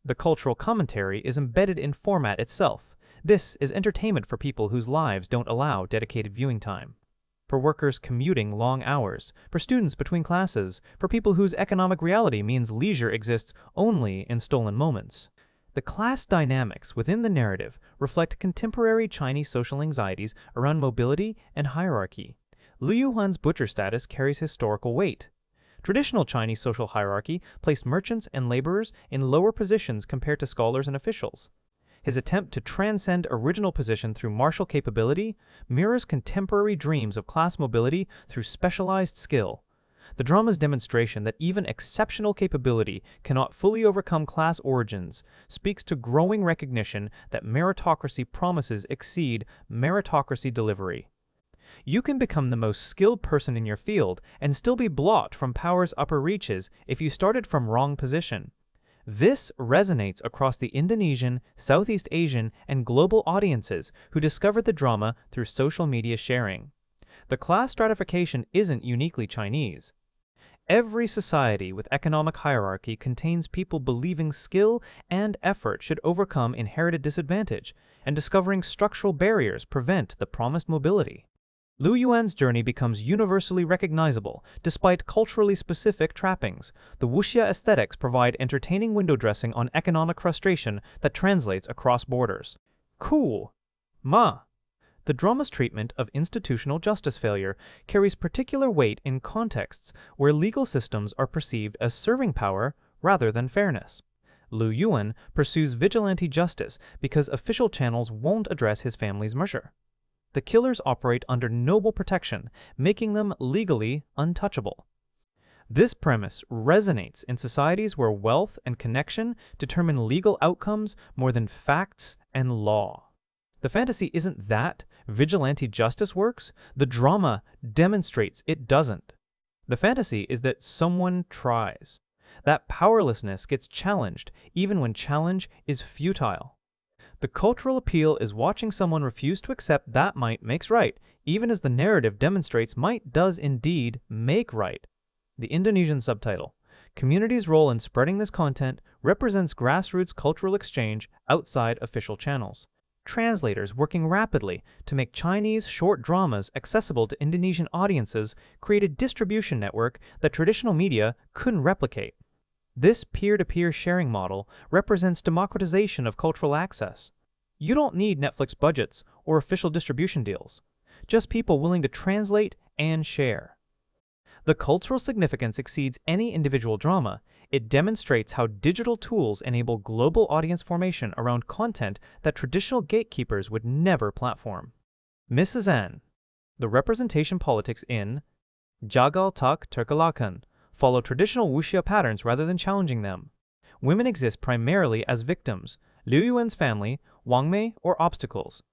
The cultural commentary is embedded in format itself. This is entertainment for people whose lives don't allow dedicated viewing time. For workers commuting long hours, for students between classes, for people whose economic reality means leisure exists only in stolen moments. The class dynamics within the narrative reflect contemporary Chinese social anxieties around mobility and hierarchy. Liu Yuan's butcher status carries historical weight. Traditional Chinese social hierarchy placed merchants and laborers in lower positions compared to scholars and officials. His attempt to transcend original position through martial capability mirrors contemporary dreams of class mobility through specialized skill. The drama's demonstration that even exceptional capability cannot fully overcome class origins speaks to growing recognition that meritocracy promises exceed meritocracy delivery. You can become the most skilled person in your field and still be blocked from power's upper reaches if you started from wrong position. This resonates across the Indonesian, Southeast Asian, and global audiences who discovered the drama through social media sharing. The class stratification isn't uniquely Chinese. Every society with economic hierarchy contains people believing skill and effort should overcome inherited disadvantage, and discovering structural barriers prevent the promised mobility. Liu Yuan's journey becomes universally recognizable, despite culturally specific trappings. The wuxia aesthetics provide entertaining window dressing on economic frustration that translates across borders. Cool. Ma. The drama's treatment of institutional justice failure carries particular weight in contexts where legal systems are perceived as serving power rather than fairness. Liu Yuan pursues vigilante justice because official channels won't address his family's murder. The killers operate under noble protection, making them legally untouchable. This premise resonates in societies where wealth and connection determine legal outcomes more than facts and law. The fantasy isn't that vigilante justice works, the drama demonstrates it doesn't. The fantasy is that someone tries. That powerlessness gets challenged, even when challenge is futile. The cultural appeal is watching someone refuse to accept that might makes right, even as the narrative demonstrates might does indeed make right. The Indonesian subtitle. Community's role in spreading this content represents grassroots cultural exchange outside official channels. Translators working rapidly to make Chinese short dramas accessible to Indonesian audiences create a distribution network that traditional media couldn't replicate. This peer-to-peer sharing model represents democratization of cultural access. You don't need Netflix budgets or official distribution deals, just people willing to translate and share. The cultural significance exceeds any individual drama. It demonstrates how digital tools enable global audience formation around content that traditional gatekeepers would never platform. Mrs. N. The representation politics in Jagal Terkalahkan follow traditional wuxia patterns rather than challenging them. Women exist primarily as victims, Liu Yuan's family, Wang Mei, or obstacles.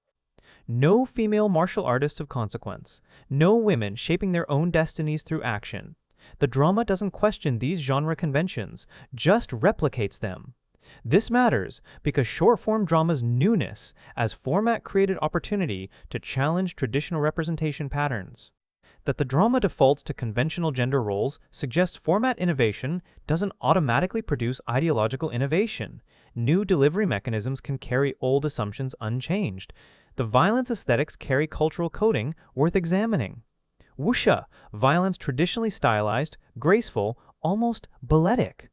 No female martial artists of consequence. No women shaping their own destinies through action. The drama doesn't question these genre conventions, just replicates them. This matters because short-form drama's newness as format created opportunity to challenge traditional representation patterns. That the drama defaults to conventional gender roles suggests format innovation doesn't automatically produce ideological innovation. New delivery mechanisms can carry old assumptions unchanged. The violence aesthetics carry cultural coding worth examining. Wuxia, violence traditionally stylized, graceful, almost balletic.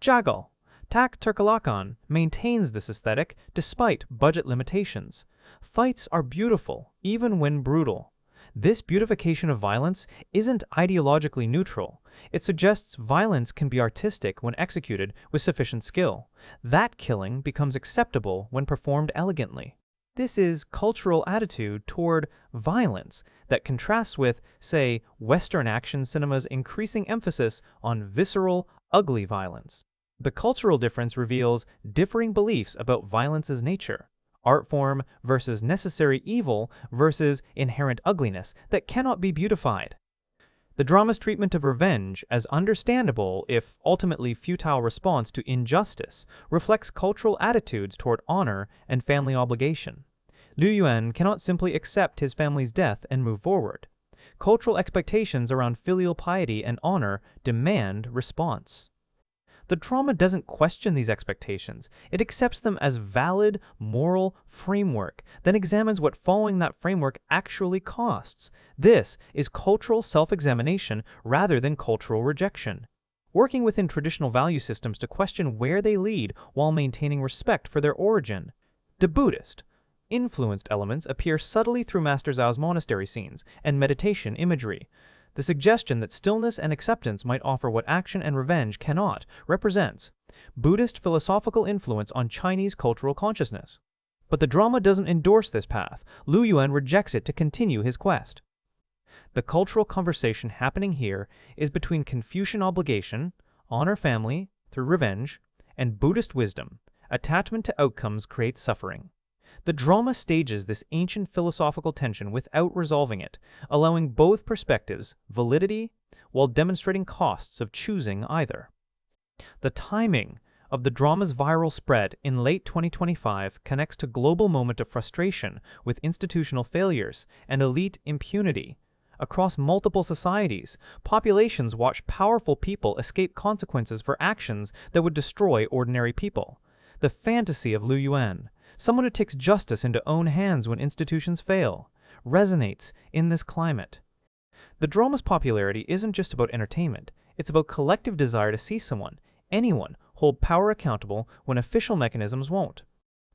Jagal, Terkalahkan maintains this aesthetic despite budget limitations. Fights are beautiful, even when brutal. This beautification of violence isn't ideologically neutral. It suggests violence can be artistic when executed with sufficient skill. That killing becomes acceptable when performed elegantly. This is cultural attitude toward violence that contrasts with, say, Western action cinema's increasing emphasis on visceral, ugly violence. The cultural difference reveals differing beliefs about violence's nature. Art form versus necessary evil versus inherent ugliness that cannot be beautified. The drama's treatment of revenge as understandable, if ultimately futile response to injustice, reflects cultural attitudes toward honor and family obligation. Liu Yuan cannot simply accept his family's death and move forward. Cultural expectations around filial piety and honor demand response. The drama doesn't question these expectations. It accepts them as valid moral framework, then examines what following that framework actually costs. This is cultural self-examination rather than cultural rejection. Working within traditional value systems to question where they lead while maintaining respect for their origin. The Buddhist influenced elements appear subtly through Master Zhao's monastery scenes and meditation imagery. The suggestion that stillness and acceptance might offer what action and revenge cannot represents Buddhist philosophical influence on Chinese cultural consciousness. But the drama doesn't endorse this path. Liu Yuan rejects it to continue his quest. The cultural conversation happening here is between Confucian obligation, honor family through revenge, and Buddhist wisdom. Attachment to outcomes creates suffering. The drama stages this ancient philosophical tension without resolving it, allowing both perspectives validity while demonstrating costs of choosing either. The timing of the drama's viral spread in late 2025 connects to global moment of frustration with institutional failures and elite impunity. Across multiple societies, populations watch powerful people escape consequences for actions that would destroy ordinary people. The fantasy of Lu Yuan, someone who takes justice into own hands when institutions fail, resonates in this climate. The drama's popularity isn't just about entertainment, it's about collective desire to see someone, anyone, hold power accountable when official mechanisms won't.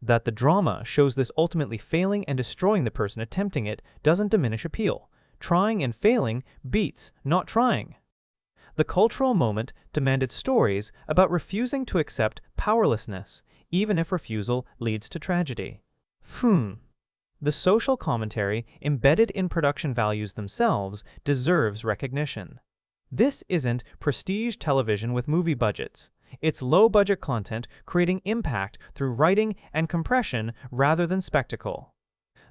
That the drama shows this ultimately failing and destroying the person attempting it doesn't diminish appeal. Trying and failing beats not trying. The cultural moment demanded stories about refusing to accept powerlessness, even if refusal leads to tragedy. The social commentary embedded in production values themselves deserves recognition. This isn't prestige television with movie budgets. It's low-budget content creating impact through writing and compression rather than spectacle.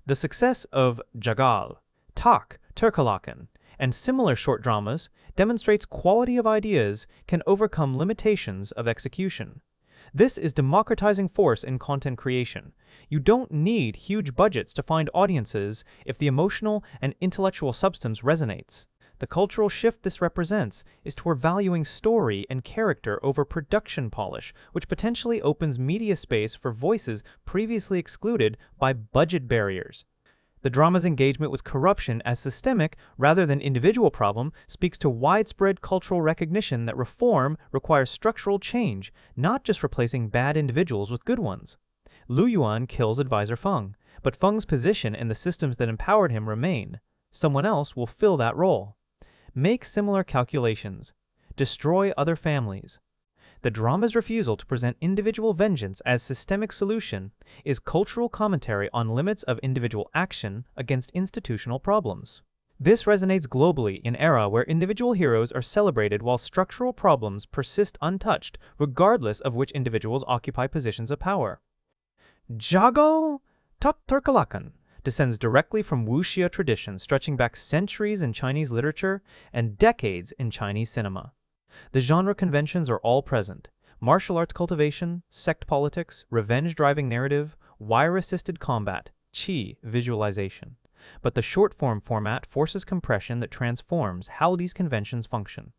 The success of Jagal, Terkalahkan, and similar short dramas demonstrates quality of ideas can overcome limitations of execution. This is democratizing force in content creation. You don't need huge budgets to find audiences if the emotional and intellectual substance resonates. The cultural shift this represents is toward valuing story and character over production polish, which potentially opens media space for voices previously excluded by budget barriers. The drama's engagement with corruption as systemic rather than individual problem speaks to widespread cultural recognition that reform requires structural change, not just replacing bad individuals with good ones. Lu Yuan kills advisor Feng, but Feng's position and the systems that empowered him remain. Someone else will fill that role. Make similar calculations. Destroy other families. The drama's refusal to present individual vengeance as systemic solution is cultural commentary on limits of individual action against institutional problems. This resonates globally in an era where individual heroes are celebrated while structural problems persist untouched regardless of which individuals occupy positions of power. Jagal Terkalahkan descends directly from wuxia tradition stretching back centuries in Chinese literature and decades in Chinese cinema. The genre conventions are all present: martial arts cultivation, sect politics, revenge-driving narrative, wire-assisted combat, qi visualization. But the short-form format forces compression that transforms how these conventions function.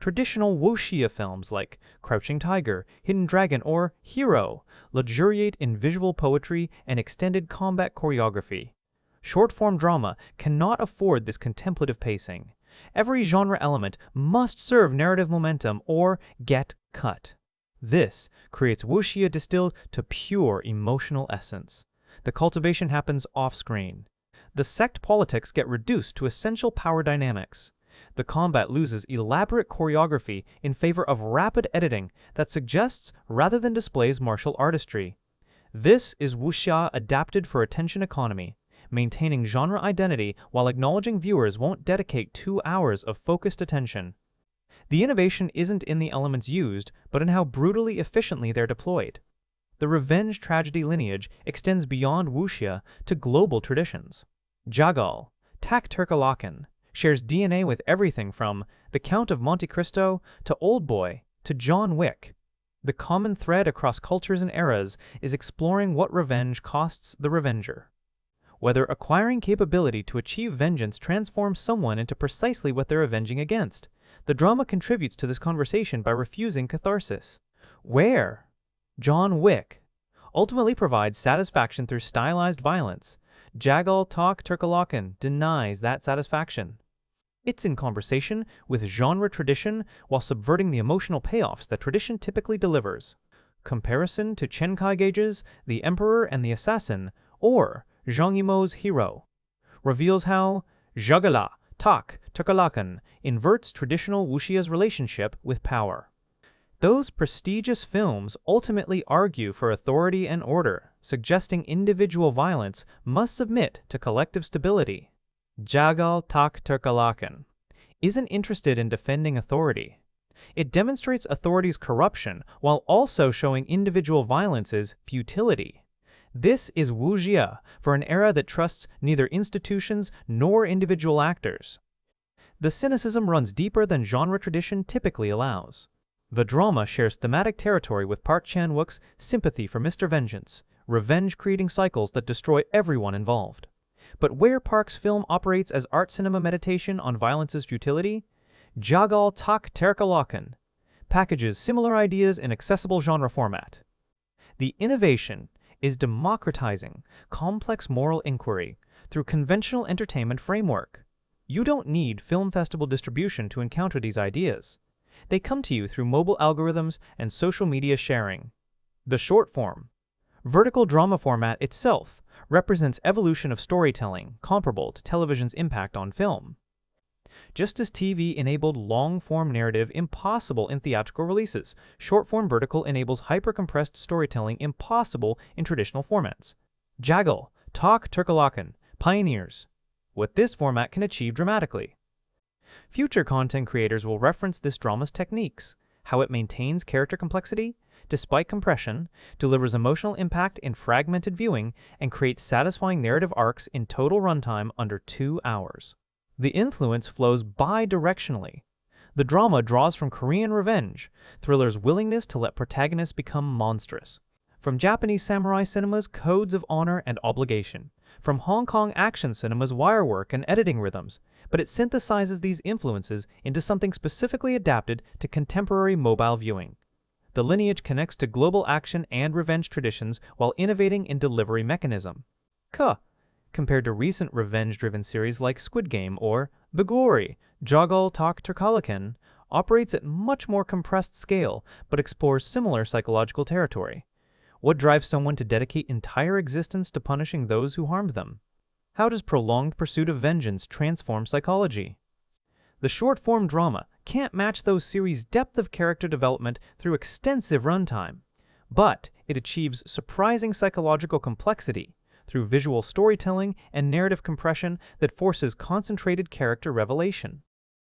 Traditional wuxia films like Crouching Tiger, Hidden Dragon, or Hero luxuriate in visual poetry and extended combat choreography. Short-form drama cannot afford this contemplative pacing. Every genre element must serve narrative momentum or get cut. This creates wuxia distilled to pure emotional essence. The cultivation happens off-screen. The sect politics get reduced to essential power dynamics. The combat loses elaborate choreography in favor of rapid editing that suggests rather than displays martial artistry. This is wuxia adapted for attention economy, maintaining genre identity while acknowledging viewers won't dedicate 2 hours of focused attention. The innovation isn't in the elements used, but in how brutally efficiently they're deployed. The revenge tragedy lineage extends beyond wuxia to global traditions. Jagal, Terkalahkan, shares DNA with everything from The Count of Monte Cristo to Old Boy to John Wick. The common thread across cultures and eras is exploring what revenge costs the revenger. Whether acquiring capability to achieve vengeance transforms someone into precisely what they're avenging against. The drama contributes to this conversation by refusing catharsis. Where John Wick ultimately provides satisfaction through stylized violence, Jagal Terkalahkan denies that satisfaction. It's in conversation with genre tradition while subverting the emotional payoffs that tradition typically delivers. Comparison to Chen Kaige's The Emperor and the Assassin or Zhang Yimou's Hero reveals how Jagal Terkalahkan inverts traditional wuxia's relationship with power. Those prestigious films ultimately argue for authority and order, suggesting individual violence must submit to collective stability. Jagal Terkalahkan isn't interested in defending authority. It demonstrates authority's corruption while also showing individual violence's futility. This is wuxia for an era that trusts neither institutions nor individual actors. The cynicism runs deeper than genre tradition typically allows. The drama shares thematic territory with Park Chan-wook's sympathy for Mr. Vengeance, revenge creating cycles that destroy everyone involved. But where Park's film operates as art cinema meditation on violence's futility, Jagal Terkalahkan packages similar ideas in accessible genre format. The innovation is democratizing complex moral inquiry through conventional entertainment framework. You don't need film festival distribution to encounter these ideas. They come to you through mobile algorithms and social media sharing. The short form, vertical drama format itself represents evolution of storytelling comparable to television's impact on film. Just as TV enabled long-form narrative impossible in theatrical releases, short-form vertical enables hyper-compressed storytelling impossible in traditional formats. Jagal, Terkalahkan, pioneers what this format can achieve dramatically. Future content creators will reference this drama's techniques, how it maintains character complexity, despite compression, delivers emotional impact in fragmented viewing, and creates satisfying narrative arcs in total runtime under 2 hours. The influence flows bi-directionally. The drama draws from Korean revenge, thrillers' willingness to let protagonists become monstrous, from Japanese samurai cinema's codes of honor and obligation, from Hong Kong action cinema's wirework and editing rhythms, but it synthesizes these influences into something specifically adapted to contemporary mobile viewing. The lineage connects to global action and revenge traditions while innovating in delivery mechanism. Compared to recent revenge-driven series like Squid Game or The Glory, Jagal Terkalahkan operates at much more compressed scale but explores similar psychological territory. What drives someone to dedicate entire existence to punishing those who harmed them? How does prolonged pursuit of vengeance transform psychology? The short-form drama can't match those series' depth of character development through extensive runtime, but it achieves surprising psychological complexity through visual storytelling and narrative compression that forces concentrated character revelation.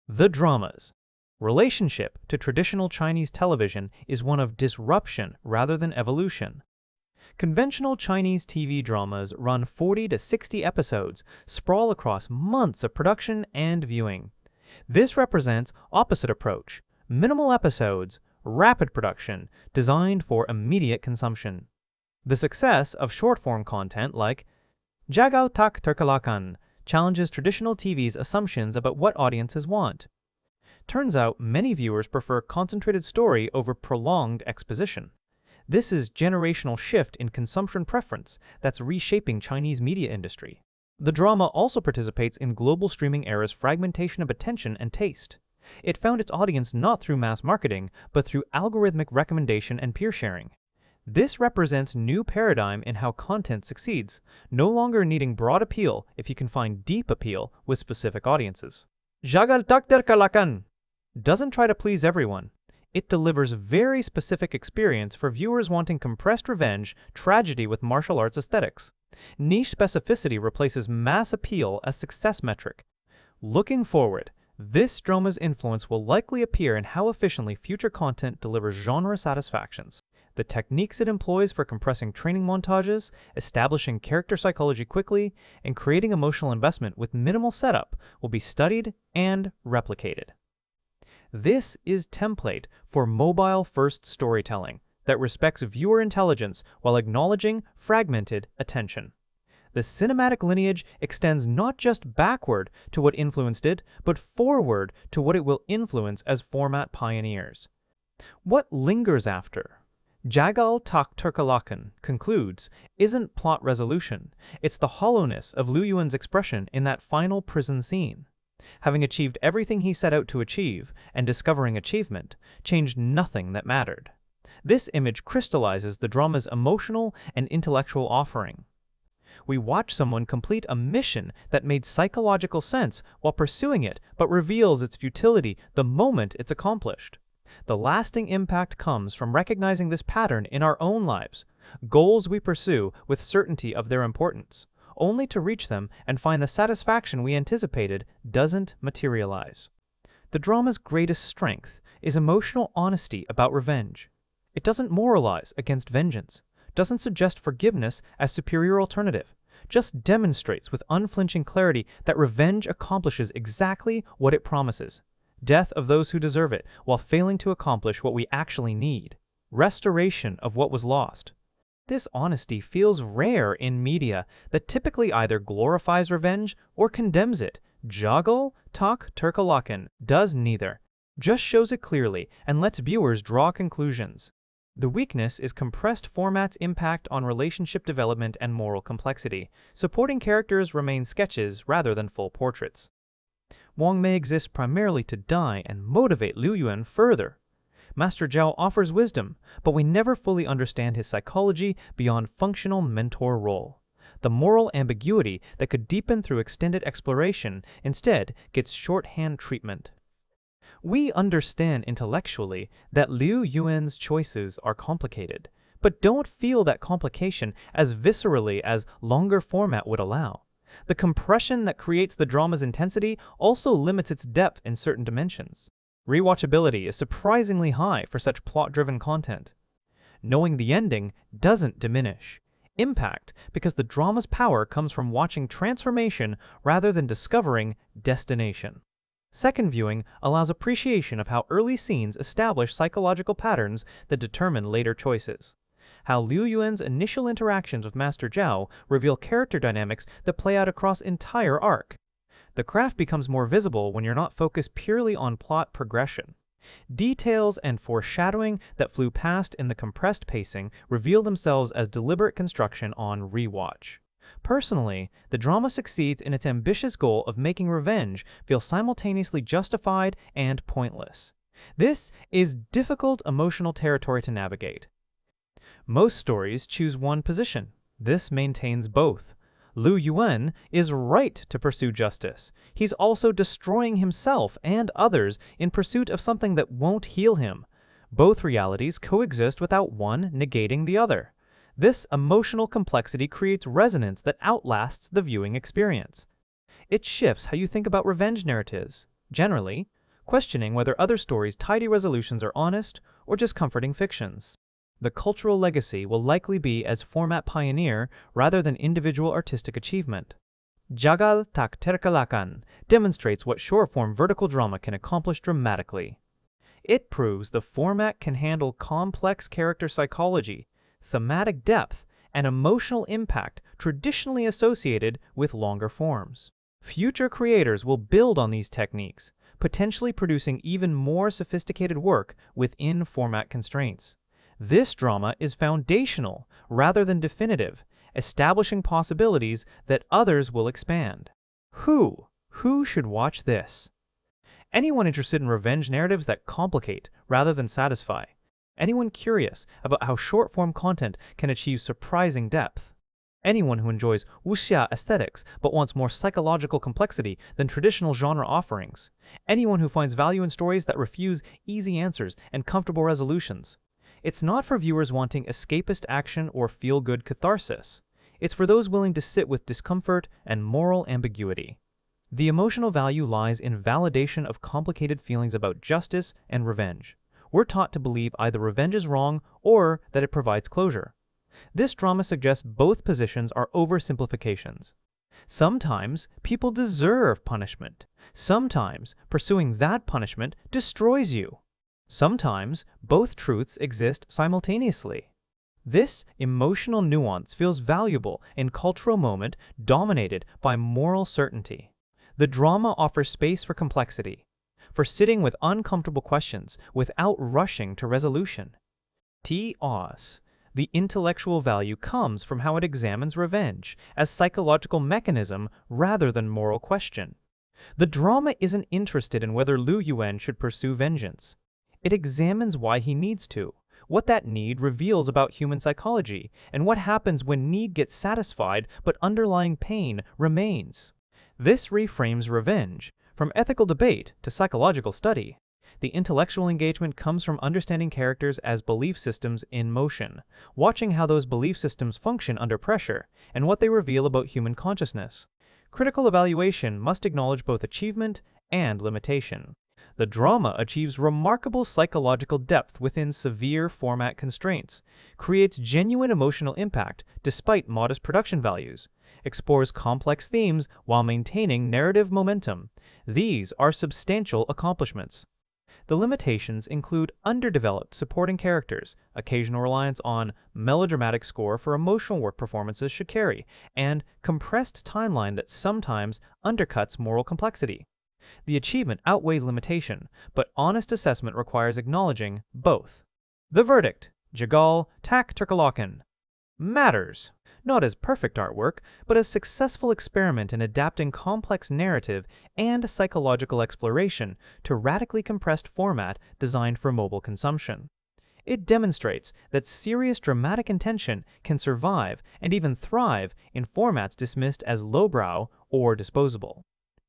The drama's relationship to traditional Chinese television is one of disruption rather than evolution. Conventional Chinese TV dramas run 40 to 60 episodes, sprawl across months of production and viewing. This represents opposite approach, minimal episodes, rapid production, designed for immediate consumption. The success of short-form content like Jagal Terkalahkan challenges traditional TV's assumptions about what audiences want. Turns out many viewers prefer concentrated story over prolonged exposition. This is generational shift in consumption preference that's reshaping Chinese media industry. The drama also participates in global streaming era's fragmentation of attention and taste. It found its audience not through mass marketing, but through algorithmic recommendation and peer sharing. This represents new paradigm in how content succeeds, no longer needing broad appeal if you can find deep appeal with specific audiences. Jagal Terkalahkan doesn't try to please everyone. It delivers very specific experience for viewers wanting compressed revenge, tragedy with martial arts aesthetics. Niche specificity replaces mass appeal as success metric. Looking forward, this drama's influence will likely appear in how efficiently future content delivers genre satisfactions. The techniques it employs for compressing training montages, establishing character psychology quickly, and creating emotional investment with minimal setup will be studied and replicated. This is template for mobile-first storytelling that respects viewer intelligence while acknowledging fragmented attention. The cinematic lineage extends not just backward to what influenced it, but forward to what it will influence as format pioneers. What lingers after Jagal Terkalahkan concludes isn't plot resolution, it's the hollowness of Liu Yuan's expression in that final prison scene. Having achieved everything he set out to achieve, and discovering achievement, changed nothing that mattered. This image crystallizes the drama's emotional and intellectual offering. We watch someone complete a mission that made psychological sense while pursuing it, but reveals its futility the moment it's accomplished. The lasting impact comes from recognizing this pattern in our own lives, goals we pursue with certainty of their importance, only to reach them and find the satisfaction we anticipated doesn't materialize. The drama's greatest strength is emotional honesty about revenge. It doesn't moralize against vengeance, doesn't suggest forgiveness as superior alternative, just demonstrates with unflinching clarity that revenge accomplishes exactly what it promises: death of those who deserve it, while failing to accomplish what we actually need: restoration of what was lost. This honesty feels rare in media that typically either glorifies revenge or condemns it. Jagal, Terkalahkan does neither, just shows it clearly and lets viewers draw conclusions. The weakness is compressed format's impact on relationship development and moral complexity. Supporting characters remain sketches rather than full portraits. Wang Mei exists primarily to die and motivate Liu Yuan further. Master Zhao offers wisdom, but we never fully understand his psychology beyond functional mentor role. The moral ambiguity that could deepen through extended exploration instead gets shorthand treatment. We understand intellectually that Liu Yuan's choices are complicated, but don't feel that complication as viscerally as longer format would allow. The compression that creates the drama's intensity also limits its depth in certain dimensions. Rewatchability is surprisingly high for such plot-driven content. Knowing the ending doesn't diminish impact because the drama's power comes from watching transformation rather than discovering destination. Second viewing allows appreciation of how early scenes establish psychological patterns that determine later choices. How Liu Yuan's initial interactions with Master Zhao reveal character dynamics that play out across entire arc. The craft becomes more visible when you're not focused purely on plot progression. Details and foreshadowing that flew past in the compressed pacing reveal themselves as deliberate construction on rewatch. Personally, the drama succeeds in its ambitious goal of making revenge feel simultaneously justified and pointless. This is difficult emotional territory to navigate. Most stories choose one position. This maintains both. Liu Yuan is right to pursue justice. He's also destroying himself and others in pursuit of something that won't heal him. Both realities coexist without one negating the other. This emotional complexity creates resonance that outlasts the viewing experience. It shifts how you think about revenge narratives, generally, questioning whether other stories' tidy resolutions are honest or just comforting fictions. The cultural legacy will likely be as format pioneer rather than individual artistic achievement. Jagal Terkalahkan demonstrates what short-form vertical drama can accomplish dramatically. It proves the format can handle complex character psychology, thematic depth, and emotional impact traditionally associated with longer forms. Future creators will build on these techniques, potentially producing even more sophisticated work within format constraints. This drama is foundational rather than definitive, establishing possibilities that others will expand. Who should watch this? Anyone interested in revenge narratives that complicate rather than satisfy. Anyone curious about how short-form content can achieve surprising depth. Anyone who enjoys wuxia aesthetics but wants more psychological complexity than traditional genre offerings. Anyone who finds value in stories that refuse easy answers and comfortable resolutions. It's not for viewers wanting escapist action or feel-good catharsis. It's for those willing to sit with discomfort and moral ambiguity. The emotional value lies in validation of complicated feelings about justice and revenge. We're taught to believe either revenge is wrong or that it provides closure. This drama suggests both positions are oversimplifications. Sometimes people deserve punishment. Sometimes pursuing that punishment destroys you. Sometimes both truths exist simultaneously. This emotional nuance feels valuable in cultural moment dominated by moral certainty. The drama offers space for complexity, for sitting with uncomfortable questions without rushing to resolution. The intellectual value comes from how it examines revenge as psychological mechanism rather than moral question. The drama isn't interested in whether Liu Yuan should pursue vengeance. It examines why he needs to, what that need reveals about human psychology, and what happens when need gets satisfied but underlying pain remains. This reframes revenge from ethical debate to psychological study. The intellectual engagement comes from understanding characters as belief systems in motion, watching how those belief systems function under pressure, and what they reveal about human consciousness. Critical evaluation must acknowledge both achievement and limitation. The drama achieves remarkable psychological depth within severe format constraints, creates genuine emotional impact despite modest production values, explores complex themes while maintaining narrative momentum. These are substantial accomplishments. The limitations include underdeveloped supporting characters, occasional reliance on melodramatic score for emotional work performances should carry, and compressed timeline that sometimes undercuts moral complexity. The achievement outweighs limitation, but honest assessment requires acknowledging both. The verdict, Jagal, Terkalahkan, matters, not as perfect artwork, but as successful experiment in adapting complex narrative and psychological exploration to radically compressed format designed for mobile consumption. It demonstrates that serious dramatic intention can survive and even thrive in formats dismissed as lowbrow or disposable.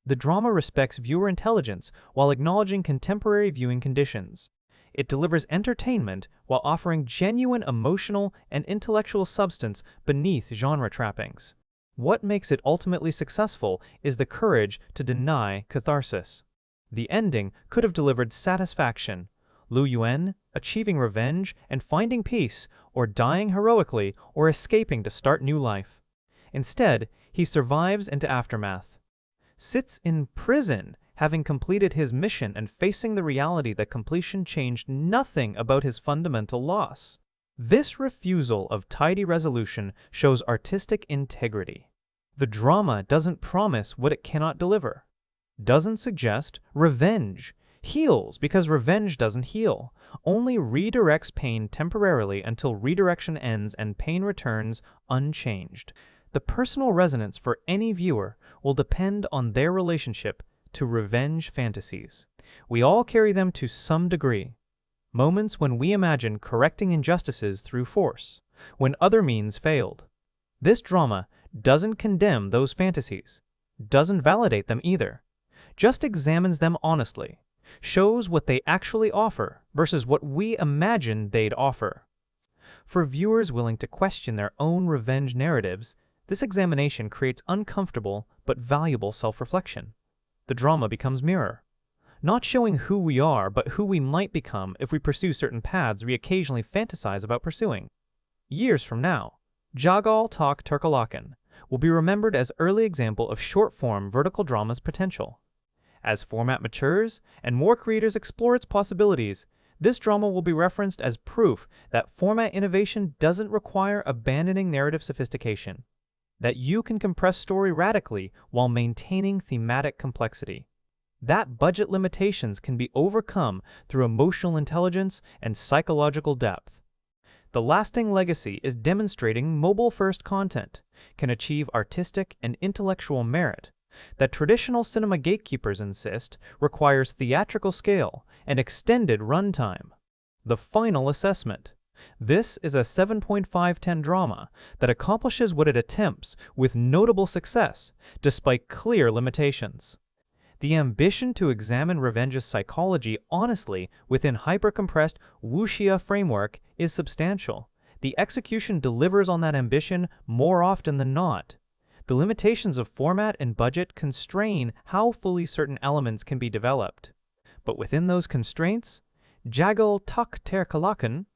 The drama respects viewer intelligence while acknowledging contemporary viewing conditions. It delivers entertainment while offering genuine emotional and intellectual substance beneath genre trappings. What makes it ultimately successful is the courage to deny catharsis. The ending could have delivered satisfaction, Lu Yuan achieving revenge and finding peace, or dying heroically or escaping to start new life. Instead, he survives into aftermath, sits in prison, having completed his mission and facing the reality that completion changed nothing about his fundamental loss. This refusal of tidy resolution shows artistic integrity. The drama doesn't promise what it cannot deliver, doesn't suggest revenge, heals because revenge doesn't heal, only redirects pain temporarily until redirection ends and pain returns unchanged. The personal resonance for any viewer will depend on their relationship to revenge fantasies. We all carry them to some degree. Moments when we imagine correcting injustices through force, when other means failed. This drama doesn't condemn those fantasies, doesn't validate them either, just examines them honestly, shows what they actually offer versus what we imagine they'd offer. For viewers willing to question their own revenge narratives, this examination creates uncomfortable but valuable self-reflection. The drama becomes mirror, not showing who we are, but who we might become if we pursue certain paths we occasionally fantasize about pursuing. Years from now, Jagal Terkalahkan will be remembered as early example of short-form vertical drama's potential. As format matures and more creators explore its possibilities, this drama will be referenced as proof that format innovation doesn't require abandoning narrative sophistication, that you can compress story radically while maintaining thematic complexity, that budget limitations can be overcome through emotional intelligence and psychological depth. The lasting legacy is demonstrating mobile-first content can achieve artistic and intellectual merit that traditional cinema gatekeepers insist requires theatrical scale and extended runtime. The final assessment. This is a 7.5/10 drama that accomplishes what it attempts with notable success, despite clear limitations. The ambition to examine revenge's psychology honestly within hyper-compressed wuxia framework is substantial. The execution delivers on that ambition more often than not. The limitations of format and budget constrain how fully certain elements can be developed. But within those constraints, Jagal Terkalahkan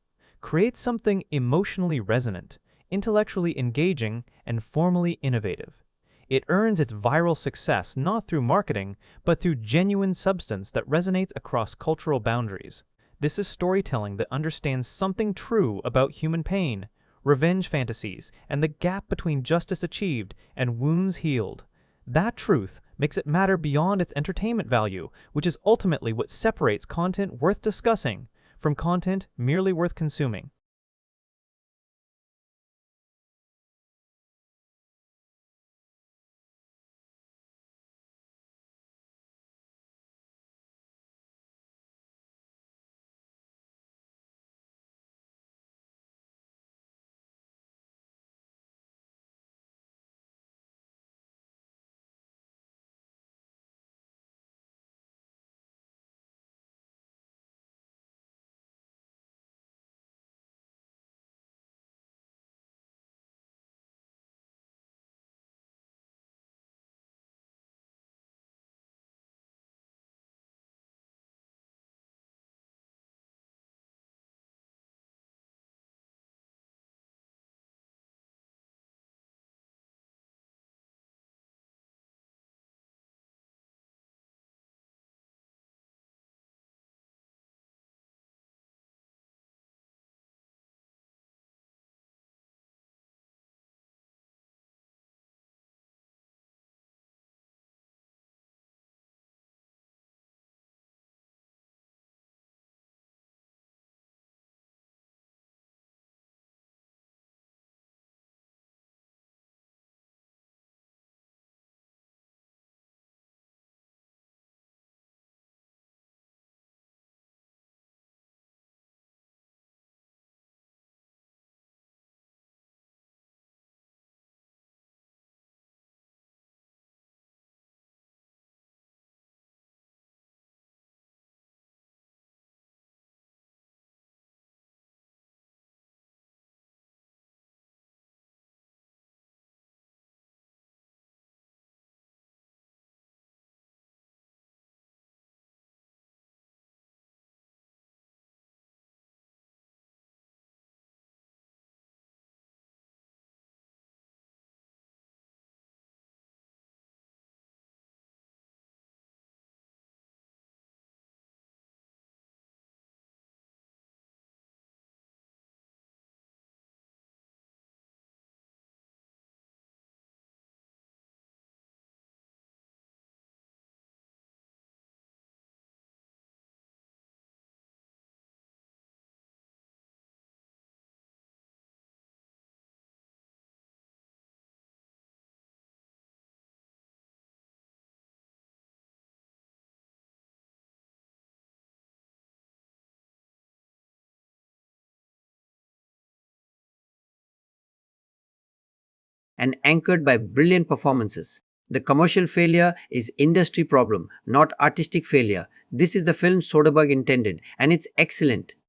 creates something emotionally resonant, intellectually engaging, and formally innovative. It earns its viral success not through marketing, but through genuine substance that resonates across cultural boundaries. This is storytelling that understands something true about human pain, revenge fantasies, and the gap between justice achieved and wounds healed. That truth makes it matter beyond its entertainment value, which is ultimately what separates content worth discussing from content merely worth consuming. and anchored by brilliant performances. The commercial failure is industry problem, not artistic failure. This is the film Soderbergh intended, and it's excellent.